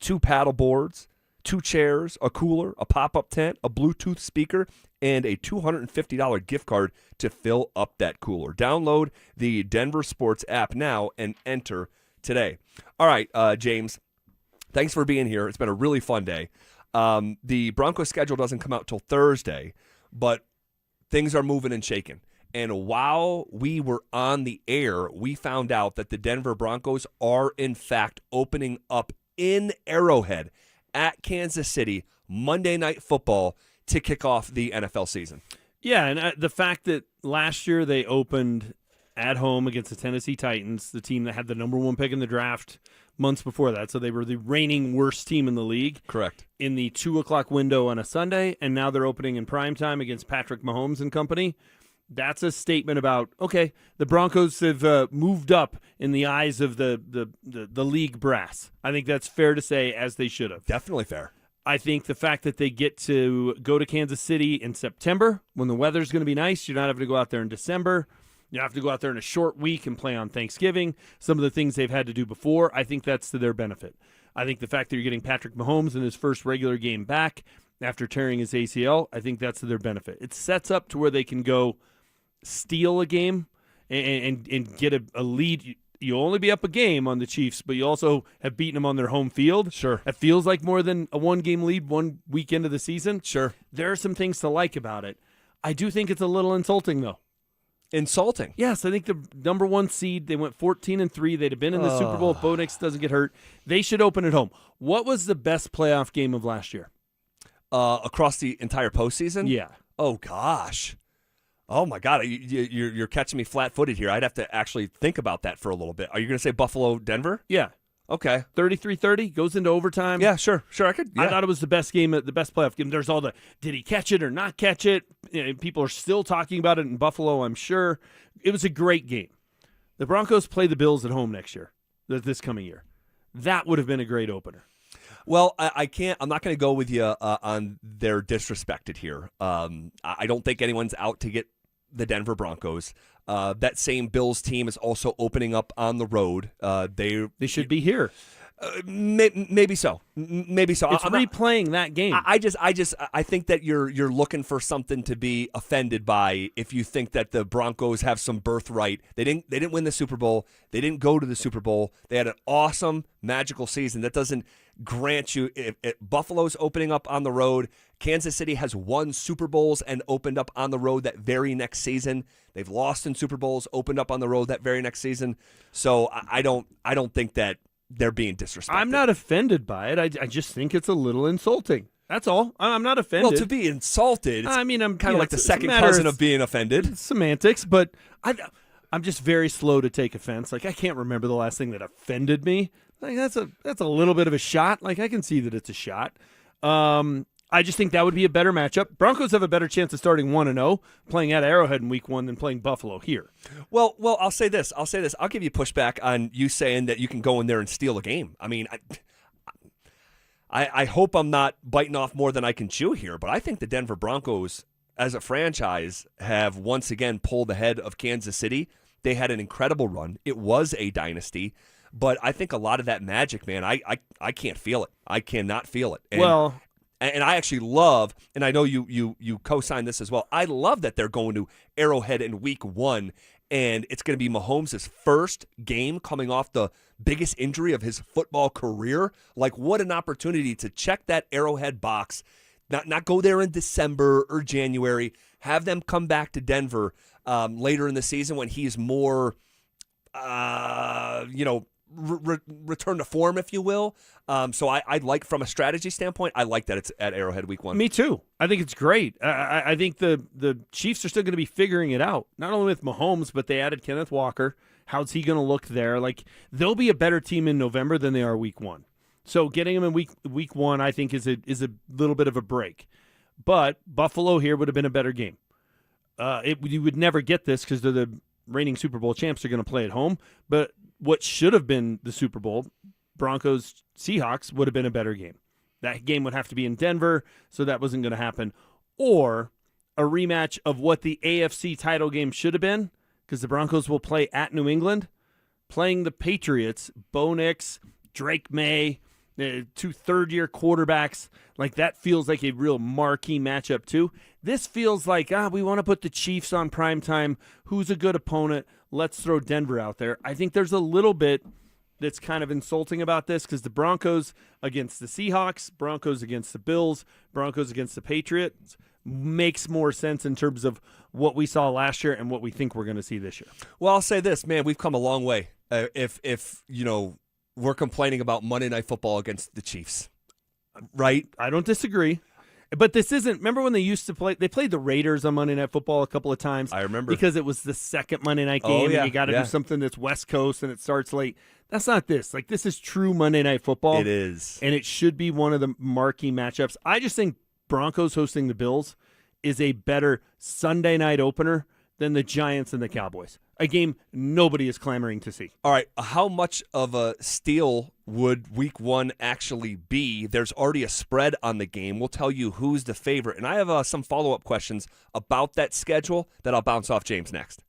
2 paddle boards, 2 chairs, a cooler, a pop-up tent, a Bluetooth speaker, and a $250 gift card to fill up that cooler. Download the Denver Sports app now and enter today. All right, James, thanks for being here. It's been a really fun day. The Broncos schedule doesn't come out till Thursday, but things are moving and shaking. And while we were on the air, we found out that the Denver Broncos are, in fact, opening up in Arrowhead at Kansas City Monday Night Football to kick off the NFL season. Yeah, and the fact that last year they opened at home against the Tennessee Titans, the team that had the number 1 pick in the draft months before that, so they were the reigning worst team in the league. Correct. In the 2 o'clock window on a Sunday, and now they're opening in primetime against Patrick Mahomes and company. That's a statement about, okay, the Broncos have moved up in the eyes of the league brass. I think that's fair to say, as they should have. Definitely fair. I think the fact that they get to go to Kansas City in September when the weather's going to be nice, you're not having to go out there in December. You have to go out there in a short week and play on Thanksgiving. Some of the things they've had to do before, I think that's to their benefit. I think the fact that you're getting Patrick Mahomes in his first regular game back after tearing his ACL, I think that's to their benefit. It sets up to where they can go steal a game and get a lead. You'll only be up a game on the Chiefs, but you also have beaten them on their home field. Sure. It feels like more than a 1-game lead 1 week into the season. Sure. There are some things to like about it. I do think it's a little insulting, though. Insulting? Yes, I think the number 1 seed, they went 14-3. They'd have been in the Super Bowl if Bo Nix doesn't get hurt. They should open at home. What was the best playoff game of last year? Across the entire postseason? Yeah. Oh, gosh. Oh, my God. You're catching me flat-footed here. I'd have to actually think about that for a little bit. Are you going to say Buffalo-Denver? Yeah. Okay. 33-30, goes into overtime. Yeah, sure. I could. Yeah. I thought it was the best game, the best playoff game. There's all the, did he catch it or not catch it? People are still talking about it in Buffalo, I'm sure. It was a great game. The Broncos play the Bills at home next year, this coming year. That would have been a great opener. Well, I'm not going to go with you on their disrespected here. I don't think anyone's out to get the Denver Broncos. That same Bills team is also opening up on the road. They should be here. Maybe so. Maybe so. It's replaying that game. I think that you're looking for something to be offended by if you think that the Broncos have some birthright. They didn't win the Super Bowl. They didn't go to the Super Bowl. They had an awesome, magical season. That doesn't grant you. If Buffalo's opening up on the road. Kansas City has won Super Bowls and opened up on the road that very next season. They've lost in Super Bowls, opened up on the road that very next season. So I don't think that they're being disrespected. I'm not offended by it. I just think it's a little insulting. That's all. I'm not offended. Well, to be insulted, I'm kind of like the second cousin of being offended. It's semantics, but I'm just very slow to take offense. Like, I can't remember the last thing that offended me. Like, that's a little bit of a shot. Like, I can see that it's a shot. I just think that would be a better matchup. Broncos have a better chance of starting 1-0 playing at Arrowhead in Week 1 than playing Buffalo here. Well, I'll say this. I'll give you pushback on you saying that you can go in there and steal a game. I mean, I hope I'm not biting off more than I can chew here, but I think the Denver Broncos, as a franchise, have once again pulled ahead of Kansas City. They had an incredible run. It was a dynasty. But I think a lot of that magic, man, I can't feel it. I cannot feel it. And I actually love, and I know you co-sign this as well, I love that they're going to Arrowhead in Week 1, and it's going to be Mahomes' first game coming off the biggest injury of his football career. Like, what an opportunity to check that Arrowhead box, not go there in December or January, have them come back to Denver later in the season when he's more, return to form, if you will. So I like, from a strategy standpoint, I like that it's at Arrowhead Week 1. Me too. I think it's great. I think the Chiefs are still going to be figuring it out, not only with Mahomes, but they added Kenneth Walker. How's he going to look there? Like, they'll be a better team in November than they are Week 1. So getting him in week one, I think, is a little bit of a break. But Buffalo here would have been a better game. You would never get this because they're the reigning Super Bowl champs. Are going to play at home. But what should have been the Super Bowl, Broncos-Seahawks, would have been a better game. That game would have to be in Denver, so that wasn't going to happen. Or a rematch of what the AFC title game should have been, because the Broncos will play at New England, playing the Patriots, Bo Nix, Drake May, two third-year quarterbacks. Like, that feels like a real marquee matchup, too. This feels like, we want to put the Chiefs on primetime. Who's a good opponent? Let's throw Denver out there. I think there's a little bit that's kind of insulting about this because the Broncos against the Seahawks, Broncos against the Bills, Broncos against the Patriots makes more sense in terms of what we saw last year and what we think we're going to see this year. Well, I'll say this, man, we've come a long way. If we're complaining about Monday Night Football against the Chiefs, right? I don't disagree. But this isn't, remember when they used to play, they played the Raiders on Monday Night Football a couple of times. I remember. Because it was the second Monday night game and you got to do something that's West Coast and it starts late. That's not this. Like, this is true Monday Night Football. It is. And it should be one of the marquee matchups. I just think Broncos hosting the Bills is a better Sunday night opener than the Giants and the Cowboys. A game nobody is clamoring to see. All right, how much of a steal would week one actually be? There's already a spread on the game. We'll tell you who's the favorite. And I have some follow-up questions about that schedule that I'll bounce off James next.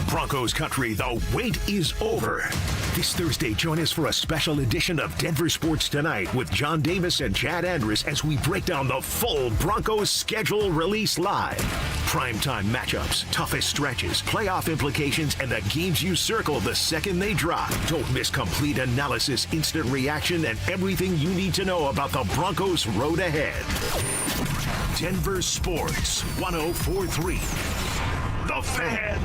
Broncos country, the wait is over. This Thursday, join us for a special edition of Denver Sports Tonight with John Davis and Chad Andrus as we break down the full Broncos schedule release live. Primetime matchups, toughest stretches, playoff implications, and the games you circle the second they drop. Don't miss complete analysis, instant reaction, and everything you need to know about the Broncos' road ahead. Denver Sports 104.3. The Fan.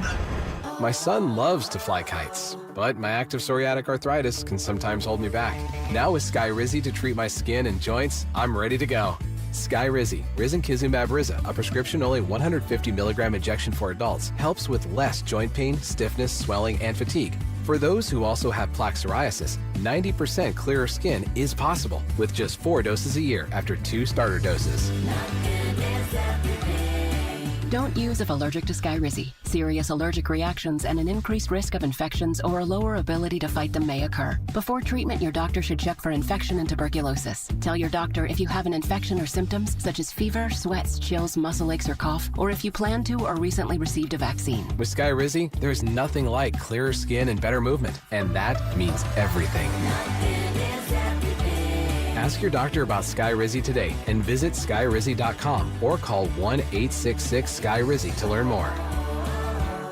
My son loves to fly kites, but my active psoriatic arthritis can sometimes hold me back. Now with Skyrizi to treat my skin and joints, I'm ready to go. Skyrizi, risankizumab Riza, a prescription-only 150 milligram injection for adults, helps with less joint pain, stiffness, swelling, and fatigue. For those who also have plaque psoriasis, 90% clearer skin is possible with just 4 doses a year after 2 starter doses. Don't use if allergic to Skyrizi. Serious allergic reactions and an increased risk of infections or a lower ability to fight them may occur. Before treatment, your doctor should check for infection and tuberculosis. Tell your doctor if you have an infection or symptoms such as fever, sweats, chills, muscle aches, or cough, or if you plan to or recently received a vaccine. With Skyrizi, there's nothing like clearer skin and better movement, and that means everything. Ask your doctor about Skyrizi today and visit Skyrizi.com or call 1-866-SKYRIZI to learn more.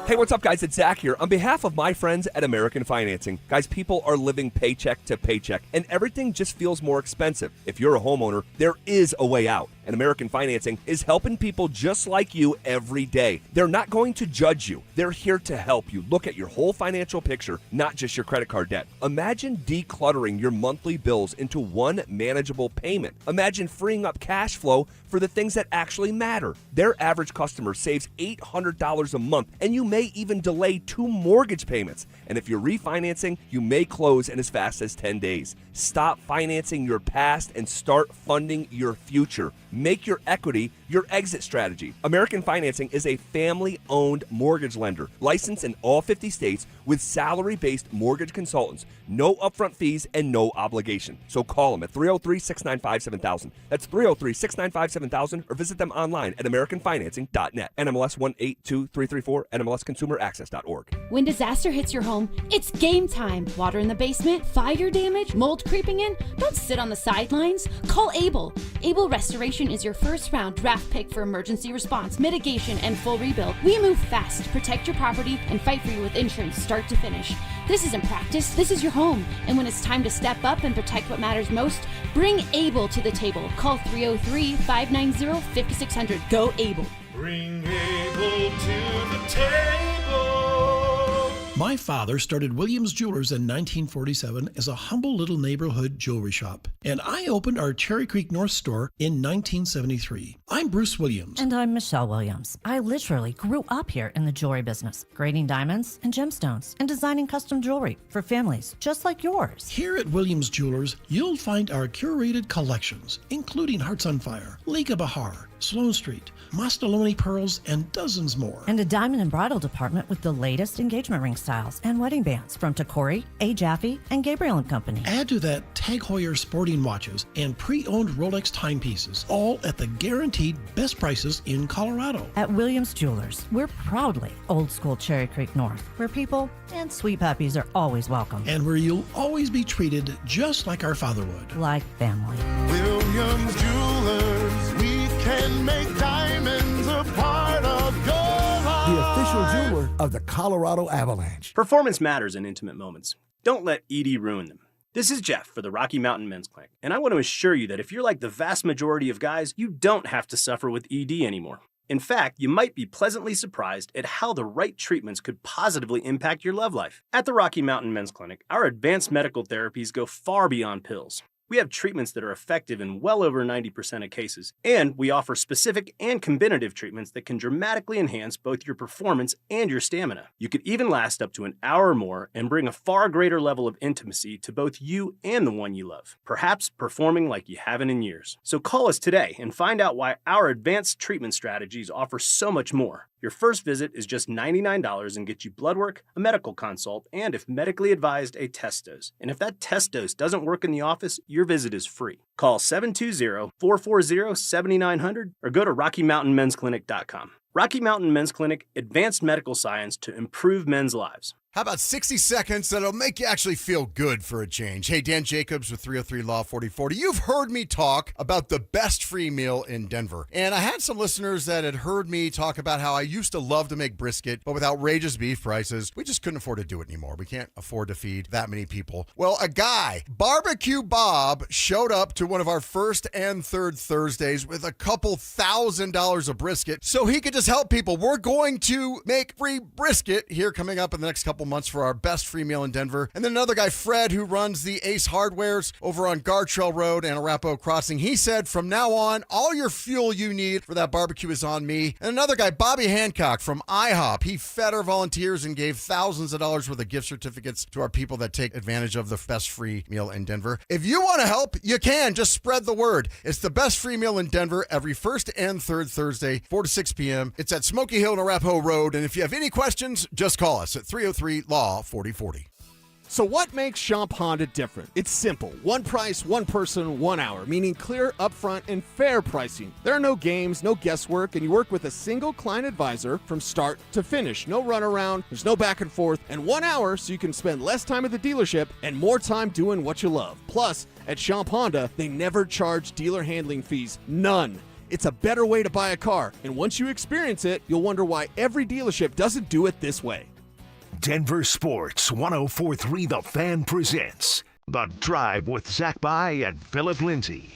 Hey, what's up, guys? It's Zach here. On behalf of my friends at American Financing, guys, people are living paycheck to paycheck, and everything just feels more expensive. If you're a homeowner, there is a way out, and American Financing is helping people just like you every day. They're not going to judge you. They're here to help you look at your whole financial picture, not just your credit card debt. Imagine decluttering your monthly bills into one manageable payment. Imagine freeing up cash flow for the things that actually matter. Their average customer saves $800 a month, and you may even delay 2 mortgage payments. And if you're refinancing, you may close in as fast as 10 days. Stop financing your past and start funding your future. Make your equity your exit strategy. American Financing is a family-owned mortgage lender, licensed in all 50 states with salary-based mortgage consultants, no upfront fees, and no obligation. So call them at 303-695-7000. That's 303-695-7000, or visit them online at americanfinancing.net. NMLS 182334, NMLSconsumeraccess.org. When disaster hits your home, it's game time. Water in the basement, fire damage, mold creeping in. Don't sit on the sidelines. Call Able. Able Restoration is your first round draft pick for emergency response, mitigation, and full rebuild. We move fast, protect your property, and fight for you with insurance start to finish. This isn't practice, this is your home. And when it's time to step up and protect what matters most, bring Able to the table. Call 303-590-5600. Go Able. Bring Able to the table. My father started Williams Jewelers in 1947 as a humble little neighborhood jewelry shop, and I opened our Cherry Creek North store in 1973. I'm Bruce Williams. And I'm Michelle Williams. I literally grew up here in the jewelry business, grading diamonds and gemstones and designing custom jewelry for families just like yours. Here at Williams Jewelers, you'll find our curated collections, including Hearts on Fire, Liga Bahar, Sloan Street, Mastaloni pearls, and dozens more. And a diamond and bridal department with the latest engagement ring styles and wedding bands from Tacori, A. Jaffe, and Gabriel & Company. Add to that Tag Heuer sporting watches and pre-owned Rolex timepieces, all at the guaranteed best prices in Colorado. At Williams Jewelers, we're proudly old school Cherry Creek North, where people and sweet puppies are always welcome. And where you'll always be treated just like our father would. Like family. Williams Jewelers, we can make diamonds a part of your life. The official jeweler of the Colorado Avalanche. Performance matters in intimate moments. Don't let ED ruin them. This is Jeff for the Rocky Mountain Men's Clinic, and I want to assure you that if you're like the vast majority of guys, you don't have to suffer with ED anymore. In fact, you might be pleasantly surprised at how the right treatments could positively impact your love life. At the Rocky Mountain Men's Clinic, our advanced medical therapies go far beyond pills. We have treatments that are effective in well over 90% of cases, and we offer specific and combinative treatments that can dramatically enhance both your performance and your stamina. You could even last up to an hour or more and bring a far greater level of intimacy to both you and the one you love, perhaps performing like you haven't in years. So call us today and find out why our advanced treatment strategies offer so much more. Your first visit is just $99 and gets you blood work, a medical consult, and if medically advised, a test dose. And if that test dose doesn't work in the office, your visit is free. Call 720-440-7900 or go to RockyMountainMen'sClinic.com. Rocky Mountain Men's Clinic, advanced medical science to improve men's lives. How about 60 seconds that'll make you actually feel good for a change? Hey, Dan Jacobs with 303 Law 4040. You've heard me talk about the best free meal in Denver. And I had some listeners that had heard me talk about how I used to love to make brisket, but with outrageous beef prices, we just couldn't afford to do it anymore. We can't afford to feed that many people. Well, a guy, Barbecue Bob, showed up to one of our first and third Thursdays with a couple $1,000s of brisket so he could just help people. We're going to make free brisket here coming up in the next couple months for our best free meal in Denver. And then another guy, Fred, who runs the Ace Hardwares over on Gartrell Road and Arapahoe Crossing. He said, from now on, all your fuel you need for that barbecue is on me. And another guy, Bobby Hancock from IHOP. He fed our volunteers and gave thousands of dollars worth of gift certificates to our people that take advantage of the best free meal in Denver. If you want to help, you can. Just spread the word. It's the best free meal in Denver every first and third Thursday, 4 to 6 p.m. It's at Smoky Hill and Arapahoe Road. And if you have any questions, just call us at 303 Law 4040. So what makes Champ Honda different? It's simple. One price, one person, 1 hour, meaning clear, upfront, and fair pricing. There are no games, no guesswork, and you work with a single client advisor from start to finish. No runaround, there's no back and forth, and 1 hour so you can spend less time at the dealership and more time doing what you love. Plus, at Champ Honda, they never charge dealer handling fees. None. It's a better way to buy a car, and once you experience it, you'll wonder why every dealership doesn't do it this way. Denver Sports 104.3 The Fan presents The Drive with Zach By and Phillip Lindsay.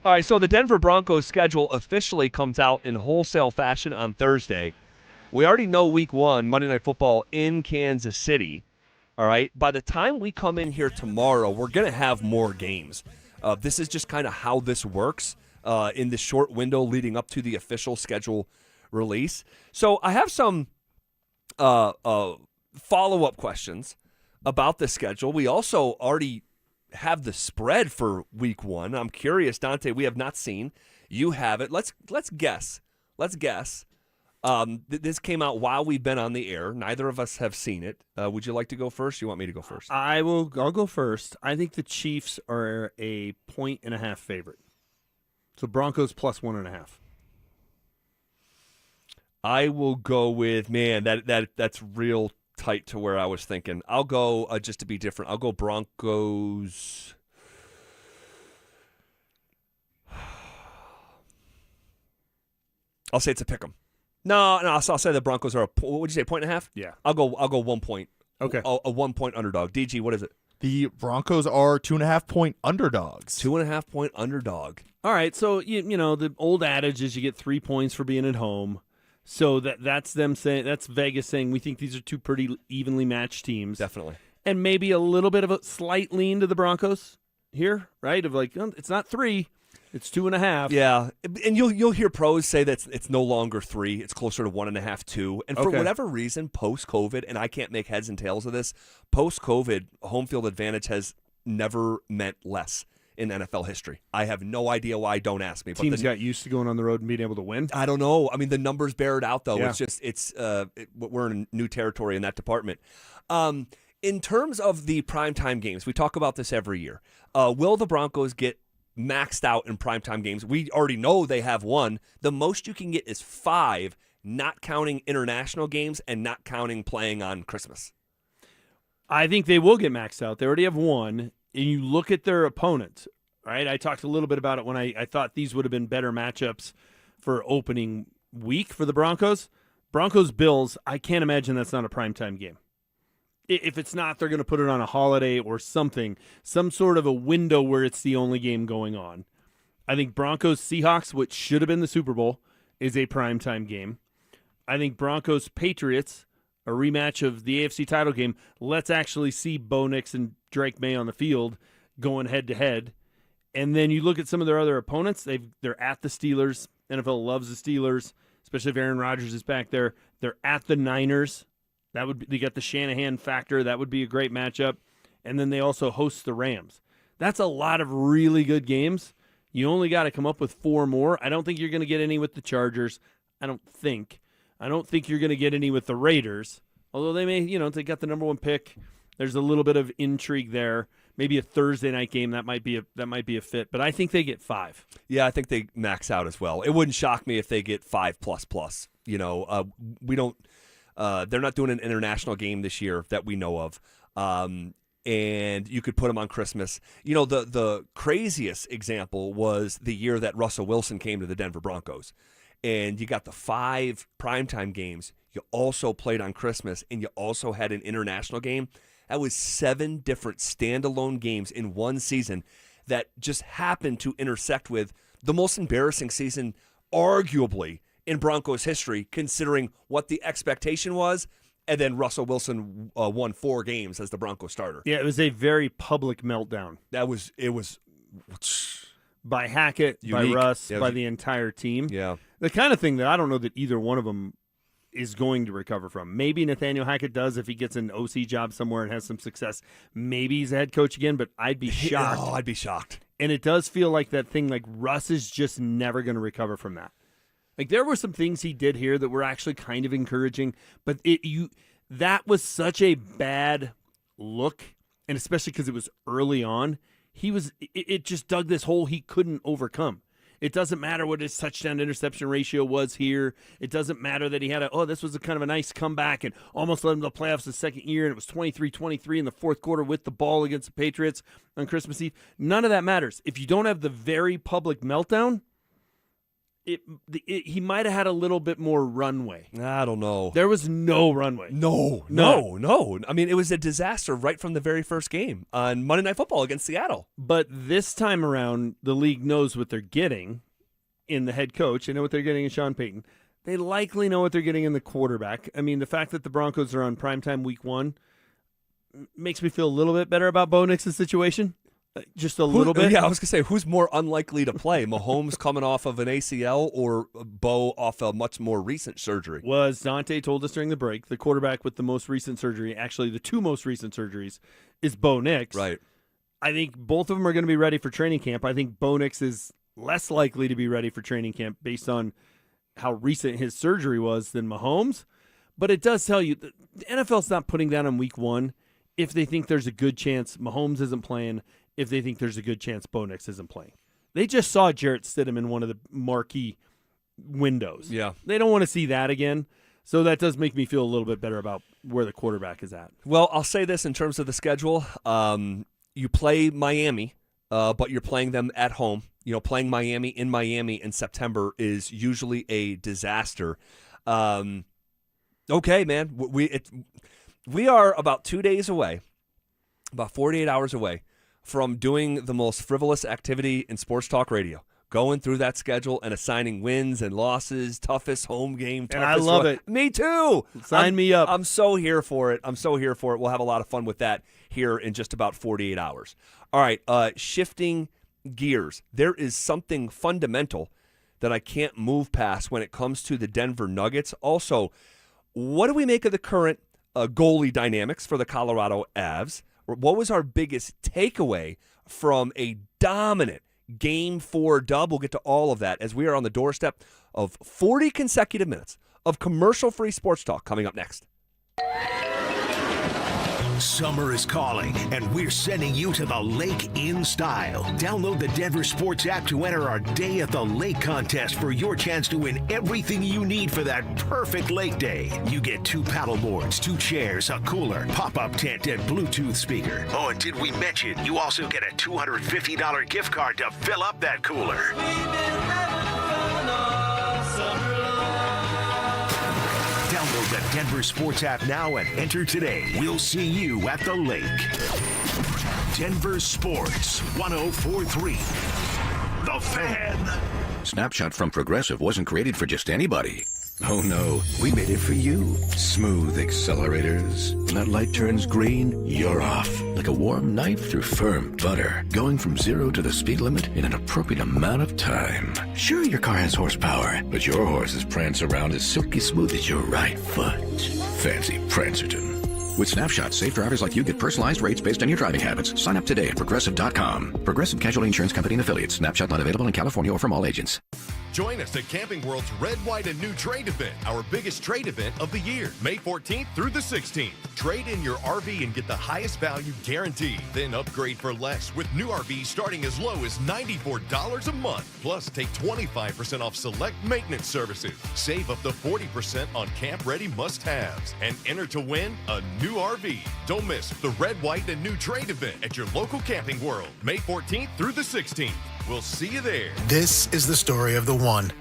All right, so the Denver Broncos schedule officially comes out in wholesale fashion on Thursday. We already know week 1, Monday Night Football in Kansas City. All right, by the time we come in here tomorrow, we're going to have more games. This is just kind of how this works. In the short window leading up to the official schedule release. So I have some follow-up questions about the schedule. We also already have the spread for week 1. I'm curious, Dante, we have not seen. You have it. Let's guess. This came out while we've been on the air. Neither of us have seen it. Would you like to go first? You want me to go first? I'll go first. I think the Chiefs are a 1.5 favorite. So Broncos plus 1.5. I will go with, man, that's real tight to where I was thinking. I'll go, just to be different, I'll go Broncos. I'll say it's a pick 'em. No, I'll say the Broncos are what would you say, 1.5? Yeah. I'll go 1 point. Okay. A 1 point underdog. DG, what is it? The Broncos are 2.5-point underdogs. 2.5-point underdog. All right, so you know the old adage is you get 3 points for being at home. So that's them saying, that's Vegas saying we think these are two pretty evenly matched teams. Definitely. And maybe a little bit of a slight lean to the Broncos here, right? Of like, it's not 3, it's 2.5. Yeah, and you'll hear pros say that it's no longer 3, it's closer to 1.5, 2. And for whatever reason, post-COVID, and I can't make heads and tails of this, post-COVID, home field advantage has never meant less in NFL history. I have no idea why. Don't ask me. Teams got used to going on the road and being able to win. I don't know. I mean, the numbers bear it out, though. Yeah. We're in new territory in that department. In terms of the primetime games, we talk about this every year. Will the Broncos get maxed out in primetime games? We already know they have 1. The most you can get is 5, not counting international games and not counting playing on Christmas. I think they will get maxed out. They already have 1. And you look at their opponents, right? I talked a little bit about it when I thought these would have been better matchups for opening week for the Broncos. Broncos-Bills, I can't imagine that's not a primetime game. If it's not, they're going to put it on a holiday or something, some sort of a window where it's the only game going on. I think Broncos-Seahawks, which should have been the Super Bowl, is a primetime game. I think Broncos-Patriots, a rematch of the AFC title game. Let's actually see Bo Nix and Drake May on the field going head-to-head. And then you look at some of their other opponents. They're at the Steelers. NFL loves the Steelers, especially if Aaron Rodgers is back there. They're at the Niners. They got the Shanahan factor. That would be a great matchup. And then they also host the Rams. That's a lot of really good games. You only got to come up with 4 more. I don't think you're going to get any with the Chargers. I don't think you're going to get any with the Raiders, although they may, they got the number 1 pick. There's a little bit of intrigue there. Maybe a Thursday night game that might be a fit, but I think they get 5. Yeah, I think they max out as well. It wouldn't shock me if they get 5++. We don't. They're not doing an international game this year that we know of, and you could put them on Christmas. The craziest example was the year that Russell Wilson came to the Denver Broncos. And you got the 5 primetime games. You also played on Christmas, and you also had an international game. That was 7 different standalone games in one season that just happened to intersect with the most embarrassing season, arguably, in Broncos history, considering what the expectation was. And then Russell Wilson won 4 games as the Broncos starter. Yeah, it was a very public meltdown. It was by Hackett, unique. By Russ, by the entire team. Yeah. The kind of thing that I don't know that either one of them is going to recover from. Maybe Nathaniel Hackett does if he gets an OC job somewhere and has some success. Maybe he's a head coach again, but I'd be shocked. Oh, I'd be shocked. And it does feel like that thing, like Russ is just never going to recover from that. Like there were some things he did here that were actually kind of encouraging, but that was such a bad look, and especially because it was early on. It just dug this hole he couldn't overcome. It doesn't matter what his touchdown interception ratio was here. It doesn't matter that he had this was a kind of a nice comeback and almost led him to the playoffs the second year, and it was 23-23 in the fourth quarter with the ball against the Patriots on Christmas Eve. None of that matters. If you don't have the very public meltdown, he might have had a little bit more runway. I don't know. There was no runway. No. I mean, it was a disaster right from the very first game on Monday Night Football against Seattle. But this time around, the league knows what they're getting in the head coach. They know what they're getting in Sean Payton. They likely know what they're getting in the quarterback. I mean, the fact that the Broncos are on primetime week 1 makes me feel a little bit better about Bo Nix's situation. Just a little bit. Yeah, I was going to say, who's more unlikely to play? Mahomes coming off of an ACL or Bo off a much more recent surgery? Was Dante told us during the break, the quarterback with the most recent surgery, actually the 2 most recent surgeries, is Bo Nix. Right. I think both of them are going to be ready for training camp. I think Bo Nix is less likely to be ready for training camp based on how recent his surgery was than Mahomes. But it does tell you that the NFL's not putting that on week 1 if they think there's a good chance Mahomes isn't playing, if they think there's a good chance Bo Nix isn't playing. They just saw Jarrett Stidham in one of the marquee windows. Yeah. They don't want to see that again. So that does make me feel a little bit better about where the quarterback is at. Well, I'll say this in terms of the schedule. You play Miami, but you're playing them at home. Playing Miami in September is usually a disaster. Okay, man. We are about 2 days away about 48 hours away from doing the most frivolous activity in sports talk radio. Going through that schedule and assigning wins and losses, toughest home game. And I love it. Me too. Sign me up. I'm so here for it. We'll have a lot of fun with that here in just about 48 hours. All right, shifting gears. There is something fundamental that I can't move past when it comes to the Denver Nuggets. Also, what do we make of the current goalie dynamics for the Colorado Avs? What was our biggest takeaway from a dominant Game 4 dub? We'll get to all of that as we are on the doorstep of 40 consecutive minutes of commercial-free sports talk coming up next. Summer is calling, and we're sending you to the lake in style. Download the Denver Sports app to enter our Day at the Lake contest for your chance to win everything you need for that perfect lake day. You get 2 paddle boards, 2 chairs, a cooler, pop-up tent, and Bluetooth speaker. Oh, and did we mention you also get a $250 gift card to fill up that cooler? Download the Denver Sports app now and enter today. We'll see you at the lake. Denver Sports 104.3. The Fan. Snapshot from Progressive wasn't created for just anybody. Oh no, we made it for you. Smooth accelerators. When that light turns green, you're off. Like a warm knife through firm butter. Going from 0 to the speed limit in an appropriate amount of time. Sure, your car has horsepower, but your horses prance around as silky smooth as your right foot. Fancy Prancerton. With Snapshot, safe drivers like you get personalized rates based on your driving habits. Sign up today at Progressive.com. Progressive Casualty Insurance Company and Affiliates. Snapshot not available in California or from all agents. Join us at Camping World's Red, White, and New Trade event, our biggest trade event of the year, May 14th through the 16th. Trade in your RV and get the highest value guaranteed. Then upgrade for less with new RVs starting as low as $94 a month. Plus, take 25% off select maintenance services. Save up to 40% on camp-ready must-haves. And enter to win a new RV. Don't miss the Red, White, and New Trade event at your local Camping World, May 14th through the 16th. We'll see you there. This is the story of the one.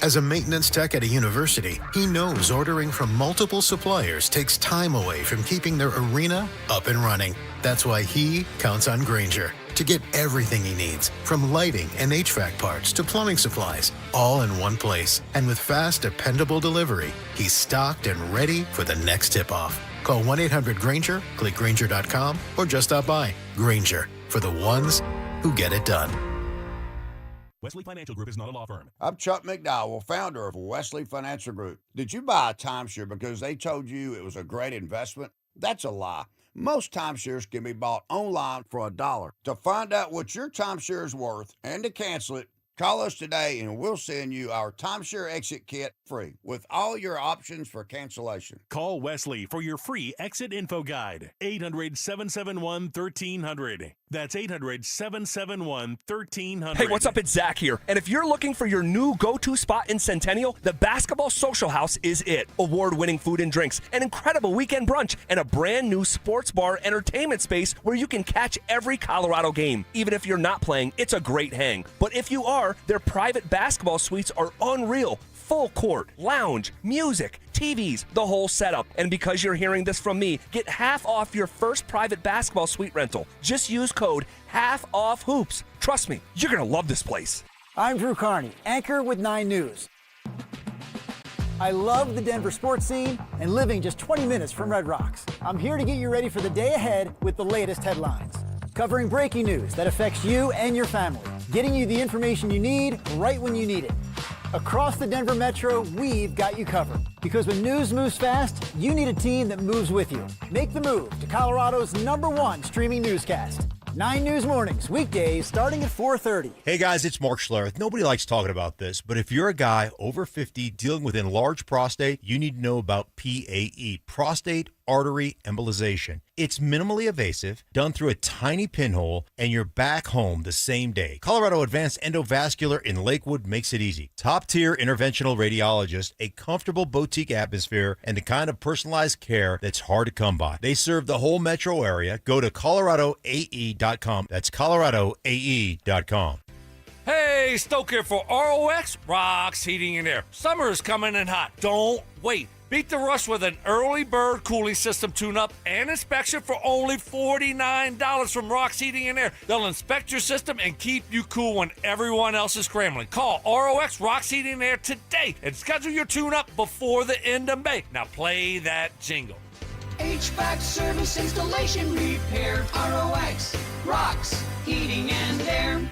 As a maintenance tech at a university, he knows ordering from multiple suppliers takes time away from keeping their arena up and running. That's why he counts on Grainger to get everything he needs, from lighting and HVAC parts to plumbing supplies, all in one place. And with fast, dependable delivery, he's stocked and ready for the next tip-off. Call 1-800-GRAINGER, click Grainger.com, or just stop by. Grainger, for the ones who get it done. Wesley Financial Group is not a law firm. I'm Chuck McDowell, founder of Wesley Financial Group. Did you buy a timeshare because they told you it was a great investment? That's a lie. Most timeshares can be bought online for $1. To find out what your timeshare is worth and to cancel it, call us today and we'll send you our timeshare exit kit free with all your options for cancellation. Call Wesley for your free exit info guide. 800-771-1300. That's 800-771-1300. Hey, what's up? It's Zach here. And if you're looking for your new go-to spot in Centennial, the Basketball Social House is it. Award-winning food and drinks, an incredible weekend brunch, and a brand new sports bar entertainment space where you can catch every Colorado game. Even if you're not playing, it's a great hang. But if you are, their private basketball suites are unreal. Full court, lounge, music, TVs, the whole setup. And because you're hearing this from me, get half off your first private basketball suite rental. Just use code HALFOFFHOOPS. Trust me, you're going to love this place. I'm Drew Carney, anchor with 9 News. I love the Denver sports scene and living just 20 minutes from Red Rocks. I'm here to get you ready for the day ahead with the latest headlines. Covering breaking news that affects you and your family. Getting you the information you need right when you need it. Across the Denver Metro, we've got you covered. Because when news moves fast, you need a team that moves with you. Make the move to Colorado's #1 streaming newscast. 9 News Mornings, weekdays starting at 4:30. Hey guys, it's Mark Schlereth. Nobody likes talking about this, but if you're a guy over 50 dealing with enlarged prostate, you need to know about PAE, prostate artery embolization. It's minimally invasive, done through a tiny pinhole, and you're back home the same day. Colorado Advanced Endovascular in Lakewood makes it easy. Top-tier interventional radiologist, a comfortable boutique atmosphere, and the kind of personalized care that's hard to come by. They serve the whole metro area. Go to coloradoae.com. That's coloradoae.com. Hey, Stoke here for ROX Rocks Heating and Air. Summer is coming in hot. Don't wait. Beat the rush with an early bird cooling system tune-up and inspection for only $49 from Rock's Heating and Air. They'll inspect your system and keep you cool when everyone else is scrambling. Call ROX Rock's Heating and Air today and schedule your tune-up before the end of May. Now play that jingle. HVAC service, installation, repair. ROX Rocks Heating and Air.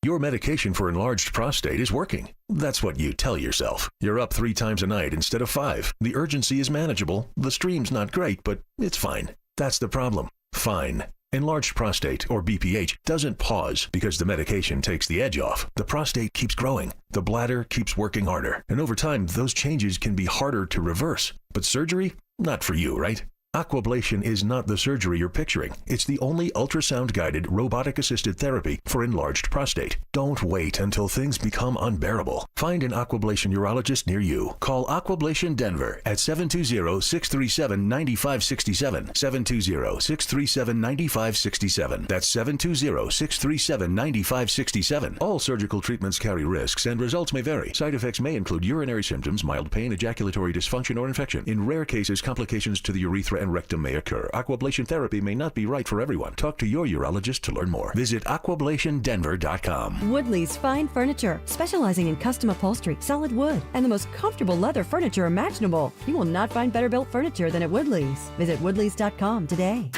Your medication for enlarged prostate is working. That's what you tell yourself. You're up 3 times a night instead of 5. The urgency is manageable. The stream's not great, but it's fine. That's the problem. Fine. Enlarged prostate, or BPH, doesn't pause because the medication takes the edge off. The prostate keeps growing. The bladder keeps working harder. And over time, those changes can be harder to reverse. But surgery? Not for you, right? Aquablation is not the surgery you're picturing. It's the only ultrasound-guided, robotic-assisted therapy for enlarged prostate. Don't wait until things become unbearable. Find an Aquablation urologist near you. Call Aquablation Denver at 720-637-9567. 720-637-9567. That's 720-637-9567. All surgical treatments carry risks and results may vary. Side effects may include urinary symptoms, mild pain, ejaculatory dysfunction, or infection. In rare cases, complications to the urethra and rectum may occur. Aquablation therapy may not be right for everyone. Talk to your urologist to learn more. Visit aquablationdenver.com. Woodley's Fine Furniture, specializing in custom upholstery, solid wood, and the most comfortable leather furniture imaginable. You will not find better built furniture than at Woodley's. Visit woodleys.com today.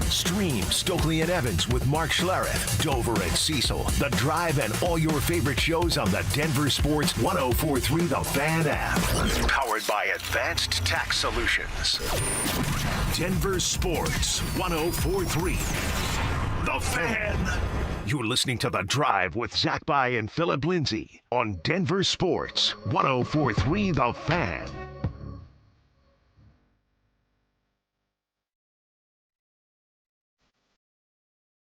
Stream Stokely and Evans with Mark Schlereth, Dover and Cecil, The Drive, and all your favorite shows on the Denver Sports 104.3 The Fan app. Powered by Advanced Tax Solutions. Denver Sports 104.3 The Fan. You're listening to The Drive with Zach By and Phillip Lindsay on Denver Sports 104.3 The Fan.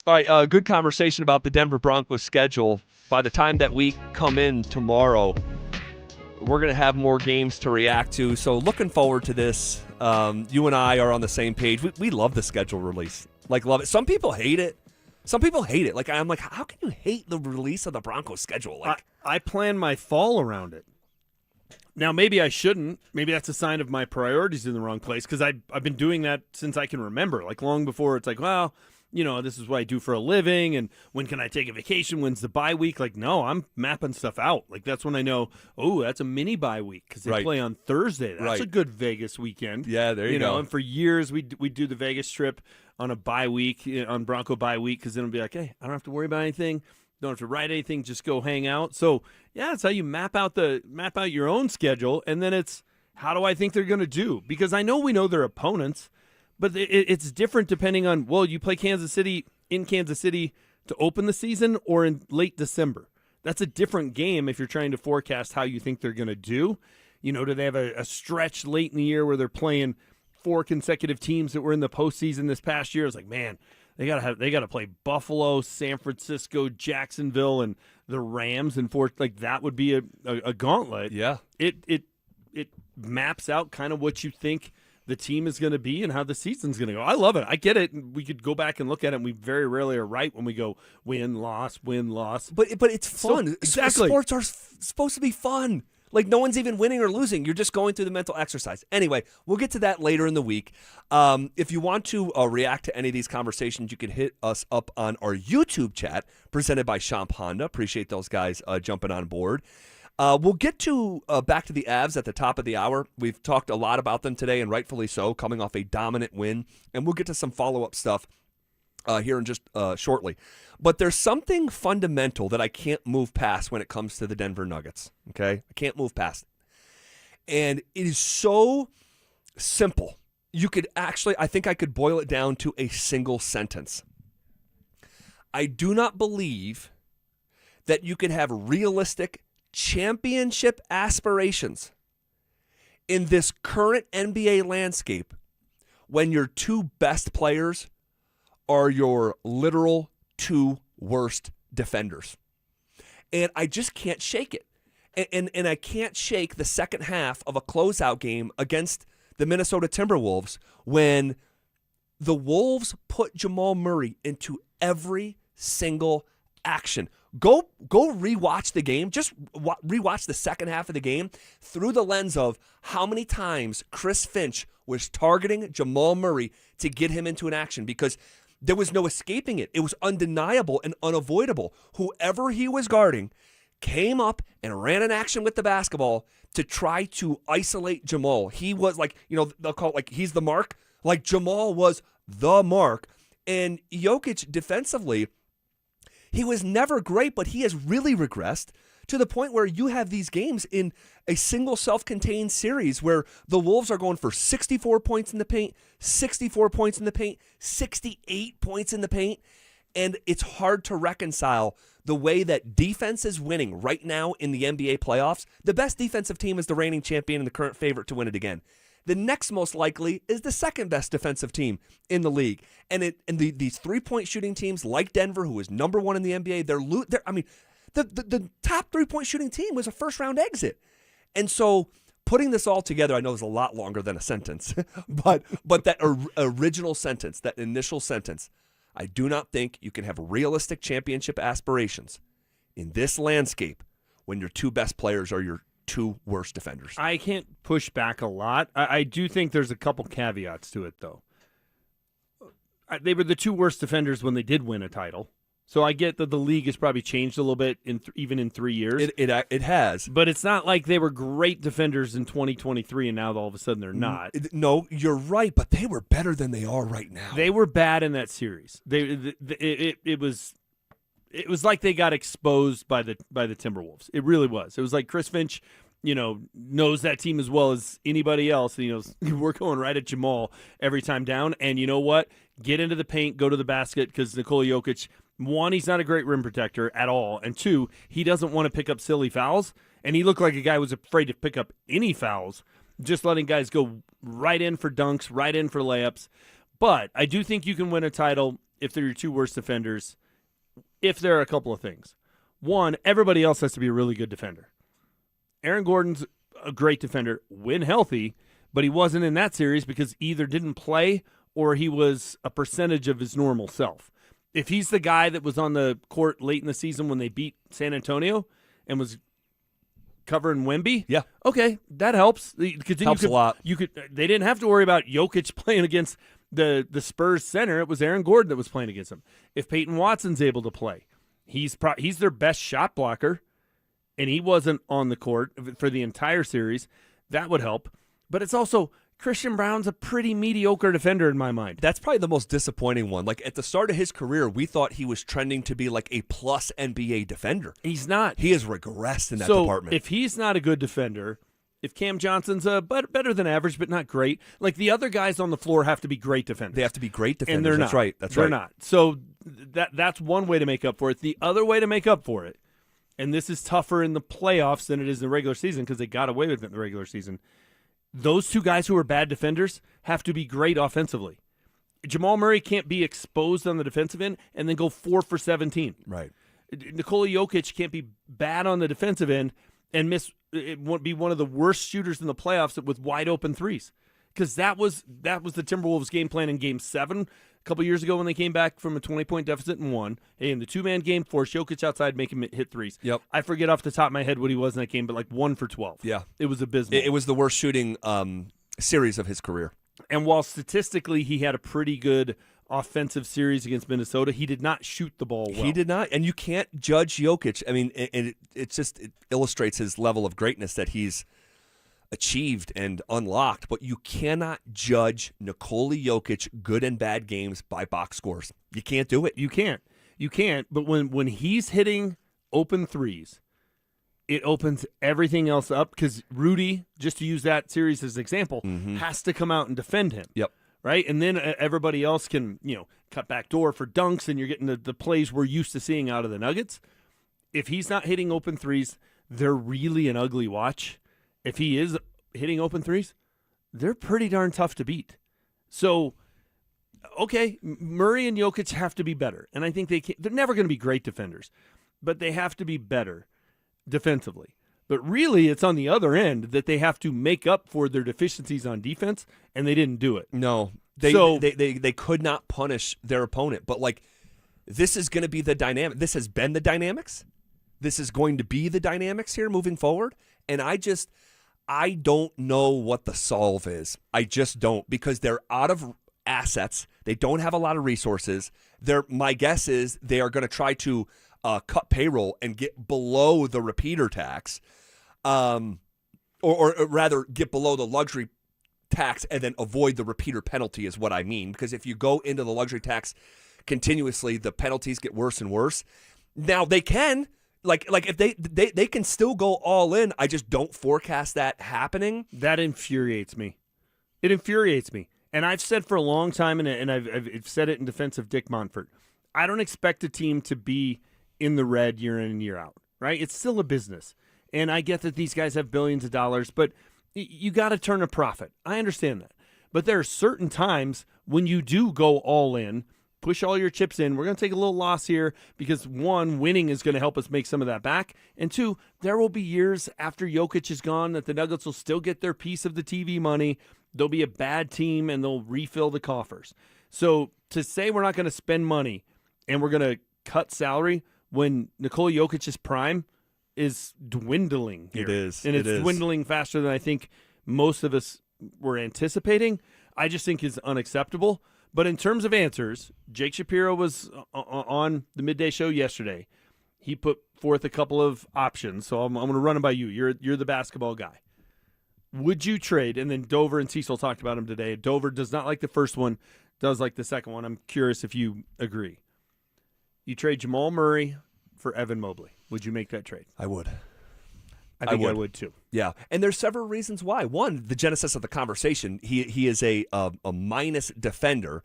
All right, good conversation about the Denver Broncos schedule. By the time that we come in tomorrow, we're going to have more games to react to. So looking forward to this. You and I are on the same page. We love the schedule release. Like, love it. Some people hate it. Like, I'm like, how can you hate the release of the Broncos schedule? Like, I plan my fall around it. Now, maybe I shouldn't. Maybe that's a sign of my priorities in the wrong place, because I've been doing that since I can remember. Like, long before it's like, well, you know, this is what I do for a living, and when can I take a vacation? When's the bye week? Like, no, I'm mapping stuff out. Like, that's when I know, oh, that's a mini bye week because they play on Thursday. That's a good Vegas weekend. Yeah, there you go. And for years, we do the Vegas trip on a bye week, on Bronco bye week, because then it'll be like, hey, I don't have to worry about anything. Don't have to write anything. Just go hang out. So, yeah, that's how you map out your own schedule, and then it's, how do I think they're going to do? Because I know we know their opponents, but it's different depending on, well, you play Kansas City to open the season or in late December. That's a different game if you're trying to forecast how you think they're going to do. You know, do they have a stretch late in the year where they're playing 4 consecutive teams that were in the postseason this past year? It's like, man, they gotta play Buffalo, San Francisco, Jacksonville, and the Rams, and that would be a gauntlet. Yeah, it maps out kind of what you think the team is going to be and how the season's going to go. I love it. I get it. We could go back and look at it, and we very rarely are right when we go win, loss, win, loss. But it's fun. Exactly. Sports are supposed to be fun. Like, no one's even winning or losing. You're just going through the mental exercise. Anyway, we'll get to that later in the week. If you want to react to any of these conversations, you can hit us up on our YouTube chat presented by Champ Honda. Appreciate those guys jumping on board. We'll get to back to the Avs at the top of the hour. We've talked a lot about them today, and rightfully so, coming off a dominant win. And we'll get to some follow-up stuff here in just shortly. But there's something fundamental that I can't move past when it comes to the Denver Nuggets, okay? I can't move past it. And it is so simple. You could actually, I think I could boil it down to a single sentence. I do not believe that you could have realistic championship aspirations in this current NBA landscape when your 2 best players are your literal 2 worst defenders. And I just can't shake it. And I can't shake the second half of a closeout game against the Minnesota Timberwolves when the Wolves put Jamal Murray into every single action. Go rewatch the game. Just rewatch the second half of the game through the lens of how many times Chris Finch was targeting Jamal Murray to get him into an action, because there was no escaping it. It was undeniable and unavoidable. Whoever he was guarding came up and ran an action with the basketball to try to isolate Jamal. He was like, they'll call it like he's the mark. Like Jamal was the mark. And Jokic defensively, he was never great, but he has really regressed to the point where you have these games in a single self-contained series where the Wolves are going for 64 points in the paint, 64 points in the paint, 68 points in the paint, and it's hard to reconcile the way that defense is winning right now in the NBA playoffs. The best defensive team is the reigning champion and the current favorite to win it again. The next most likely is the second best defensive team in the league. And these three-point shooting teams like Denver, who is number one in the NBA, the top three-point shooting team was a first-round exit. And so putting this all together, I know is a lot longer than a sentence, but that original sentence, that initial sentence, I do not think you can have realistic championship aspirations in this landscape when your two best players are your two worst defenders. I can't push back a lot. I do think there's a couple caveats to it, though. They were the two worst defenders when they did win a title. So I get that the league has probably changed a little bit even in 3 years. It has. But it's not like they were great defenders in 2023 and now all of a sudden they're not. No, you're right, but they were better than they are right now. They were bad in that series. It was like they got exposed by the Timberwolves. It really was. It was like Chris Finch, knows that team as well as anybody else. We're going right at Jamal every time down. And you know what? Get into the paint, go to the basket, because Nikola Jokic, one, he's not a great rim protector at all, and two, he doesn't want to pick up silly fouls, and he looked like a guy who was afraid to pick up any fouls, just letting guys go right in for dunks, right in for layups. But I do think you can win a title if they're your two worst defenders, if there are a couple of things. One, everybody else has to be a really good defender. Aaron Gordon's a great defender when healthy, but he wasn't in that series because either didn't play or he was a percentage of his normal self. If he's the guy that was on the court late in the season when they beat San Antonio and was covering Wemby, yeah, okay, that helps. Helps a lot. They didn't have to worry about Jokic playing against the Spurs center. It was Aaron Gordon that was playing against him. If Payton Watson's able to play, he's their best shot blocker, and he wasn't on the court for the entire series. That would help. But it's also Christian Brown's a pretty mediocre defender in my mind. That's probably the most disappointing one. Like at the start of his career, we thought he was trending to be like a plus NBA defender. He's not. He has regressed in that department. If he's not a good defender, if Cam Johnson's better than average but not great, like the other guys on the floor have to be great defenders. They have to be great defenders. And they're That's not. right. That's they're right. not. So that's one way to make up for it. The other way to make up for it, and this is tougher in the playoffs than it is in the regular season because they got away with it in the regular season, those two guys who are bad defenders have to be great offensively. Jamal Murray can't be exposed on the defensive end and then go 4 for 17. Right. Nikola Jokic can't be bad on the defensive end and be one of the worst shooters in the playoffs with wide open threes. Because that was the Timberwolves game plan in Game 7 a couple years ago when they came back from a 20-point deficit and won. Hey, in the two-man game, forced Jokic outside, make him hit threes. Yep. I forget off the top of my head what he was in that game, but like 1 for 12. Yeah. It was abysmal. It was the worst shooting series of his career. And while statistically he had a pretty good offensive series against Minnesota, he did not shoot the ball well. He did not, and you can't judge Jokic. I mean, it illustrates his level of greatness that he's achieved and unlocked, but you cannot judge Nikola Jokic good and bad games by box scores. You can't do it. You can't. But when he's hitting open threes, it opens everything else up because Rudy, just to use that series as an example, has to come out and defend him. Yep. Right? And then everybody else can, cut back door for dunks, and you're getting the plays we're used to seeing out of the Nuggets. If he's not hitting open threes, they're really an ugly watch. If he is hitting open threes, they're pretty darn tough to beat. So, okay, Murray and Jokic have to be better. And I think they're never going to be great defenders, but they have to be better defensively. But really, it's on the other end that they have to make up for their deficiencies on defense, and they didn't do it. No. They could not punish their opponent. But, like, this is going to be the dynamic. This has been the dynamics. This is going to be the dynamics here moving forward. And I don't know what the solve is. I just don't, because they're out of assets. They don't have a lot of resources. My guess is they are going to try to cut payroll and get below the repeater tax, or rather get below the luxury tax and then avoid the repeater penalty is what I mean. Because if you go into the luxury tax continuously, the penalties get worse and worse. Now they can, like if they can still go all in. I just don't forecast that happening. That infuriates me. It infuriates me. And I've said for a long time, and I've said it in defense of Dick Monfort, I don't expect a team to be in the red year in and year out, right? It's still a business. And I get that these guys have billions of dollars, but you got to turn a profit. I understand that. But there are certain times when you do go all in, push all your chips in. We're going to take a little loss here because, one, winning is going to help us make some of that back. And two, there will be years after Jokic is gone that the Nuggets will still get their piece of the TV money. They'll be a bad team, and they'll refill the coffers. So to say we're not going to spend money and we're going to cut salary when Nikola Jokic's prime is dwindling here. It is. And it's dwindling faster than I think most of us were anticipating. I just think is unacceptable. But in terms of answers, Jake Shapiro was on the midday show yesterday. He put forth a couple of options, so I'm going to run them by you. You're the basketball guy. Would you trade, and then Dover and Cecil talked about him today. Dover does not like the first one, does like the second one. I'm curious if you agree. You trade Jamal Murray for Evan Mobley. Would you make that trade? I would. I think I would too. Yeah, and there's several reasons why. One, the genesis of the conversation. He is a minus defender,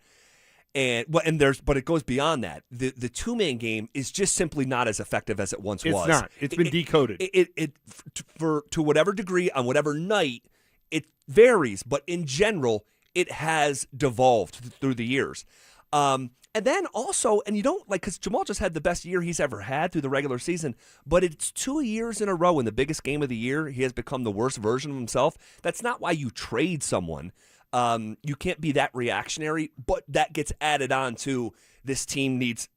but it goes beyond that. The two-man game is just simply not as effective as it once was. It's not. It's been decoded. To whatever degree on whatever night it varies, but in general it has devolved through the years. And then also, and you don't because Jamal just had the best year he's ever had through the regular season, but it's 2 years in a row in the biggest game of the year he has become the worst version of himself. That's not why you trade someone. You can't be that reactionary, but that gets added on to this team needs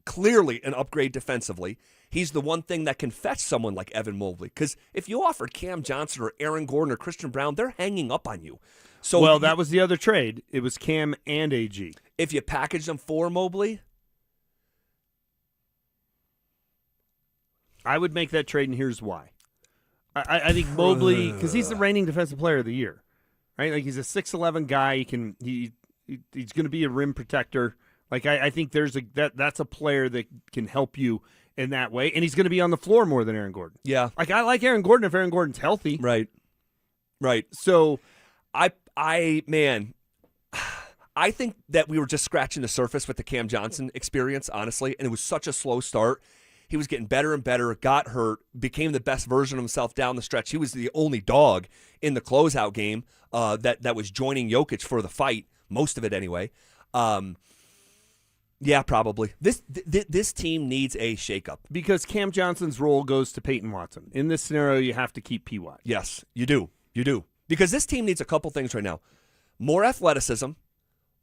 clearly an upgrade defensively. He's the one thing that can fetch someone like Evan Mobley, because if you offered Cam Johnson or Aaron Gordon or Christian Brown, they're hanging up on you. So that was the other trade. It was Cam and AG. If you package them for Mobley, I would make that trade, and here's why. I think Mobley, because he's the reigning defensive player of the year, right? Like he's a 6'11" guy. He's going to be a rim protector. Like I think that's a player that can help you in that way, and he's going to be on the floor more than Aaron Gordon. Yeah, like I like Aaron Gordon if Aaron Gordon's healthy. Right. So, I think that we were just scratching the surface with the Cam Johnson experience, honestly, and it was such a slow start. He was getting better and better, got hurt, became the best version of himself down the stretch. He was the only dog in the closeout game that was joining Jokic for the fight, most of it anyway. Yeah, probably. This team needs a shakeup. Because Cam Johnson's role goes to Payton Watson. In this scenario, you have to keep PY. Yes, you do. You do. Because this team needs a couple things right now. More athleticism,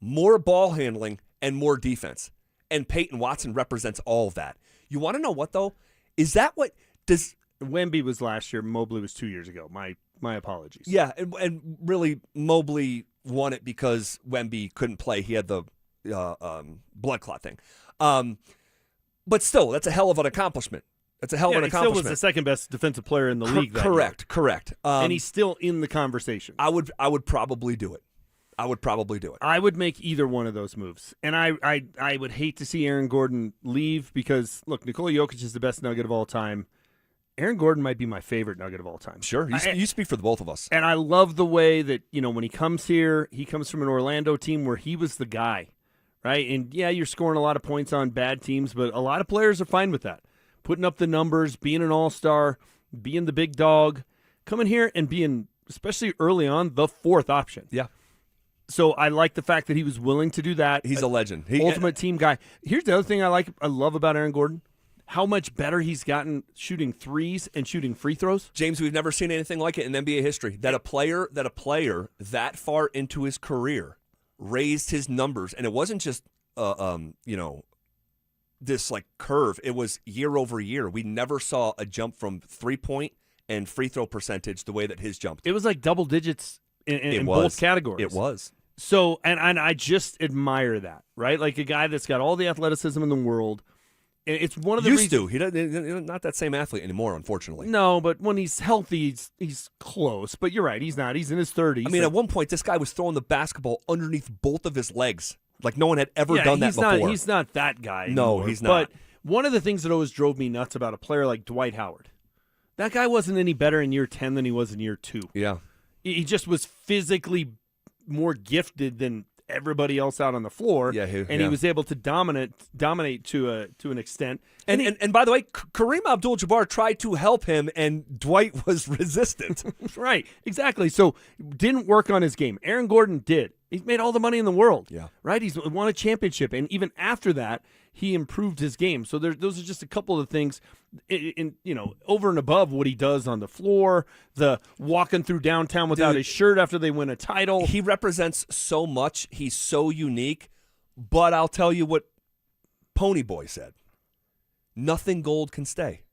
more ball handling, and more defense. And Payton Watson represents all of that. You want to know what, though? Is that what does... Wemby was last year. Mobley was 2 years ago. My apologies. Yeah, and really, Mobley won it because Wemby couldn't play. He had the blood clot thing. But still, that's a hell of an accomplishment. That's a hell of an accomplishment. He still was the second best defensive player in the league that Correct. And he's still in the conversation. I would probably do it. I would make either one of those moves. And I would hate to see Aaron Gordon leave because, look, Nikola Jokic is the best Nugget of all time. Aaron Gordon might be my favorite Nugget of all time. Sure. You speak for the both of us. And I love the way that, when he comes here, he comes from an Orlando team where he was the guy, right? And, yeah, you're scoring a lot of points on bad teams, but a lot of players are fine with that. Putting up the numbers, being an all-star, being the big dog, coming here and being, especially early on, the fourth option. Yeah. So I like the fact that he was willing to do that. He's a legend. Ultimate team guy. Here's the other thing I love about Aaron Gordon. How much better he's gotten shooting threes and shooting free throws. James, we've never seen anything like it in NBA history. That a player that far into his career raised his numbers, and it wasn't just this like curve. It was year over year. We never saw a jump from 3-point and free throw percentage the way that his jumped. It was like double digits in both categories. It was. So, and I just admire that, right? Like a guy that's got all the athleticism in the world. It's one of the reasons. He doesn't, not that same athlete anymore, unfortunately. No, but when he's healthy, he's close. But you're right, he's not. He's in his 30s. I mean, at one point, this guy was throwing the basketball underneath both of his legs. Like no one had ever done that before. He's not that guy No, anymore. he's not. But one of the things that always drove me nuts about a player like Dwight Howard, that guy wasn't any better in year 10 than he was in year 2. Yeah. He just was physically more gifted than everybody else out on the floor. Yeah, he was able to dominate to an extent. And by the way, Kareem Abdul-Jabbar tried to help him, and Dwight was resistant. Right, exactly. So didn't work on his game. Aaron Gordon did. He's made all the money in the world. Yeah. Right? He's won a championship, and even after that, he improved his game. So those are just a couple of things, in over and above what he does on the floor, the walking through downtown without his shirt after they win a title. He represents so much. He's so unique. But I'll tell you what Pony Boy said. Nothing gold can stay.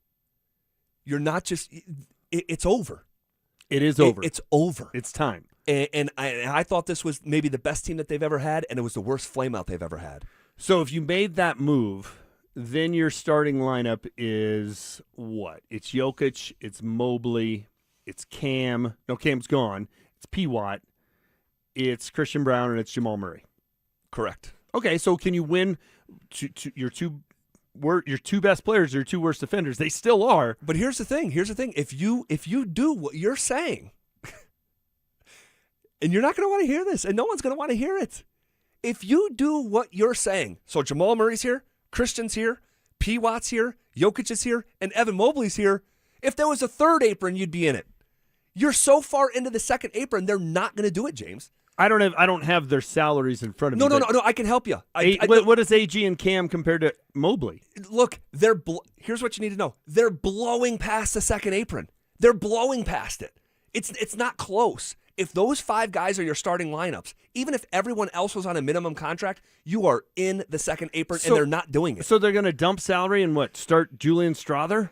You're not just – it's over. It is over. It's over. It's time. And I thought this was maybe the best team that they've ever had, and it was the worst flameout they've ever had. So if you made that move, then your starting lineup is what? It's Jokic, it's Mobley, it's Cam. No, Cam's gone. It's P. Watt, it's Christian Brown, and it's Jamal Murray. Correct. Okay, so can you win your two best players, your two worst defenders? They still are. But here's the thing. If you do what you're saying, and you're not going to want to hear this, and no one's going to want to hear it. If you do what you're saying, so Jamal Murray's here, Christian's here, P. Watt's here, Jokic is here, and Evan Mobley's here, if there was a third apron, you'd be in it. You're so far into the second apron, they're not going to do it, James. I don't have their salaries in front of me. No, I can help you. What is AG and Cam compared to Mobley? Look, here's what you need to know. They're blowing past the second apron. They're blowing past it. It's not close. If those 5 guys are your starting lineups, even if everyone else was on a minimum contract, you are in the second apron, and they're not doing it. So they're going to dump salary and start Julian Strawther?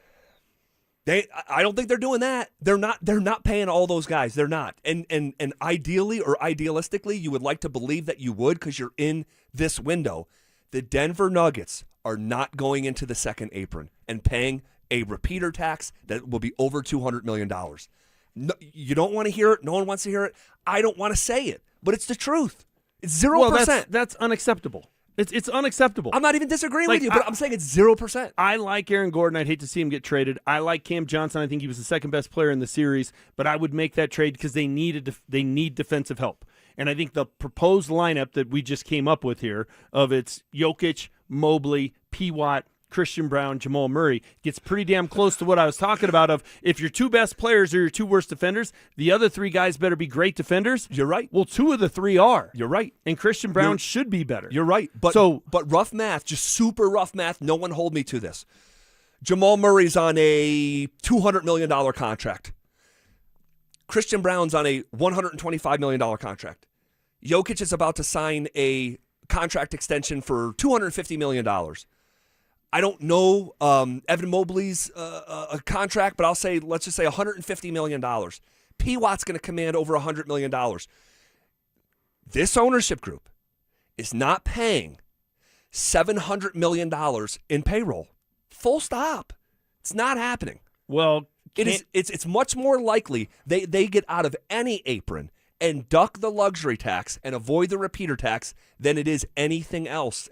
I don't think they're doing that. They're not paying all those guys. They're not. And ideally or idealistically, you would like to believe that you would because you're in this window. The Denver Nuggets are not going into the second apron and paying a repeater tax that will be over $200 million. No, you don't want to hear it. No one wants to hear it. I don't want to say it, but it's the truth. It's 0%. Well, that's unacceptable. It's unacceptable. I'm not even disagreeing with you, but I'm saying it's 0%. I like Aaron Gordon. I'd hate to see him get traded. I like Cam Johnson. I think he was the second best player in the series, but I would make that trade because they need defensive help. And I think the proposed lineup that we just came up with here of it's Jokic, Mobley, P. Watt, Christian Brown, Jamal Murray gets pretty damn close to what I was talking about of if your 2 best players are your 2 worst defenders, the other 3 guys better be great defenders. You're right. Well, 2 of the 3 are. You're right. And Christian Brown should be better. You're right. But rough math, just super rough math, no one hold me to this. Jamal Murray's on a $200 million contract. Christian Brown's on a $125 million contract. Jokic is about to sign a contract extension for $250 million. I don't know Evan Mobley's a contract, but let's just say $150 million. P. Watt's going to command over $100 million. This ownership group is not paying $700 million in payroll. Full stop. It's not happening. Well, it's much more likely they get out of any apron and duck the luxury tax and avoid the repeater tax than it is anything else.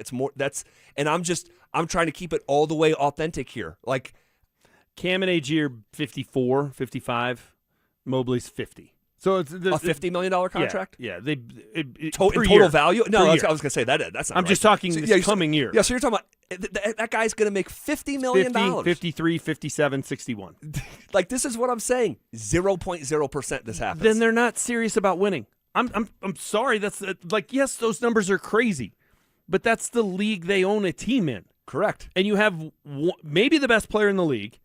I'm trying to keep it all the way authentic here. Like Cam and AG are 54, 55. Mobley's 50. So it's a $50 million contract? Yeah. In total value? No, I was going to say that's not I'm right. just talking this coming year. Yeah, so you're talking about that guy's going to make $50 million. 50, 53, 57, 61. Like, this is what I'm saying. 0.0% this happens. Then they're not serious about winning. I'm sorry. That's yes, those numbers are crazy, but that's the league they own a team in. Correct. And you have maybe the best player in the league,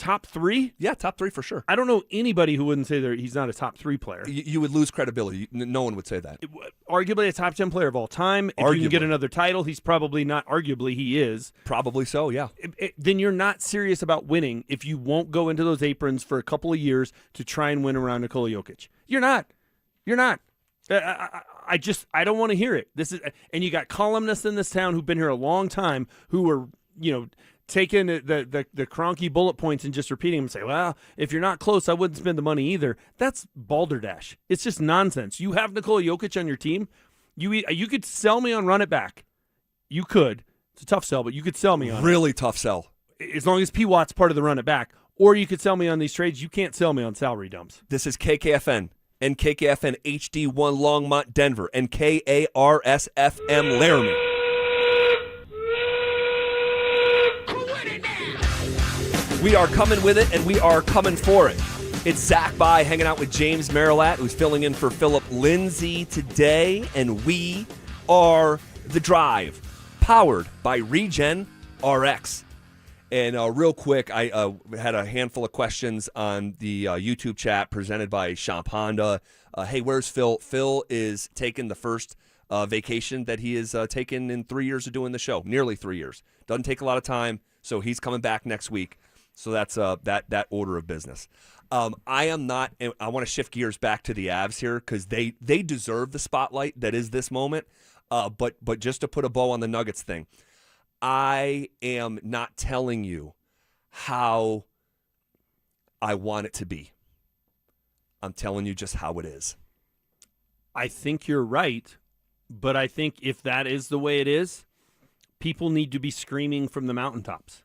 top 3? Yeah, top 3 for sure. I don't know anybody who wouldn't say he's not a top 3 player. You would lose credibility. No one would say that. Arguably a top 10 player of all time. If you can get another title, he's probably not. Arguably, he is. Probably so, yeah. Then you're not serious about winning if you won't go into those aprons for a couple of years to try and win around Nikola Jokic. You're not. You're not. I don't want to hear it. And you got columnists in this town who've been here a long time who are, taking the Kroenke bullet points and just repeating them and say, well, if you're not close, I wouldn't spend the money either. That's balderdash. It's just nonsense. You have Nikola Jokic on your team. You could sell me on run it back. You could. It's a tough sell, but you could sell me on really tough sell. As long as P. Watt's part of the run it back. Or you could sell me on these trades. You can't sell me on salary dumps. This is KKFN and KKFN HD1 Longmont, Denver, and KARSFM Laramie. We are coming with it, and we are coming for it. It's Zach By hanging out with James Marilat, who's filling in for Phillip Lindsay today, and we are The Drive, powered by Regen RX. And real quick, I had a handful of questions on the YouTube chat presented by Shop Honda. Hey, where's Phil? Phil is taking the first vacation that he has taken in 3 years of doing the show, nearly 3 years. Doesn't take a lot of time, so he's coming back next week. So that's that order of business. I am not. I want to shift gears back to the Avs here because they deserve the spotlight that is this moment. But just to put a bow on the Nuggets thing, I am not telling you how I want it to be. I'm telling you just how it is. I think you're right, but I think if that is the way it is, people need to be screaming from the mountaintops.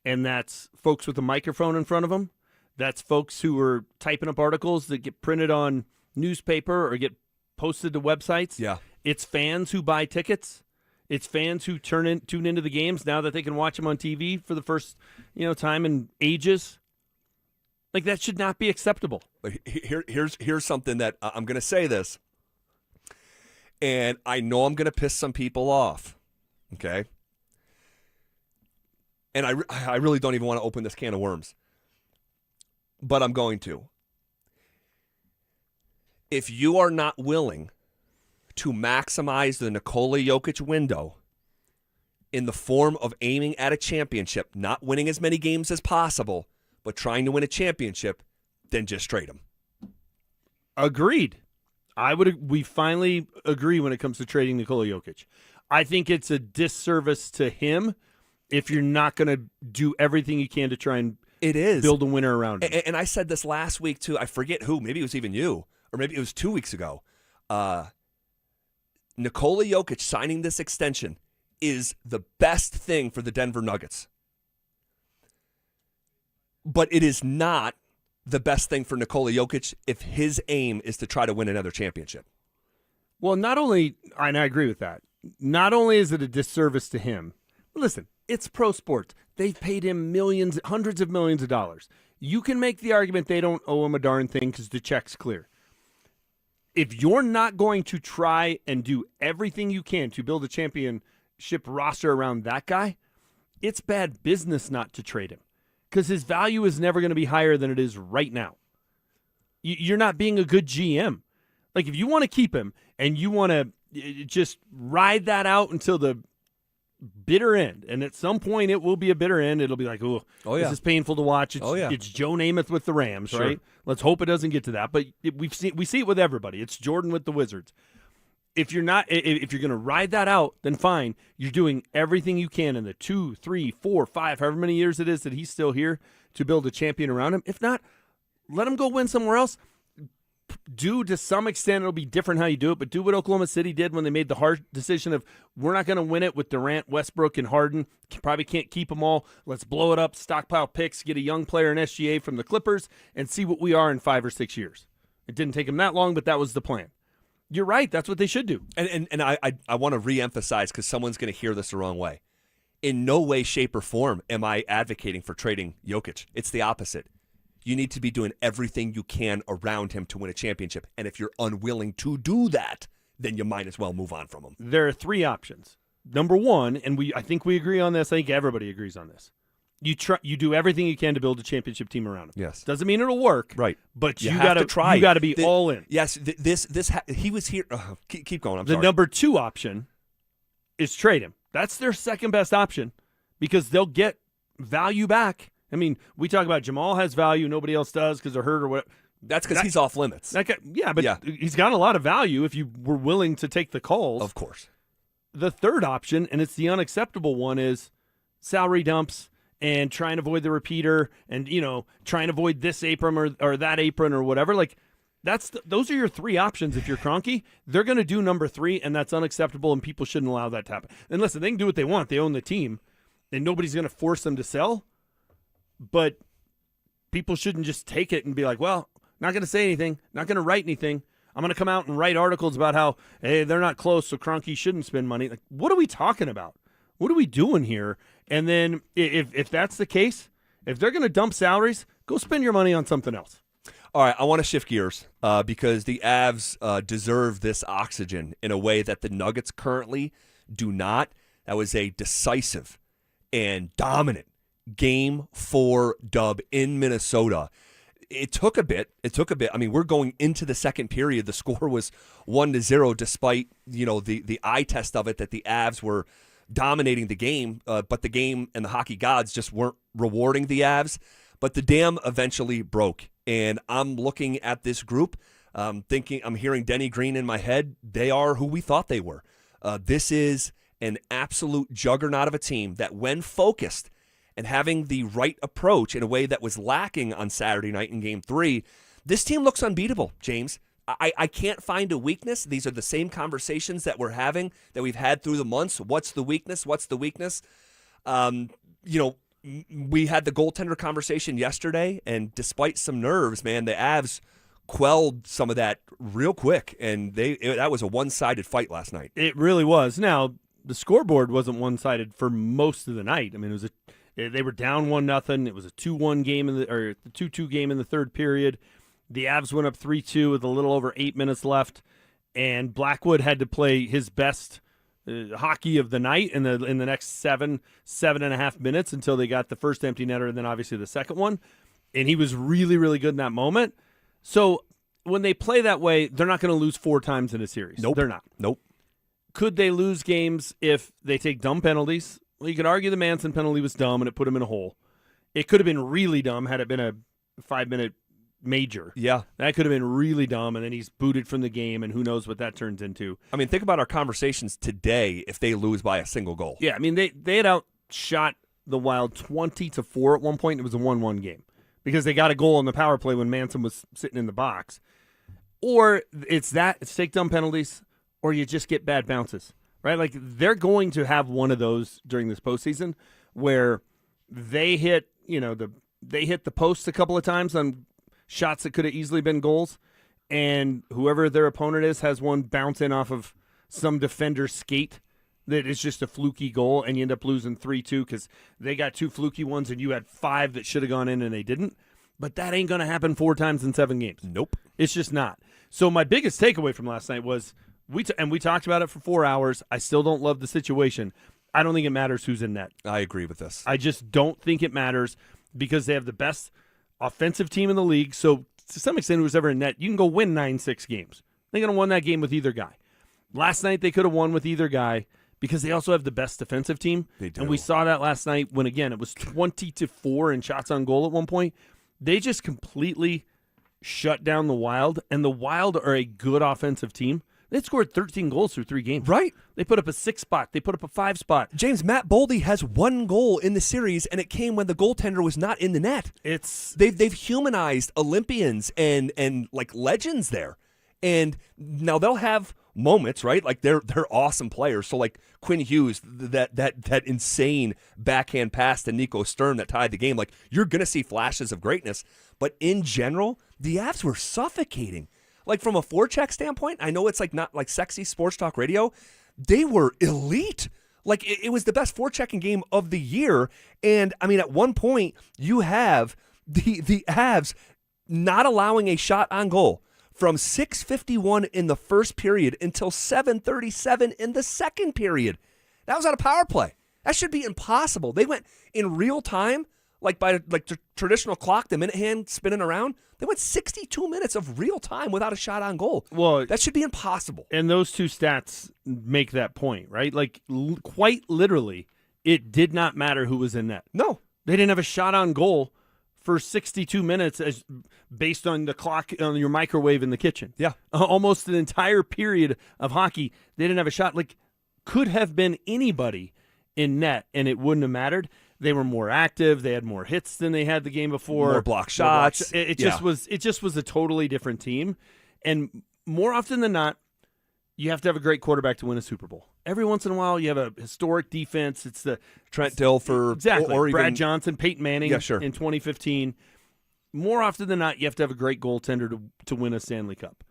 And that's folks with a microphone in front of them. That's folks who are typing up articles that get printed on newspaper or get posted to websites. Yeah. It's fans who buy tickets. It's fans who tune into the games now that they can watch them on TV for the first time in ages. Like, that should not be acceptable. Here's something that I'm going to say this, and I know I'm going to piss some people off. Okay. And I really don't even want to open this can of worms. But I'm going to. If you are not willing to maximize the Nikola Jokic window in the form of aiming at a championship, not winning as many games as possible, but trying to win a championship, then just trade him. Agreed. We finally agree when it comes to trading Nikola Jokic. I think it's a disservice to him if you're not going to do everything you can to try and build a winner around him. And I said this last week, too. I forget who. Maybe it was even you, or maybe it was 2 weeks ago. Nikola Jokic signing this extension is the best thing for the Denver Nuggets. But it is not the best thing for Nikola Jokic if his aim is to try to win another championship. Well, and I agree with that. Not only is it a disservice to him, listen, it's pro sports. They've paid him millions, hundreds of millions of dollars. You can make the argument they don't owe him a darn thing because the check's clear. If you're not going to try and do everything you can to build a championship roster around that guy, it's bad business not to trade him because his value is never going to be higher than it is right now. You're not being a good GM. Like, if you want to keep him and you want to just ride that out until the bitter end, and at some point it will be a bitter end. It'll be like, oh yeah, this is painful to watch. It's Joe Namath with the Rams, sure. Right? Let's hope it doesn't get to that. But we see it with everybody. It's Jordan with the Wizards. If you're going to ride that out, then fine. You're doing everything you can in the 2, 3, 4, 5, however many years it is that he's still here to build a champion around him. If not, let him go win somewhere else. To some extent, it'll be different how you do it, but do what Oklahoma City did when they made the hard decision of, we're not going to win it with Durant, Westbrook, and Harden. Probably can't keep them all. Let's blow it up, stockpile picks, get a young player in SGA from the Clippers, and see what we are in 5 or 6 years. It didn't take them that long, but that was the plan. You're right. That's what they should do. And I want to reemphasize, because someone's going to hear this the wrong way. In no way, shape, or form am I advocating for trading Jokic. It's the opposite. You need to be doing everything you can around him to win a championship. And if you're unwilling to do that, then you might as well move on from him. There are 3 options. Number one, and I think we agree on this. I think everybody agrees on this. You do everything you can to build a championship team around him. Yes. Doesn't mean it'll work. Right. But you have to try. You got to be all in. Yes. He was here. Keep going. I'm the sorry. number 2 option is trade him. That's their second best option because they'll get value back. I mean, we talk about Jamal has value, nobody else does because they're hurt or whatever. That's because he's off limits. He's got a lot of value if you were willing to take the calls. Of course. The third option, and it's the unacceptable one, is salary dumps and try and avoid the repeater and, try and avoid this apron or that apron or whatever. Like, those are your 3 options if you're Kroenke. They're going to do number 3, and that's unacceptable, and people shouldn't allow that to happen. And listen, they can do what they want. They own the team, and nobody's going to force them to sell. But people shouldn't just take it and be like, well, not going to say anything, not going to write anything. I'm going to come out and write articles about how, hey, they're not close, so Kroenke shouldn't spend money. Like, what are we talking about? What are we doing here? And then if that's the case, if they're going to dump salaries, go spend your money on something else. All right, I want to shift gears because the Avs deserve this oxygen in a way that the Nuggets currently do not. That was a decisive and dominant Game 4 dub in Minnesota. It took a bit. I mean, we're going into the second period. The score was 1-0 despite, the eye test of it that the Avs were dominating the game, but the game and the hockey gods just weren't rewarding the Avs. But the dam eventually broke, and I'm looking at this group, I'm hearing Denny Green in my head. They are who we thought they were. This is an absolute juggernaut of a team that, when focused and having the right approach in a way that was lacking on Saturday night in Game 3, this team looks unbeatable, James. I can't find a weakness. These are the same conversations that we're having, that we've had through the months. What's the weakness? What's the weakness? We had the goaltender conversation yesterday, and despite some nerves, man, the Avs quelled some of that real quick, and that was a one-sided fight last night. It really was. Now, the scoreboard wasn't one-sided for most of the night. I mean, they were down 1-0. It was a 2-1 game or 2-2 game in the third period. The Avs went up 3-2 with a little over 8 minutes left, and Blackwood had to play his best hockey of the night in the next 7.5 minutes until they got the first empty netter and then obviously the second one. And he was really, really good in that moment. So when they play that way, they're not going to lose 4 times in a series. Nope. They're not. Nope. Could they lose games if they take dumb penalties? Well, you could argue the Manson penalty was dumb and it put him in a hole. It could have been really dumb had it been a 5-minute major. Yeah. That could have been really dumb, and then he's booted from the game, and who knows what that turns into. I mean, think about our conversations today if they lose by a single goal. Yeah, I mean, they had outshot the Wild 20-4 at one point. It was a 1-1 game because they got a goal on the power play when Manson was sitting in the box. Or it's take dumb penalties, or you just get bad bounces, right? Like, they're going to have one of those during this postseason where they hit, they hit the post a couple of times on shots that could have easily been goals, and whoever their opponent is has one bounce in off of some defender's skate that is just a fluky goal, and you end up losing 3-2 because they got 2 fluky ones and you had 5 that should have gone in and they didn't. But that ain't going to happen 4 times in 7 games. Nope. It's just not. So my biggest takeaway from last night was, we talked about it for 4 hours. I still don't love the situation. I don't think it matters who's in net. I agree with this. I just don't think it matters because they have the best offensive team in the league. So to some extent, who's ever in net, you can go win 9-6 games. They could have won that game with either guy. Last night, they could have won with either guy because they also have the best defensive team. They do. And we saw that last night when, again, it was 20-4 in shots on goal at one point. They just completely shut down the Wild, and the Wild are a good offensive team. They scored 13 goals through 3 games. Right. They put up a 6 spot. They put up a 5 spot. James, Matt Boldy has 1 goal in the series, and it came when the goaltender was not in the net. They've humanized Olympians and like legends there. And now they'll have moments, right? Like they're awesome players. So like Quinn Hughes, that insane backhand pass to Nico Sturm that tied the game. Like, you're gonna see flashes of greatness, but in general, the Avs were suffocating. Like, from a forecheck standpoint, I know it's like not like sexy sports talk radio. They were elite. Like, it was the best forechecking game of the year. And I mean, at one point, you have the Avs not allowing a shot on goal from 6:51 in the first period until 7:37 in the second period. That was on a power play. That should be impossible. They went in real time, like by the traditional clock, the minute hand spinning around. They went 62 minutes of real time without a shot on goal. Well, that should be impossible. And those two stats make that point, right? Like quite literally, it did not matter who was in net. No. They didn't have a shot on goal for 62 minutes based on the clock on your microwave in the kitchen. Yeah. Almost an entire period of hockey, they didn't have a shot. Like, could have been anybody in net, and it wouldn't have mattered. They were more active. They had more hits than they had the game before. More block shots. It just was a totally different team. And more often than not, you have to have a great quarterback to win a Super Bowl. Every once in a while, you have a historic defense. It's the Trent Dilfer, exactly, or Brad even Johnson, Peyton Manning in 2015. More often than not, you have to have a great goaltender to win a Stanley Cup.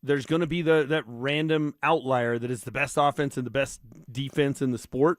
There's going to be that random outlier that is the best offense and the best defense in the sport,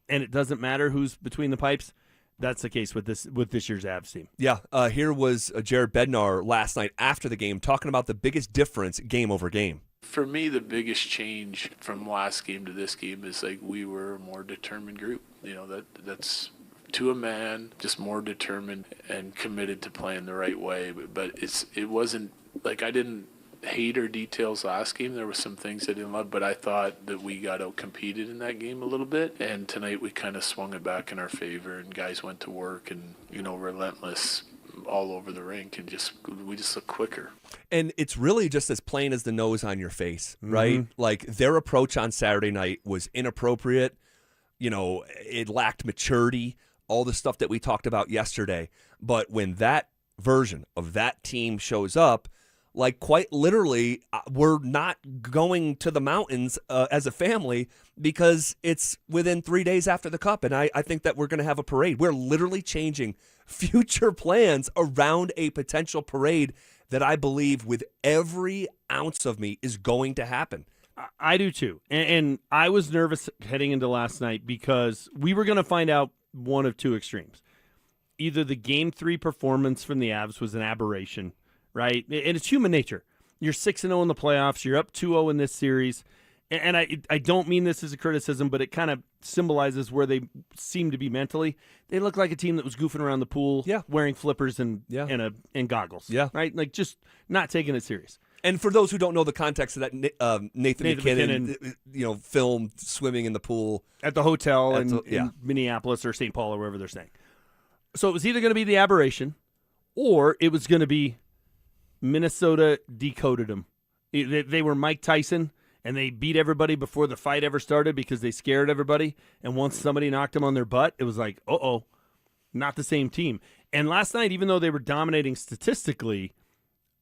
and it doesn't matter who's between the pipes. That's the case with this year's Avs team. Yeah, here was Jared Bednar last night after the game talking about the biggest difference game over game. For me, the biggest change from last game to this game is like we were a more determined group. That's to a man, just more determined and committed to playing the right way. But it wasn't like I didn't hate our details last game. There were some things I didn't love, but I thought that we got out-competed in that game a little bit. And tonight we kind of swung it back in our favor, and guys went to work and, relentless all over the rink, and we just look quicker. And it's really just as plain as the nose on your face, right? Mm-hmm. Like their approach on Saturday night was inappropriate. It lacked maturity, all the stuff that we talked about yesterday. But when that version of that team shows up, like quite literally, we're not going to the mountains as a family because it's within 3 days after the Cup. And I think that we're going to have a parade. We're literally changing future plans around a potential parade that I believe with every ounce of me is going to happen. I do too. And I was nervous heading into last night because we were going to find out one of two extremes. Either the Game 3 performance from the Avs was an aberration, right? And it's human nature. You're 6-0 in the playoffs. You're up 2-0 in this series. And I don't mean this as a criticism, but it kind of symbolizes where they seem to be mentally. They look like a team that was goofing around the pool, wearing flippers and goggles, right? Like just not taking it serious. And for those who don't know the context of that, Nathan McKinnon, filmed swimming in the pool at the hotel in Minneapolis or St. Paul or wherever they're staying. So it was either going to be the aberration or it was going to be Minnesota decoded them. They were Mike Tyson, and they beat everybody before the fight ever started because they scared everybody. And once somebody knocked them on their butt, it was like, not the same team. And last night, even though they were dominating statistically,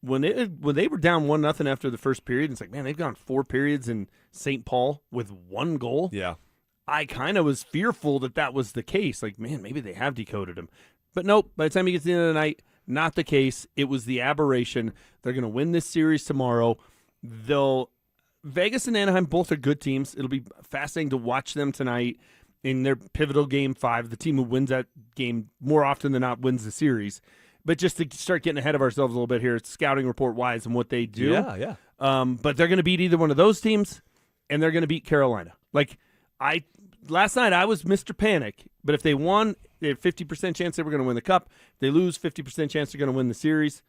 when they were down 1-0 after the first period, it's like, man, they've gone 4 periods in St. Paul with 1 goal. Yeah. I kind of was fearful that was the case. Like, man, maybe they have decoded him. But nope, by the time you get to the end of the night, not the case. It was the aberration. They're going to win this series tomorrow. Vegas and Anaheim both are good teams. It'll be fascinating to watch them tonight in their pivotal Game 5. The team who wins that game more often than not wins the series. But just to start getting ahead of ourselves a little bit here, scouting report-wise and what they do. Yeah. But they're going to beat either one of those teams, and they're going to beat Carolina. Like, last night I was Mr. Panic, but if they won, they had 50% chance they were going to win the Cup. If they lose, 50% chance they're going to win the series.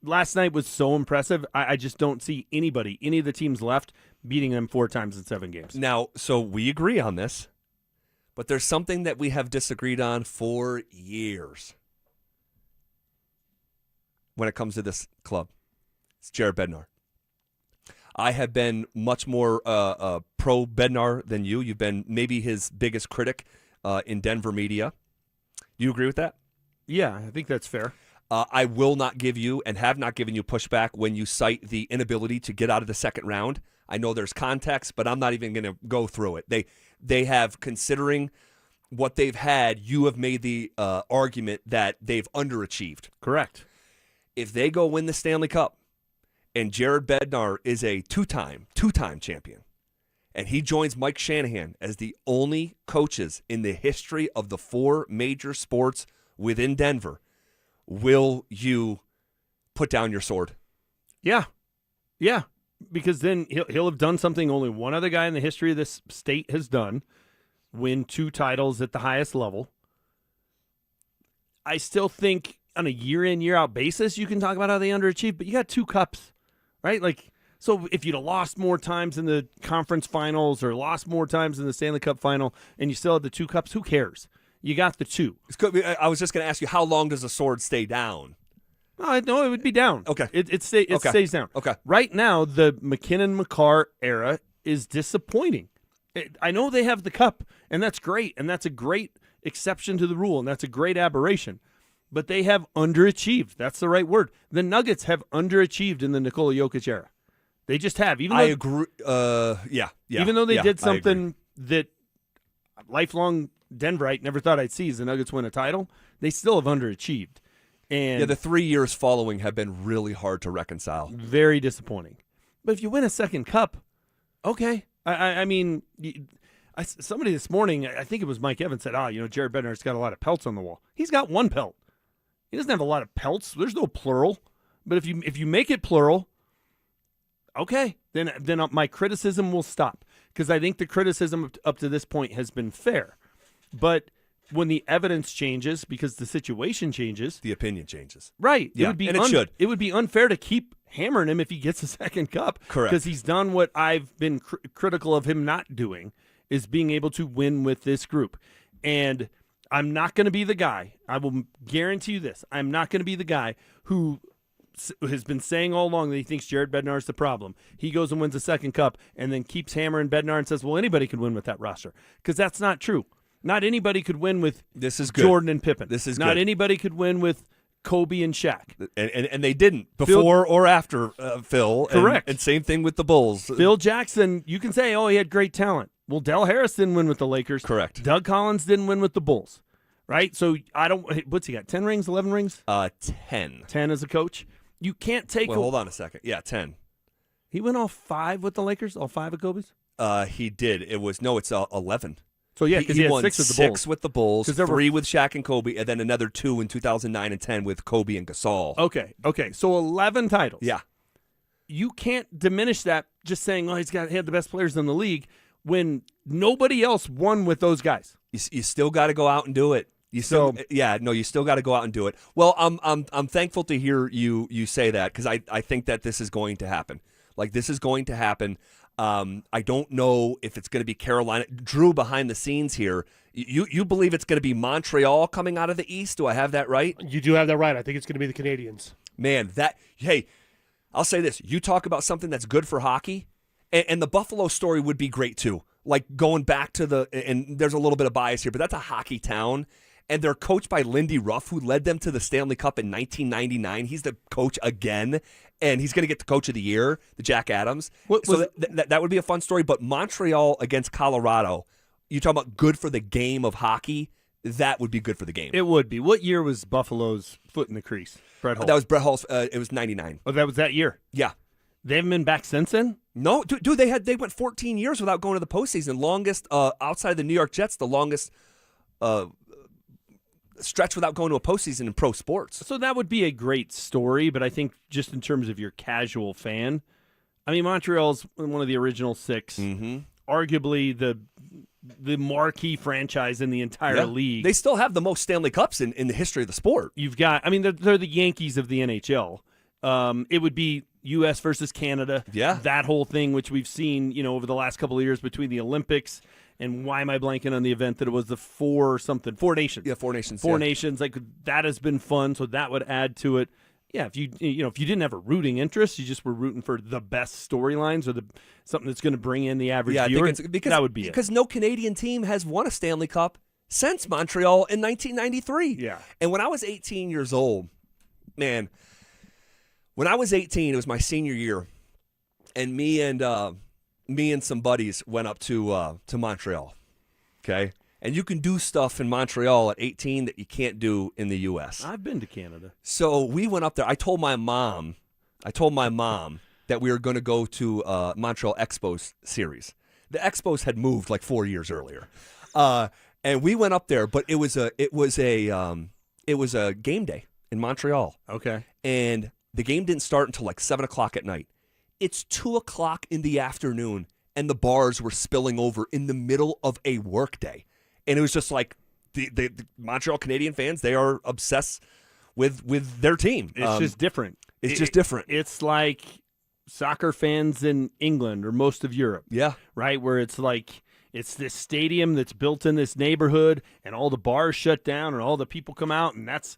Last night was so impressive. I just don't see any of the teams left, beating them 4 times in 7 games. Now, so we agree on this, but there's something that we have disagreed on for years when it comes to this club. It's Jared Bednar. I have been much more pro Bednar than you. You've been maybe his biggest critic in Denver media. You agree with that? Yeah, I think that's fair. I will not give you and have not given you pushback when you cite the inability to get out of the second round. I know there's context, but I'm not even going to go through it. They have, considering what they've had, you have made the argument that they've underachieved. Correct. If they go win the Stanley Cup, and Jared Bednar is a two-time champion, and he joins Mike Shanahan as the only coaches in the history of the 4 major sports within Denver, will you put down your sword? Yeah, because then he'll have done something only one other guy in the history of this state has done, win 2 titles at the highest level. I still think on a year-in, year-out basis, you can talk about how they underachieved, but you got 2 cups, right? Like, so if you'd have lost more times in the conference finals or lost more times in the Stanley Cup final and you still had the 2 cups, who cares? You got the 2. I was just going to ask you, how long does the sword stay down? No, it would be down. Okay. It stays down. Okay. Right now, the McKinnon-McCarr era is disappointing. I know they have the cup, and that's great, and that's a great exception to the rule, and that's a great aberration. But they have underachieved. That's the right word. The Nuggets have underachieved in the Nikola Jokic era. They just have. I agree. Yeah. Even though they did something that lifelong Denverite never thought I'd see, is the Nuggets win a title, they still have underachieved. And the 3 years following have been really hard to reconcile. Very disappointing. But if you win a second cup, okay. I mean, somebody this morning, I think it was Mike Evans, said, Jared Bednar's got a lot of pelts on the wall. He's got 1 pelt. He doesn't have a lot of pelts. There's no plural. But if you make it plural, okay, then my criticism will stop, because I think the criticism up to this point has been fair. But when the evidence changes, because the situation changes, the opinion changes. Right. Yeah, it should. It would be unfair to keep hammering him if he gets a second cup. Correct. Because he's done what I've been critical of him not doing, is being able to win with this group. And I'm not going to be the guy, I will guarantee you this, I'm not going to be the guy who has been saying all along that he thinks Jared Bednar is the problem. He goes and wins a second cup and then keeps hammering Bednar and says, well, anybody could win with that roster. Because that's not true. Not anybody could win with Jordan and Pippen. This is not good. anybody could win with Kobe and Shaq. And they didn't before or after Phil. Correct. And same thing with the Bulls. Phil Jackson, you can say, he had great talent. Well, Del Harris didn't win with the Lakers. Correct. Doug Collins didn't win with the Bulls. Right? So what's he got, 10 rings, 11 rings? 10. 10 as a coach. You can't take hold on a second. Yeah, 10. He went all 5 with the Lakers, all 5 of Kobe's? He did. It's 11. So, yeah, because he had won 6 with the Bulls. 6 with the Bulls, 3 with Shaq and Kobe, and then another 2 in 2009 and 10 with Kobe and Gasol. Okay. So 11 titles. Yeah. You can't diminish that just saying, he had the best players in the league, when nobody else won with those guys. You still got to go out and do it. You still got to go out and do it. Well, I'm thankful to hear you say that, because I think that this is going to happen. Like, this is going to happen. I don't know if it's going to be Carolina. Drew, behind the scenes here, you believe it's going to be Montreal coming out of the East? Do I have that right? You do have that right. I think it's going to be the Canadiens. Man, hey, I'll say this. You talk about something that's good for hockey, and the Buffalo story would be great too. Like, going back to and there's a little bit of bias here, but that's a hockey town. And they're coached by Lindy Ruff, who led them to the Stanley Cup in 1999. He's the coach again, and he's going to get the Coach of the Year, the Jack Adams. That would be a fun story. But Montreal against Colorado, you talk about good for the game of hockey, that would be good for the game. It would be. What year was Buffalo's foot in the crease? Brett Hull. That was Brett Hull's. It was 99. Oh, that was that year? Yeah. They haven't been back since then? No, dude, they went 14 years without going to the postseason. Longest outside of the New York Jets, the longest stretch without going to a postseason in pro sports. So that would be a great story, but I think just in terms of your casual fan, I mean, Montreal's one of the original 6, arguably the marquee franchise in the entire league. They still have the most Stanley Cups in the history of the sport. You've got, I mean, they're the Yankees of the NHL. It would be U.S. versus Canada. Yeah. That whole thing, which we've seen, over the last couple of years between the Olympics and why am I blanking on the event that it was the 4 Nations. Yeah, 4 Nations. 4 Nations. Like, that has been fun, so that would add to it. Yeah, if you didn't have a rooting interest, you just were rooting for the best storylines or something that's going to bring in the average viewer, that would be it. Because no Canadian team has won a Stanley Cup since Montreal in 1993. Yeah. And when I was 18 years old, man, when I was 18, it was my senior year, and me and some buddies went up to Montreal, okay? And you can do stuff in Montreal at 18 that you can't do in the U.S. I've been to Canada. So we went up there. I told my mom that we were going to go to Montreal Expos series. The Expos had moved like 4 years earlier, and we went up there. But it was a game day in Montreal. Okay, and the game didn't start until like 7:00 at night. It's 2:00 in the afternoon, and the bars were spilling over in the middle of a workday. And it was just like the Montreal Canadian fans, they are obsessed with their team. It's just different. It's just different. It's like soccer fans in England or most of Europe. Yeah. Right? Where it's like it's this stadium that's built in this neighborhood and all the bars shut down and all the people come out, and that's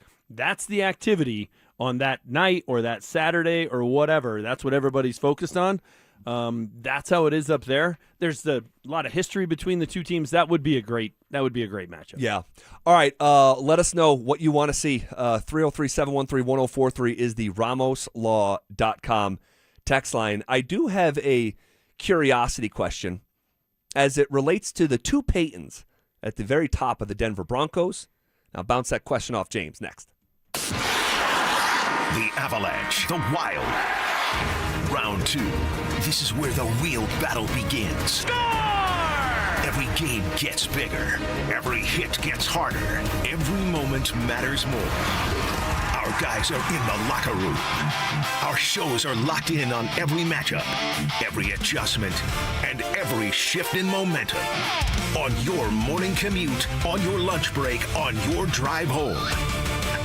the activity on that night or that Saturday or whatever. That's what everybody's focused on. That's how it is up there. There's a lot of history between the two teams. That would be a great matchup. Yeah. All right. Let us know what you want to see. 303-713-1043 is the RamosLaw.com text line. I do have a curiosity question as it relates to the two Paytons at the very top of the Denver Broncos. Now bounce that question off James next. The Avalanche, the Wild. Round 2. This is where the real battle begins. Score! Every game gets bigger. Every hit gets harder. Every moment matters more. Our guys are in the locker room. Our shows are locked in on every matchup, every adjustment, and every shift in momentum. On your morning commute, on your lunch break, on your drive home.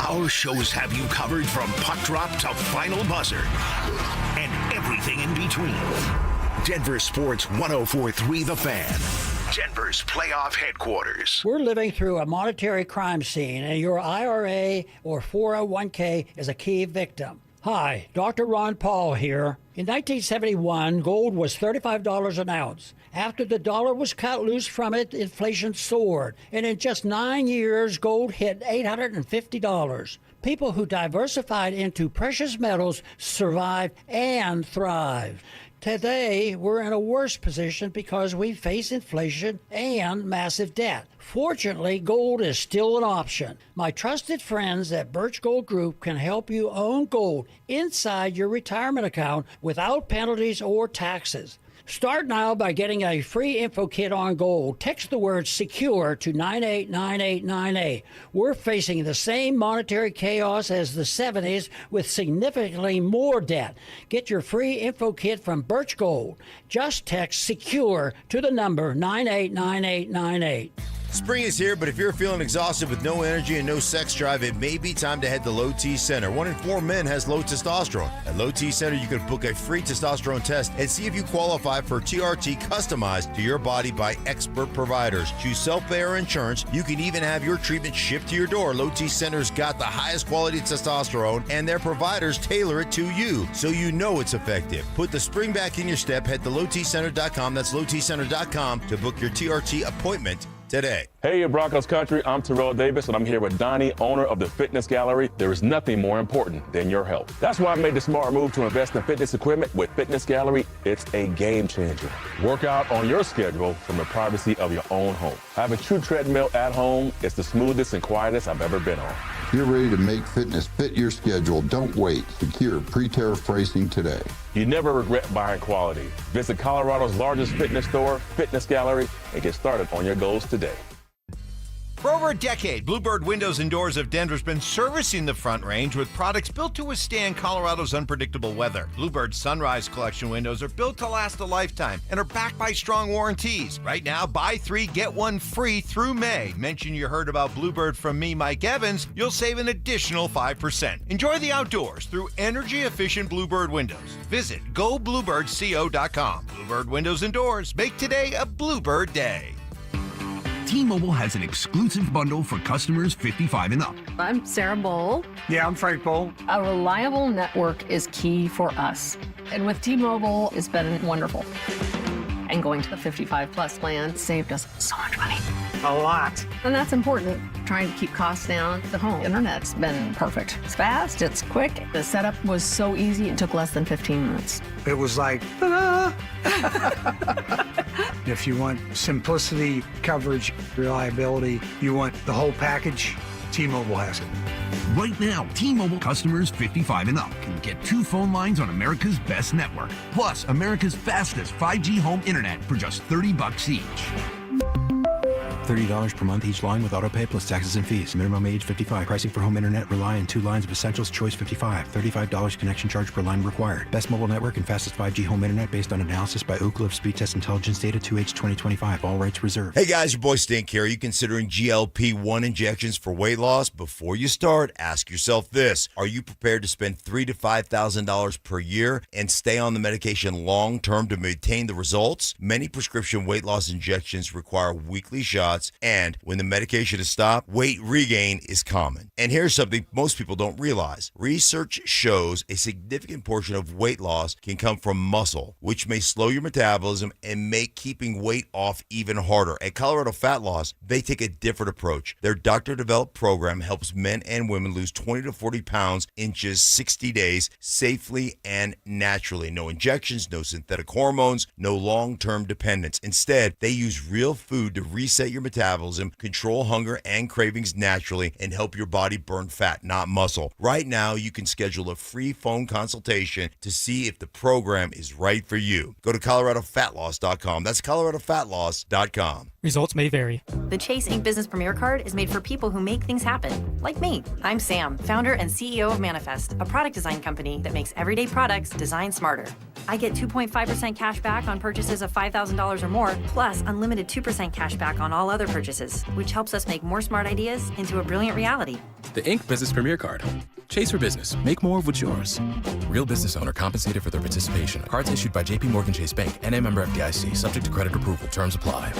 Our shows have you covered from puck drop to final buzzer and everything in between. Denver Sports 104.3 The Fan, Denver's playoff headquarters. We're living through a monetary crime scene, and your IRA or 401k is a key victim. Hi, Dr. Ron Paul here. In 1971, gold was $35 an ounce. After the dollar was cut loose from it, inflation soared. And in just 9 years, gold hit $850. People who diversified into precious metals survived and thrived. Today, we're in a worse position because we face inflation and massive debt. Fortunately, gold is still an option. My trusted friends at Birch Gold Group can help you own gold inside your retirement account without penalties or taxes. Start now by getting a free info kit on gold. Text the word SECURE to 989898. We're facing the same monetary chaos as the 70s with significantly more debt. Get your free info kit from Birch Gold. Just text SECURE to the number 989898. Spring is here, but if you're feeling exhausted with no energy and no sex drive, it may be time to head to Low T Center. 1 in 4 men has low testosterone. At Low T Center, you can book a free testosterone test and see if you qualify for TRT customized to your body by expert providers. Choose self-pay or insurance. You can even have your treatment shipped to your door. Low T Center's got the highest quality testosterone, and their providers tailor it to you, so you know it's effective. Put the spring back in your step. Head to lowtcenter.com. That's lowtcenter.com to book your TRT appointment today. Hey, Broncos country, I'm Terrell Davis, and I'm here with Donnie, owner of the Fitness Gallery. There is nothing more important than your health. That's why I made the smart move to invest in fitness equipment with Fitness Gallery. It's a game changer. Work out on your schedule from the privacy of your own home. I have a true treadmill at home. It's the smoothest and quietest I've ever been on. If you're ready to make fitness fit your schedule, don't wait. Secure pre-tariff pricing today. You never regret buying quality. Visit Colorado's largest fitness store, Fitness Gallery, and get started on your goals today. For over a decade, Bluebird Windows and Doors of Denver has been servicing the Front Range with products built to withstand Colorado's unpredictable weather. Bluebird's Sunrise Collection windows are built to last a lifetime and are backed by strong warranties. Right now, buy 3, get 1 free through May. Mention you heard about Bluebird from me, Mike Evans. You'll save an additional 5%. Enjoy the outdoors through energy-efficient Bluebird windows. Visit gobluebirdco.com. Bluebird Windows and Doors. Make today a Bluebird day. T-Mobile has an exclusive bundle for customers 55 and up. I'm Sarah Bowl. Yeah, I'm Frank Bowl. A reliable network is key for us. And with T-Mobile, it's been wonderful. And going to the 55 plus plan saved us so much money. A lot. And that's important. Trying to keep costs down. The home internet's been perfect. It's fast, it's quick. The setup was so easy, it took less than 15 minutes. It was like, ta-da! If you want simplicity, coverage, reliability, you want the whole package, T-Mobile has it. Right now, T-Mobile customers 55 and up can get 2 phone lines on America's best network, plus America's fastest 5G home internet for just $30 each. $30 per month each line with autopay plus taxes and fees. Minimum age 55. Pricing for home internet rely on 2 lines of Essentials Choice 55. $35 connection charge per line required. Best mobile network and fastest 5G home internet based on analysis by Ookla of Speed Test Intelligence Data 2H 2025. All rights reserved. Hey guys, your boy Stink here. Are you considering GLP-1 injections for weight loss? Before you start, ask yourself this. Are you prepared to spend $3,000 to $5,000 per year and stay on the medication long-term to maintain the results? Many prescription weight loss injections require weekly shots, and when the medication is stopped, weight regain is common. And here's something most people don't realize. Research shows a significant portion of weight loss can come from muscle, which may slow your metabolism and make keeping weight off even harder. At Colorado Fat Loss, they take a different approach. Their doctor-developed program helps men and women lose 20 to 40 pounds in just 60 days safely and naturally. No injections, no synthetic hormones, no long-term dependence. Instead, they use real food to reset your metabolism, control hunger and cravings naturally, and help your body burn fat, not muscle. Right now, you can schedule a free phone consultation to see if the program is right for you. Go to coloradofatloss.com. That's coloradofatloss.com. Results may vary. The Chase Ink Business Premier Card is made for people who make things happen, like me. I'm Sam, founder and CEO of Manifest, a product design company that makes everyday products designed smarter. I get 2.5% cash back on purchases of $5,000 or more, plus unlimited 2% cash back on all other purchases, which helps us make more smart ideas into a brilliant reality. The Ink Business Premier Card. Chase for business. Make more of what's yours. Real business owner compensated for their participation. Cards issued by JPMorgan Chase Bank. NA member FDIC. Subject to credit approval. Terms apply.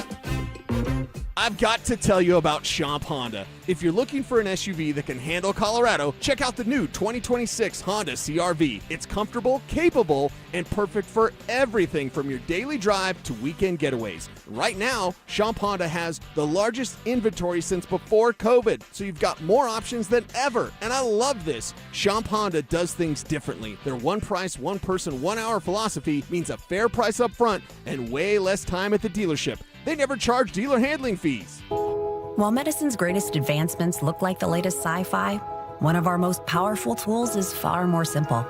I've got to tell you about Schomp Honda. If you're looking for an SUV that can handle Colorado, check out the new 2026 Honda CR-V. It's comfortable, capable, and perfect for everything from your daily drive to weekend getaways. Right now, Schomp Honda has the largest inventory since before COVID, so you've got more options than ever. And I love this. Schomp Honda does things differently. Their one price, one person, 1 hour philosophy means a fair price up front and way less time at the dealership. They never charge dealer handling fees. While medicine's greatest advancements look like the latest sci-fi, one of our most powerful tools is far more simple,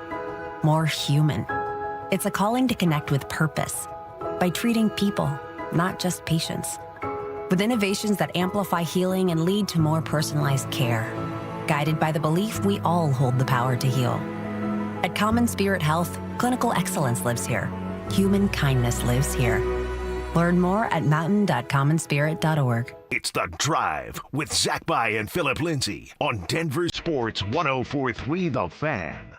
more human. It's a calling to connect with purpose by treating people, not just patients. With innovations that amplify healing and lead to more personalized care, guided by the belief we all hold the power to heal. At Common Spirit Health, clinical excellence lives here. Human kindness lives here. Learn more at mountain.commonspirit.org. It's The Drive with Zach By and Phillip Lindsay on Denver Sports 104.3 The Fan.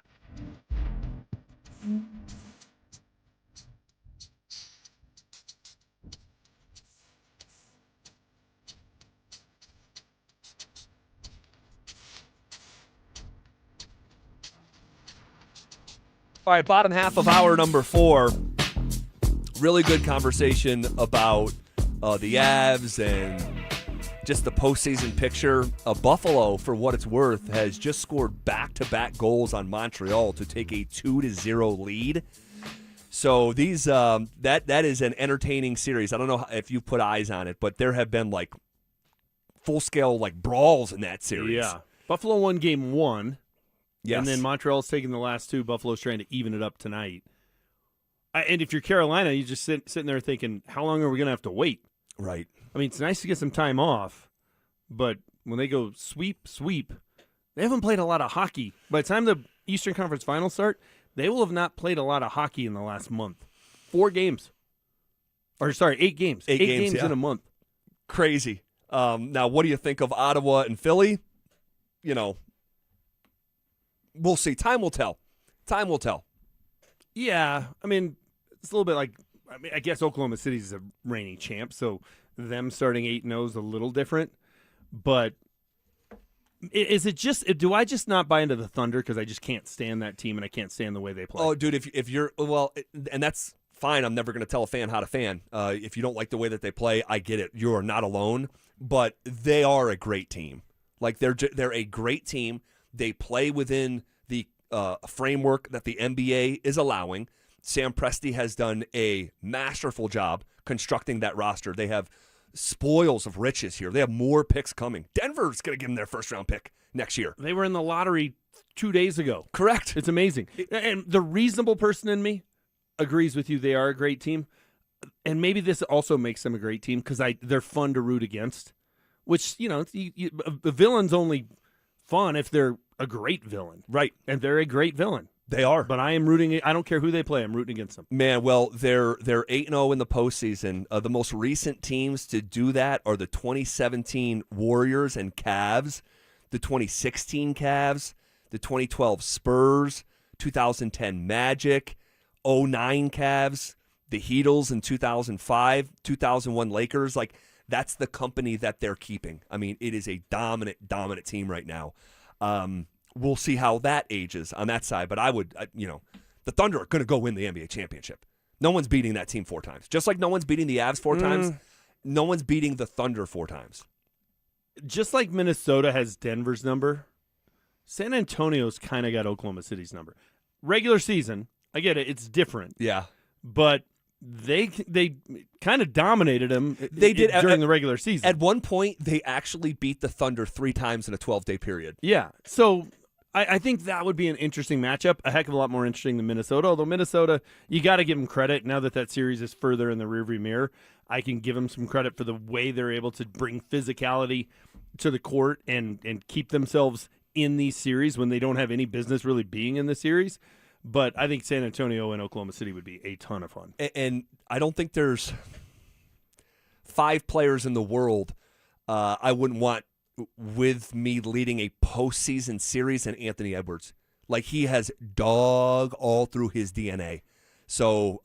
All right, bottom half of hour number 4. Really good conversation about the Avs and just the postseason picture. Buffalo, for what it's worth, has just scored back-to-back goals on Montreal to take a 2-0 lead. So these that is an entertaining series. I don't know if you've put eyes on it, but there have been like full-scale like brawls in that series. Yeah, Buffalo won game 1. Yes. And then Montreal's taking the last 2. Buffalo's trying to even it up tonight. And if you're Carolina, you just sitting there thinking, how long are we going to have to wait? Right. I mean, it's nice to get some time off, but when they go sweep, they haven't played a lot of hockey. By the time the Eastern Conference Finals start, they will have not played a lot of hockey in the last month. 8 games. 8 games yeah. In a month. Crazy. Now, what do you think of Ottawa and Philly? You know, we'll see. Time will tell. Yeah, I mean, it's a little bit like, I guess Oklahoma City's a reigning champ, so them starting 8-0 is a little different. But is it just, do I just not buy into the Thunder because I just can't stand that team and I can't stand the way they play? Oh, dude, if you're, well, and that's fine. I'm never going to tell a fan how to fan. If you don't like the way that they play, I get it. You are not alone. But they are a great team. Like, they're a great team. They play within the framework that the NBA is allowing. Sam Presti has done a masterful job constructing that roster. They have spoils of riches here. They have more picks coming. Denver's going to give them their first-round pick next year. They were in the lottery 2 days ago. Correct. It's amazing. And the reasonable person in me agrees with you. They are a great team. And maybe this also makes them a great team because they're fun to root against, which, a villain's only fun if they're a great villain. Right. And they're a great villain. They are. But I am rooting. I don't care who they play. I'm rooting against them. Man, well, they're 8-0 in the postseason. The most recent teams to do that are the 2017 Warriors and Cavs, the 2016 Cavs, the 2012 Spurs, 2010 Magic, 2009 Cavs, the Heatles in 2005, 2001 Lakers. Like, that's the company that they're keeping. I mean, it is a dominant team right now. We'll see how that ages on that side. But the Thunder are going to go win the NBA championship. No one's beating that team 4 times. Just like no one's beating the Avs 4 times, no one's beating the Thunder 4 times. Just like Minnesota has Denver's number, San Antonio's kind of got Oklahoma City's number. Regular season, I get it. It's different. Yeah. But they kind of dominated them during the regular season. At one point, they actually beat the Thunder 3 times in a 12-day period. Yeah. So I think that would be an interesting matchup, a heck of a lot more interesting than Minnesota. Although Minnesota, you got to give them credit. Now that series is further in the rearview mirror, I can give them some credit for the way they're able to bring physicality to the court and keep themselves in these series when they don't have any business really being in the series. But I think San Antonio and Oklahoma City would be a ton of fun. And I don't think there's 5 players in the world I wouldn't want with me leading a postseason series than Anthony Edwards. Like, he has dog all through his DNA. So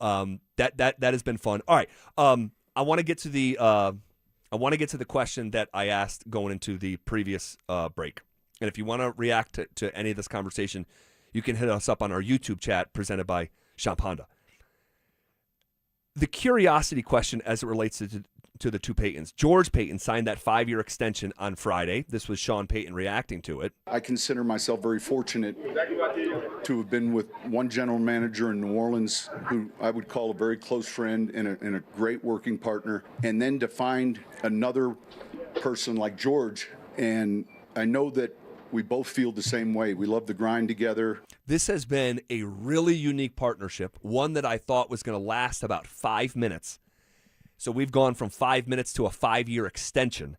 that has been fun. All right, I want to get to the question that I asked going into the previous break. And if you want to react to any of this conversation, you can hit us up on our YouTube chat presented by Champ Honda. The curiosity question as it relates to the 2 Paytons. George Payton signed that 5-year extension on Friday. This was Sean Payton reacting to it. I consider myself very fortunate to have been with one general manager in New Orleans who I would call a very close friend and a great working partner, and then to find another person like George. And I know that we both feel the same way. We love the grind together. This has been a really unique partnership, one that I thought was going to last about 5 minutes. So we've gone from 5 minutes to a 5-year extension.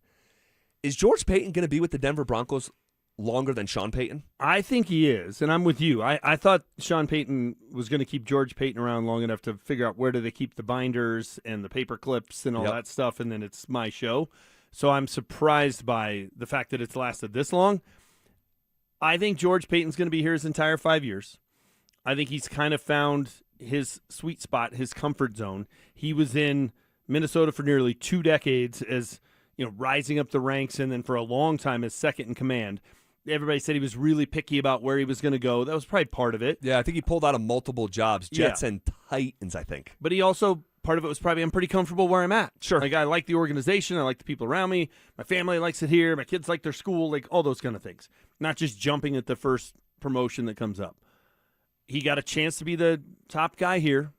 Is George Payton going to be with the Denver Broncos longer than Sean Payton? I think he is, and I'm with you. I thought Sean Payton was going to keep George Payton around long enough to figure out where do they keep the binders and the paper clips and all that stuff, and then it's my show. So I'm surprised by the fact that it's lasted this long. I think George Payton's going to be here his entire 5 years. I think he's kind of found his sweet spot, his comfort zone. He was in Minnesota for nearly 2 decades as, rising up the ranks, and then for a long time as second in command. Everybody said he was really picky about where he was going to go. That was probably part of it. Yeah, I think he pulled out of multiple jobs, Jets and Titans, I think. But he also, part of it was probably I'm pretty comfortable where I'm at. Sure. Like, I like the organization. I like the people around me. My family likes it here. My kids like their school, like all those kind of things. Not just jumping at the first promotion that comes up. He got a chance to be the top guy here.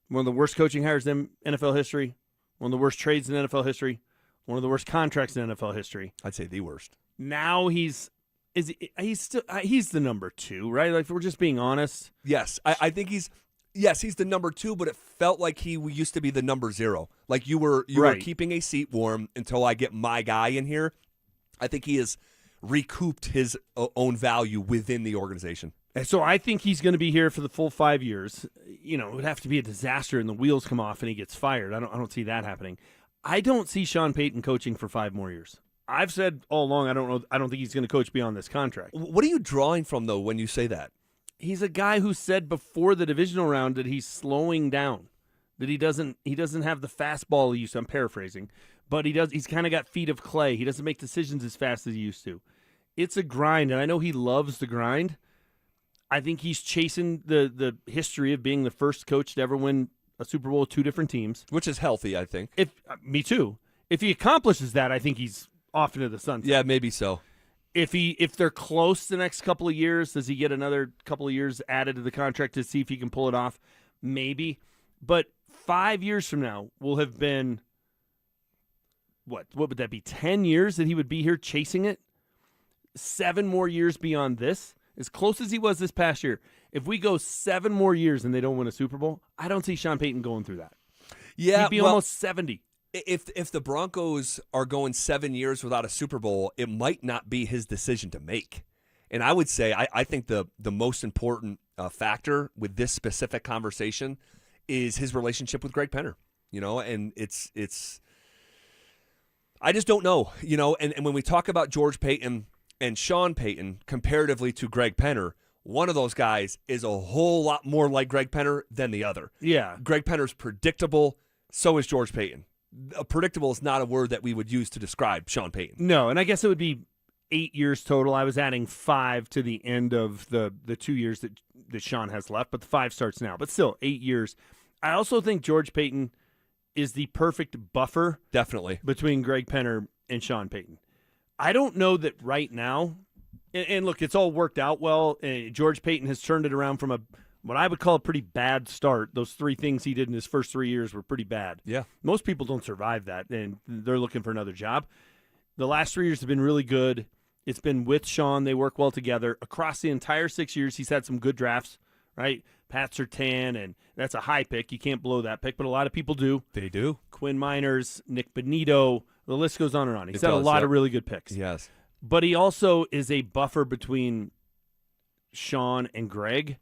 One of the worst coaching hires in NFL history. One of the worst trades in NFL history. One of the worst contracts in NFL history. I'd say the worst. Now he's the number 2, right? Like, if we're just being honest. Yes, I think he's the number 2, but it felt like he used to be the number 0. Like you were keeping a seat warm until I get my guy in here. I think he has recouped his own value within the organization. And so I think he's going to be here for the full 5 years. It would have to be a disaster and the wheels come off and he gets fired. I don't see that happening. I don't see Sean Payton coaching for 5 more years. I've said all along I don't think he's going to coach beyond this contract. What are you drawing from, though, when you say that? He's a guy who said before the divisional round that he's slowing down, that he doesn't have the fastball he used to. I'm paraphrasing, but he's kind of got feet of clay. He doesn't make decisions as fast as he used to. It's a grind, and I know he loves the grind. I think he's chasing the history of being the first coach to ever win a Super Bowl with 2 different teams. Which is healthy, I think. Me too. If he accomplishes that, I think he's off into the sunset. Yeah, maybe so. If they're close the next couple of years, does he get another couple of years added to the contract to see if he can pull it off? Maybe. But 5 years from now will have been, what would that be, 10 years that he would be here chasing it? 7 more years beyond this? As close as he was this past year, if we go 7 more years and they don't win a Super Bowl, I don't see Sean Payton going through that. Yeah, he'd be almost 70. If the Broncos are going 7 years without a Super Bowl, it might not be his decision to make. And I would say I think the most important factor with this specific conversation is his relationship with Greg Penner. And it's I just don't know. And when we talk about George Payton and Sean Payton comparatively to Greg Penner, one of those guys is a whole lot more like Greg Penner than the other. Yeah. Greg Penner's predictable, so is George Payton. Predictable is not a word that we would use to describe Sean Payton. No, and I guess it would be 8 years total. I was adding 5 to the end of the 2 years that Sean has left, but the 5 starts now. But still, 8 years. I also think George Payton is the perfect buffer definitely between Greg Penner and Sean Payton. I don't know that right now, and look, it's all worked out well. George Payton has turned it around from what I would call a pretty bad start. Those 3 things he did in his first 3 years were pretty bad. Yeah. Most people don't survive that, and they're looking for another job. The last 3 years have been really good. It's been with Sean. They work well together. Across the entire 6 years, he's had some good drafts, right? Pat Surtain, and that's a high pick. You can't blow that pick, but a lot of people do. They do. Quinn Miners, Nick Benito, the list goes on and on. He's had a lot of really good picks. Yes. But he also is a buffer between Sean and Greg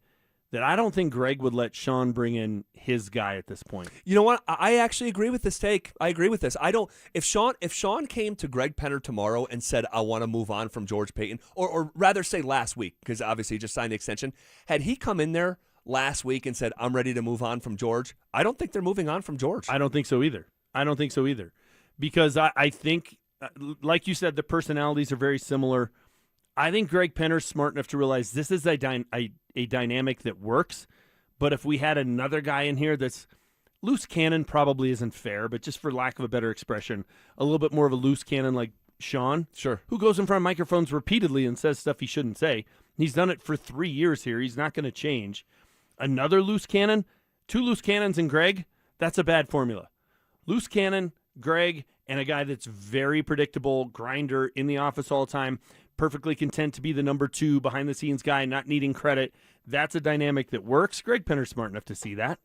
that I don't think Greg would let Sean bring in his guy at this point. You know what? I actually agree with this take. I agree with this. If Sean came to Greg Penner tomorrow and said, I want to move on from George Payton, or rather say last week, because obviously he just signed the extension, had he come in there last week and said, I'm ready to move on from George, I don't think they're moving on from George. I don't think so either. Because I think, like you said, the personalities are very similar. I think Greg Penner's smart enough to realize this is a dynamic that works, but if we had another guy in here that's loose cannon, probably isn't fair, but just for lack of a better expression, a little bit more of a loose cannon like Sean, sure, who goes in front of microphones repeatedly and says stuff he shouldn't say. He's done it for 3 years here. He's not going to change. Another loose cannon, 2 loose cannons and Greg, that's a bad formula. Loose cannon, Greg, and a guy that's very predictable, grinder, in the office all the time, perfectly content to be the number 2 behind-the-scenes guy, not needing credit. That's a dynamic that works. Greg Penner's smart enough to see that.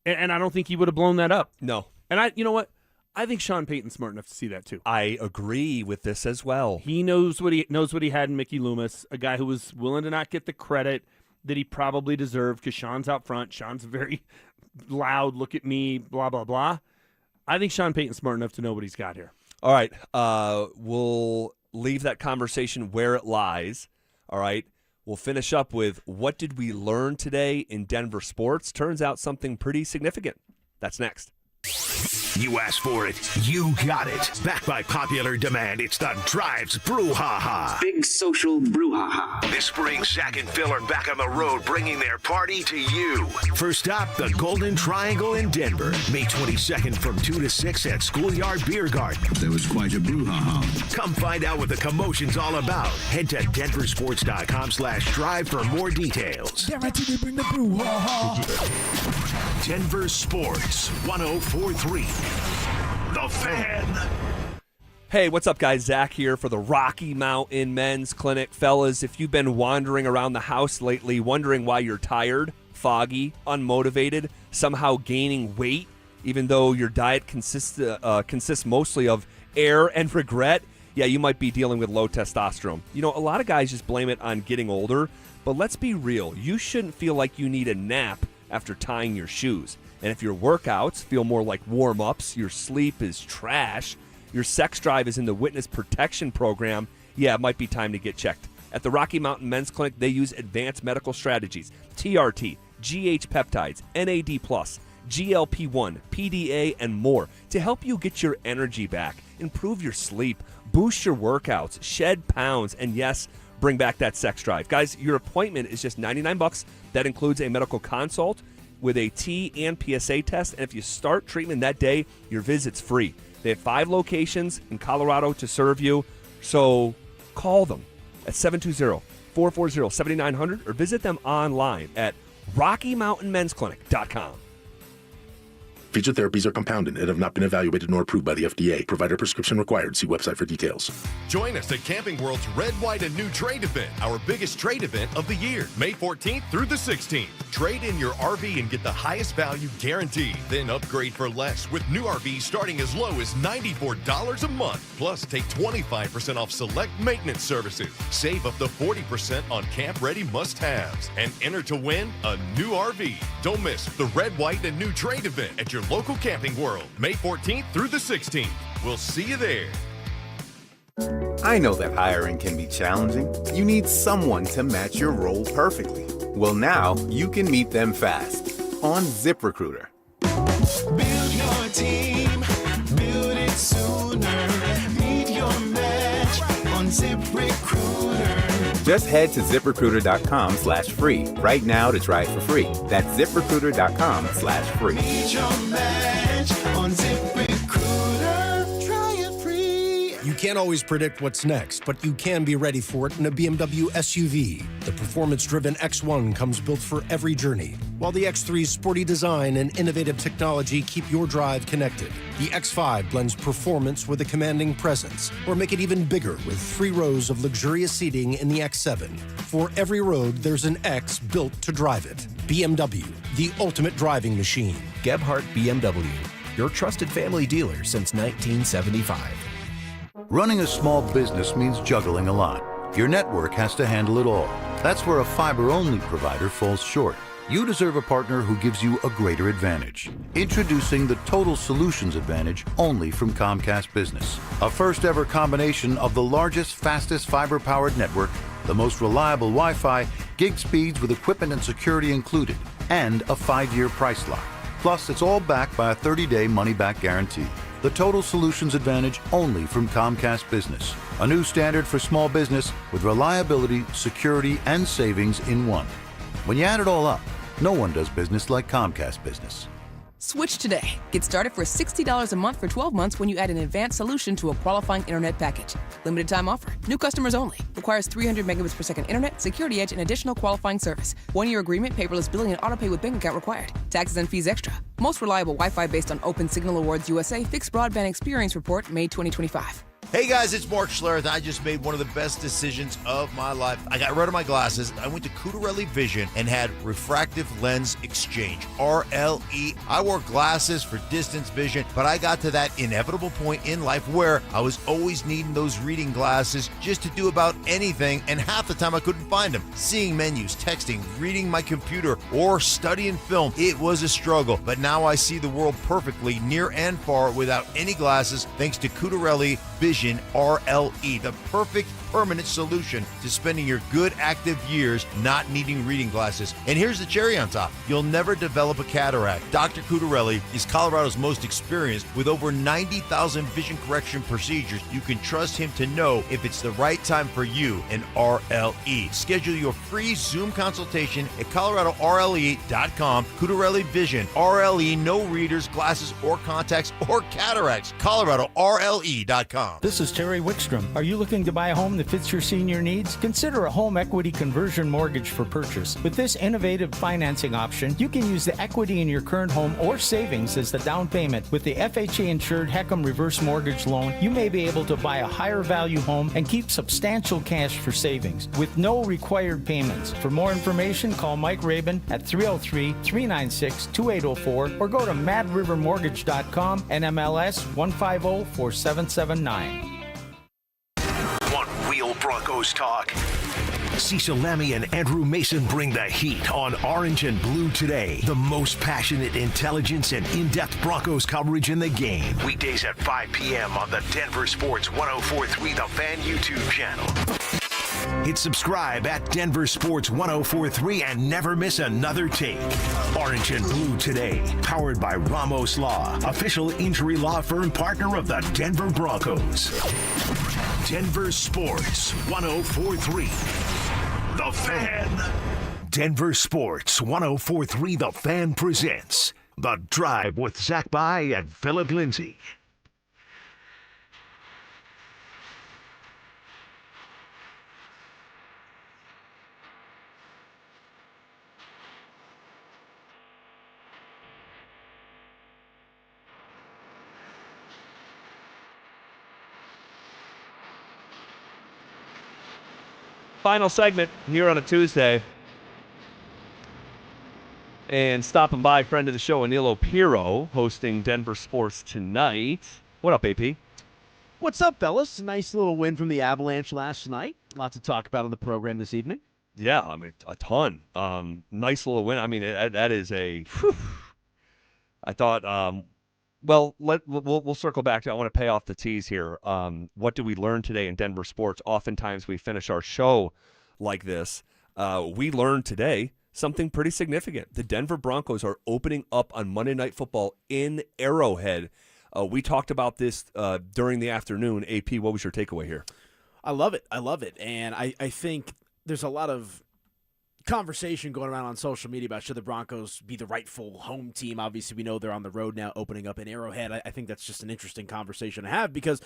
And I don't think he would have blown that up. No. And you know what? I think Sean Payton's smart enough to see that too. I agree with this as well. He knows what he had in Mickey Loomis, a guy who was willing to not get the credit that he probably deserved because Sean's out front. Sean's very loud, look at me, blah, blah, blah. I think Sean Payton's smart enough to know what he's got here. All right. We'll leave that conversation where it lies. All right. We'll finish up with what did we learn today in Denver sports? Turns out something pretty significant. That's next. You asked for it, you got it. Backed by popular demand, it's the Drives Brouhaha. Big social brouhaha. This spring, Zach and Phil are back on the road, bringing their party to you. First stop, the Golden Triangle in Denver. May 22nd from 2 to 6 at Schoolyard Beer Garden. There was quite a brouhaha. Come find out what the commotion's all about. Head to DenverSports.com/drive for more details. Guaranteed to bring the brouhaha. Denver Sports 104.3. The Fan. Hey, what's up, guys? Zach here for the Rocky Mountain Men's Clinic. Fellas, if you've been wandering around the house lately, wondering why you're tired, foggy, unmotivated, somehow gaining weight, even though your diet consists mostly of air and regret, yeah, you might be dealing with low testosterone. You know, a lot of guys just blame it on getting older, but let's be real. You shouldn't feel like you need a nap after tying your shoes. And if your workouts feel more like warm-ups, your sleep is trash, your sex drive is in the witness protection program, yeah, it might be time to get checked. At the Rocky Mountain Men's Clinic, they use advanced medical strategies, TRT, GH peptides, NAD+, GLP-1, PDA, and more to help you get your energy back, improve your sleep, boost your workouts, shed pounds, and yes, bring back that sex drive. Guys, your appointment is just $99. That includes a medical consult with a T and PSA test, and if you start treatment that day, your visit's free. They have 5 locations in Colorado to serve you, so call them at 720-440-7900 or visit them online at RockyMountainMen'sClinic.com. Featured therapies are compounded and have not been evaluated nor approved by the FDA. Provider prescription required. See website for details. Join us at Camping World's Red, White, and New Trade event, our biggest trade event of the year, May 14th through the 16th. Trade in your RV and get the highest value guaranteed. Then upgrade for less with new RVs starting as low as $94 a month. Plus, take 25% off select maintenance services. Save up to 40% on camp-ready must-haves. And enter to win a new RV. Don't miss the Red, White, and New Trade event at your local Camping World, May 14th through the 16th. We'll see you there. I know that hiring can be challenging. You need someone to match your role perfectly. Well, now you can meet them fast on ZipRecruiter. Build your team, build it sooner. Meet your match on ZipRecruiter. Just head to ZipRecruiter.com/free right now to try it for free. That's ZipRecruiter.com/free. Meet your match on ZipRecruiter. Try it free. You can't always predict what's next, but you can be ready for it in a BMW SUV. The performance-driven X1 comes built for every journey, while the X3's sporty design and innovative technology keep your drive connected. The X5 blends performance with a commanding presence, or make it even bigger with 3 rows of luxurious seating in the X7. For every road, there's an X built to drive it. BMW, the ultimate driving machine. Gebhardt BMW, your trusted family dealer since 1975. Running a small business means juggling a lot. Your network has to handle it all. That's where a fiber-only provider falls short. You deserve a partner who gives you a greater advantage. Introducing the Total Solutions Advantage only from Comcast Business. A first-ever combination of the largest, fastest fiber-powered network, the most reliable Wi-Fi, gig speeds with equipment and security included, and a 5-year price lock. Plus, it's all backed by a 30-day money-back guarantee. The Total Solutions Advantage only from Comcast Business. A new standard for small business with reliability, security, and savings in one. When you add it all up, no one does business like Comcast Business. Switch today. Get started for $60 a month for 12 months when you add an advanced solution to a qualifying internet package. Limited time offer. New customers only. Requires 300 megabits per second internet, security edge, and additional qualifying service. 1-year agreement, paperless billing, and autopay with bank account required. Taxes and fees extra. Most reliable Wi-Fi based on Open Signal Awards USA Fixed Broadband Experience Report, May 2025. Hey guys, it's Mark Schlereth. I just made one of the best decisions of my life. I got rid of my glasses. I went to Cutarelli Vision and had refractive lens exchange, RLE. I wore glasses for distance vision, but I got to that inevitable point in life where I was always needing those reading glasses just to do about anything, and half the time I couldn't find them. Seeing menus, texting, reading my computer, or studying film, it was a struggle. But now I see the world perfectly, near and far, without any glasses, thanks to Cutarelli Vision RLE, the perfect permanent solution to spending your good active years not needing reading glasses. And here's the cherry on top. You'll never develop a cataract. Dr. Cutarelli is Colorado's most experienced with over 90,000 vision correction procedures. You can trust him to know if it's the right time for you and RLE. Schedule your free Zoom consultation at coloradorle.com. Cutarelli Vision, RLE, no readers, glasses, or contacts, or cataracts. coloradorle.com. This is Terry Wickstrom. Are you looking to buy a home that fits your senior needs? Consider a home equity conversion mortgage for purchase. With this innovative financing option, you can use the equity in your current home or savings as the down payment. With the FHA-insured HECM reverse mortgage loan, you may be able to buy a higher value home and keep substantial cash for savings with no required payments. For more information, call Mike Rabin at 303-396-2804 or go to madrivermortgage.com, NMLS 1504779. Want real Broncos talk? Cecil Lammy and Andrew Mason bring the heat on Orange and Blue Today. The most passionate intelligence and in-depth Broncos coverage in the game. Weekdays at 5 p.m. on the Denver Sports 104.3 The Fan YouTube channel. Hit subscribe at Denver Sports 104.3 and never miss another take. Orange and Blue Today, powered by Ramos Law, official injury law firm partner of the Denver Broncos. Denver Sports 104.3 The Fan. Denver Sports 104.3 The Fan presents The Drive with Zach By and Phillip Lindsay. Final segment here on a Tuesday. And stopping by, friend of the show, Anilo Piro, hosting Denver Sports tonight. What up, AP? What's up, fellas? Nice little win from the Avalanche last night. Lots to talk about on the program this evening. Yeah, I mean, a ton. Nice little win. I mean, that is a. Whew. I thought. Well, we'll circle back to. I want to pay off the tease here. What did we learn today in Denver Sports? Oftentimes we finish our show like this. We learned today something pretty significant. The Denver Broncos are opening up on Monday Night Football in Arrowhead. We talked about this during the afternoon. AP, what was your takeaway here? I love it. And I think there's a lot of conversation going around on social media about should the Broncos be the rightful home team. Obviously, we know they're on the road now opening up in Arrowhead. I think that's just an interesting conversation to have because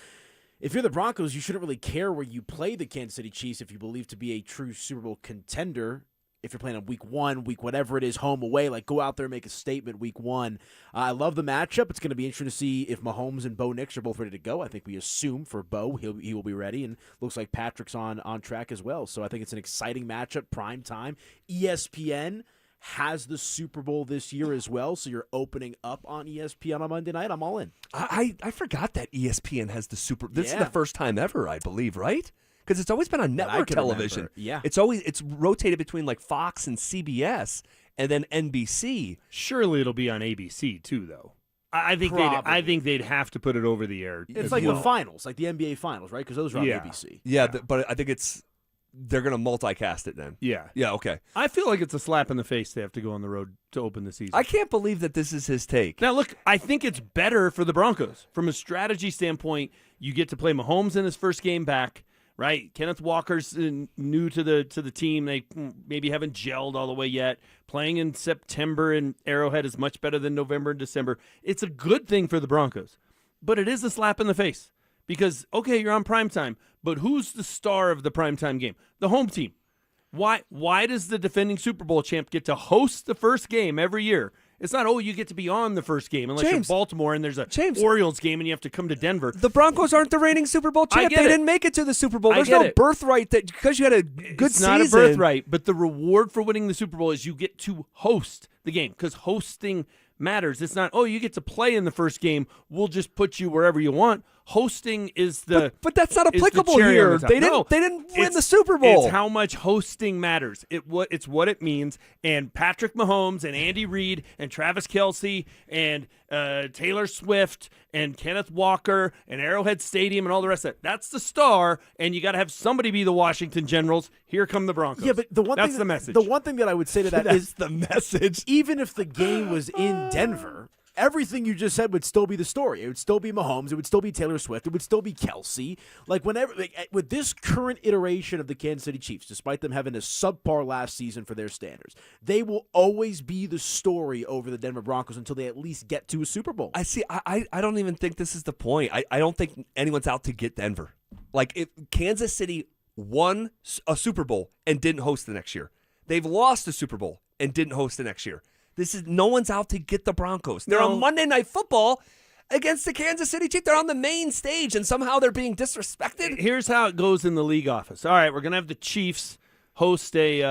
if you're the Broncos, you shouldn't really care where you play the Kansas City Chiefs if you believe to be a true Super Bowl contender. If you're playing on week 1, week whatever it is, home, away, like go out there and make a statement week 1. I love the matchup. It's going to be interesting to see if Mahomes and Bo Nix are both ready to go. I think we assume for Bo, he will be ready, and looks like Patrick's on track as well. So I think it's an exciting matchup, prime time. ESPN has the Super Bowl this year as well, so you're opening up on ESPN on Monday night. I'm all in. I forgot that ESPN has the Super. This is the first time ever, I believe, right? Because it's always been on network television. Remember. Yeah. It's rotated between like Fox and CBS and then NBC. Surely it'll be on ABC too, though. I think they'd have to put it over the air. It's like the finals, like the NBA finals, right? Because those are on ABC. Yeah, but I think they're going to multicast it then. Yeah. Yeah, okay. I feel like it's a slap in the face they have to go on the road to open the season. I can't believe that this is his take. Now, look, I think it's better for the Broncos. From a strategy standpoint, you get to play Mahomes in his first game back. Right, Kenneth Walker's new to the team. They maybe haven't gelled all the way yet. Playing in September in Arrowhead is much better than November and December. It's a good thing for the Broncos, but it is a slap in the face because okay, you're on primetime, but who's the star of the primetime game? The home team. Why does the defending Super Bowl champ get to host the first game every year? It's not, you get to be on the first game unless you're Baltimore and there's a Orioles game and you have to come to Denver. The Broncos aren't the reigning Super Bowl champ. They didn't make it to the Super Bowl. There's no birthright that because you had a good season. It's not a birthright, but the reward for winning the Super Bowl is you get to host the game because hosting matters. It's not, you get to play in the first game. We'll just put you wherever you want. Hosting is but that's not applicable here. They didn't win the Super Bowl. It's how much hosting matters. It's what it means. And Patrick Mahomes and Andy Reid and Travis Kelce and Taylor Swift and Kenneth Walker and Arrowhead Stadium and all the rest of that. That's the star, and you got to have somebody be the Washington Generals. Here come the Broncos. Yeah, but that's the message. The one thing that I would say to that is the message. Even if the game was in Denver, everything you just said would still be the story. It would still be Mahomes. It would still be Taylor Swift. It would still be Kelce. With this current iteration of the Kansas City Chiefs, despite them having a subpar last season for their standards, they will always be the story over the Denver Broncos until they at least get to a Super Bowl. I don't even think this is the point. I don't think anyone's out to get Denver. Like, if Kansas City won a Super Bowl and didn't host the next year, they've lost a Super Bowl and didn't host the next year. No one's out to get the Broncos. They're on Monday Night Football against the Kansas City Chiefs. They're on the main stage, and somehow they're being disrespected. Here's how it goes in the league office. All right, we're going to have the Chiefs host a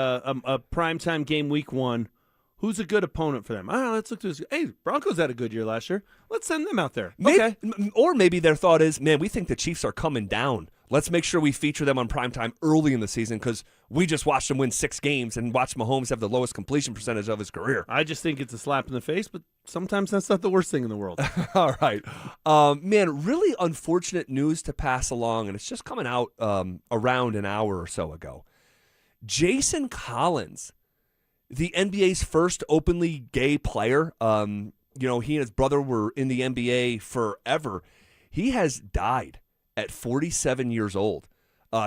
primetime game week 1. Who's a good opponent for them? Let's look to this. Hey, Broncos had a good year last year. Let's send them out there. Okay. Or maybe their thought is, man, we think the Chiefs are coming down. Let's make sure we feature them on primetime early in the season because we just watched them win 6 games and watched Mahomes have the lowest completion percentage of his career. I just think it's a slap in the face, but sometimes that's not the worst thing in the world. All right. Man, really unfortunate news to pass along, and it's just coming out around an hour or so ago. Jason Collins, the NBA's first openly gay player, he and his brother were in the NBA forever. He has died at 47 years old.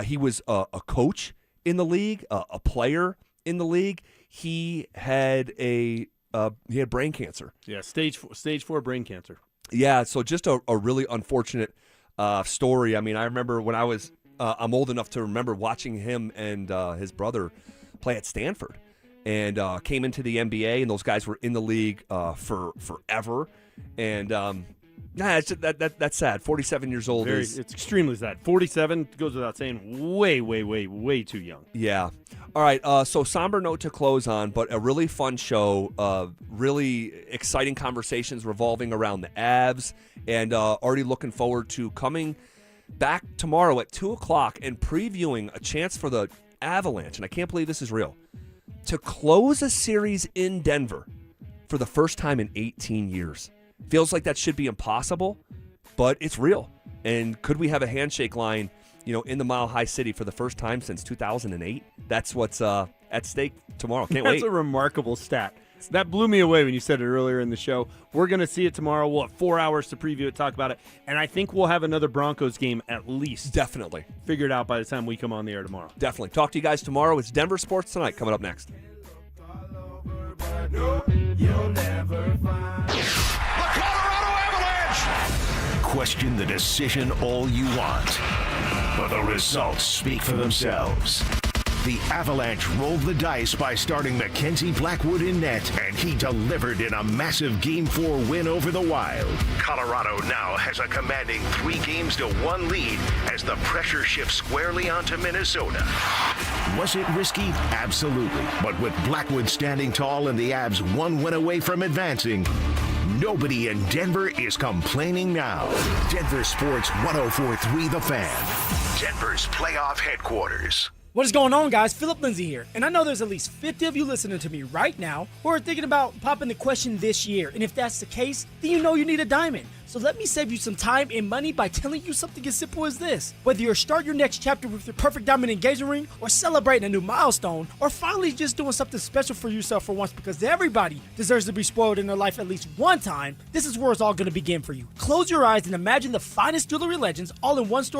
He was a coach in the league, a player in the league. He had brain cancer. Yeah, stage 4 brain cancer. Yeah, so just a really unfortunate story. I mean, I remember when I'm old enough to remember watching him and his brother play at Stanford, and came into the NBA, and those guys were in the league for forever. And Nah, that's sad. 47 years old It's extremely sad. 47 goes without saying. Way too young. Yeah. All right. So somber note to close on, but a really fun show. Really exciting conversations revolving around the Avs, and already looking forward to coming back tomorrow at 2:00 and previewing a chance for the Avalanche. And I can't believe this is real. To close a series in Denver for the first time in 18 years. Feels like that should be impossible, but it's real. And could we have a handshake line, in the Mile High City for the first time since 2008? That's what's at stake tomorrow. Can't wait. That's a remarkable stat. That blew me away when you said it earlier in the show. We're going to see it tomorrow. We'll have 4 hours to preview it, talk about it, and I think we'll have another Broncos game at least. Definitely. Figured out by the time we come on the air tomorrow. Definitely. Talk to you guys tomorrow. It's Denver Sports Tonight coming up next. You'll never find the Colorado Avalanche. Question the decision all you want, but the results speak for themselves. The Avalanche rolled the dice by starting Mackenzie Blackwood in net, and he delivered in a massive Game 4 win over the Wild. Colorado now has a commanding 3-1 lead as the pressure shifts squarely onto Minnesota. Was it risky? Absolutely. But with Blackwood standing tall and the Avs 1 win away from advancing, nobody in Denver is complaining now. Denver Sports 104.3 The Fan, Denver's playoff headquarters. What is going on, guys? Phillip Lindsay here, and I know there's at least 50 of you listening to me right now who are thinking about popping the question this year, and if that's the case, then you know you need a diamond. So let me save you some time and money by telling you something as simple as this. Whether you're starting your next chapter with your perfect diamond engagement ring, or celebrating a new milestone, or finally just doing something special for yourself for once, because everybody deserves to be spoiled in their life at least one time, this is where it's all going to begin for you. Close your eyes and imagine the finest jewelry legends all in one store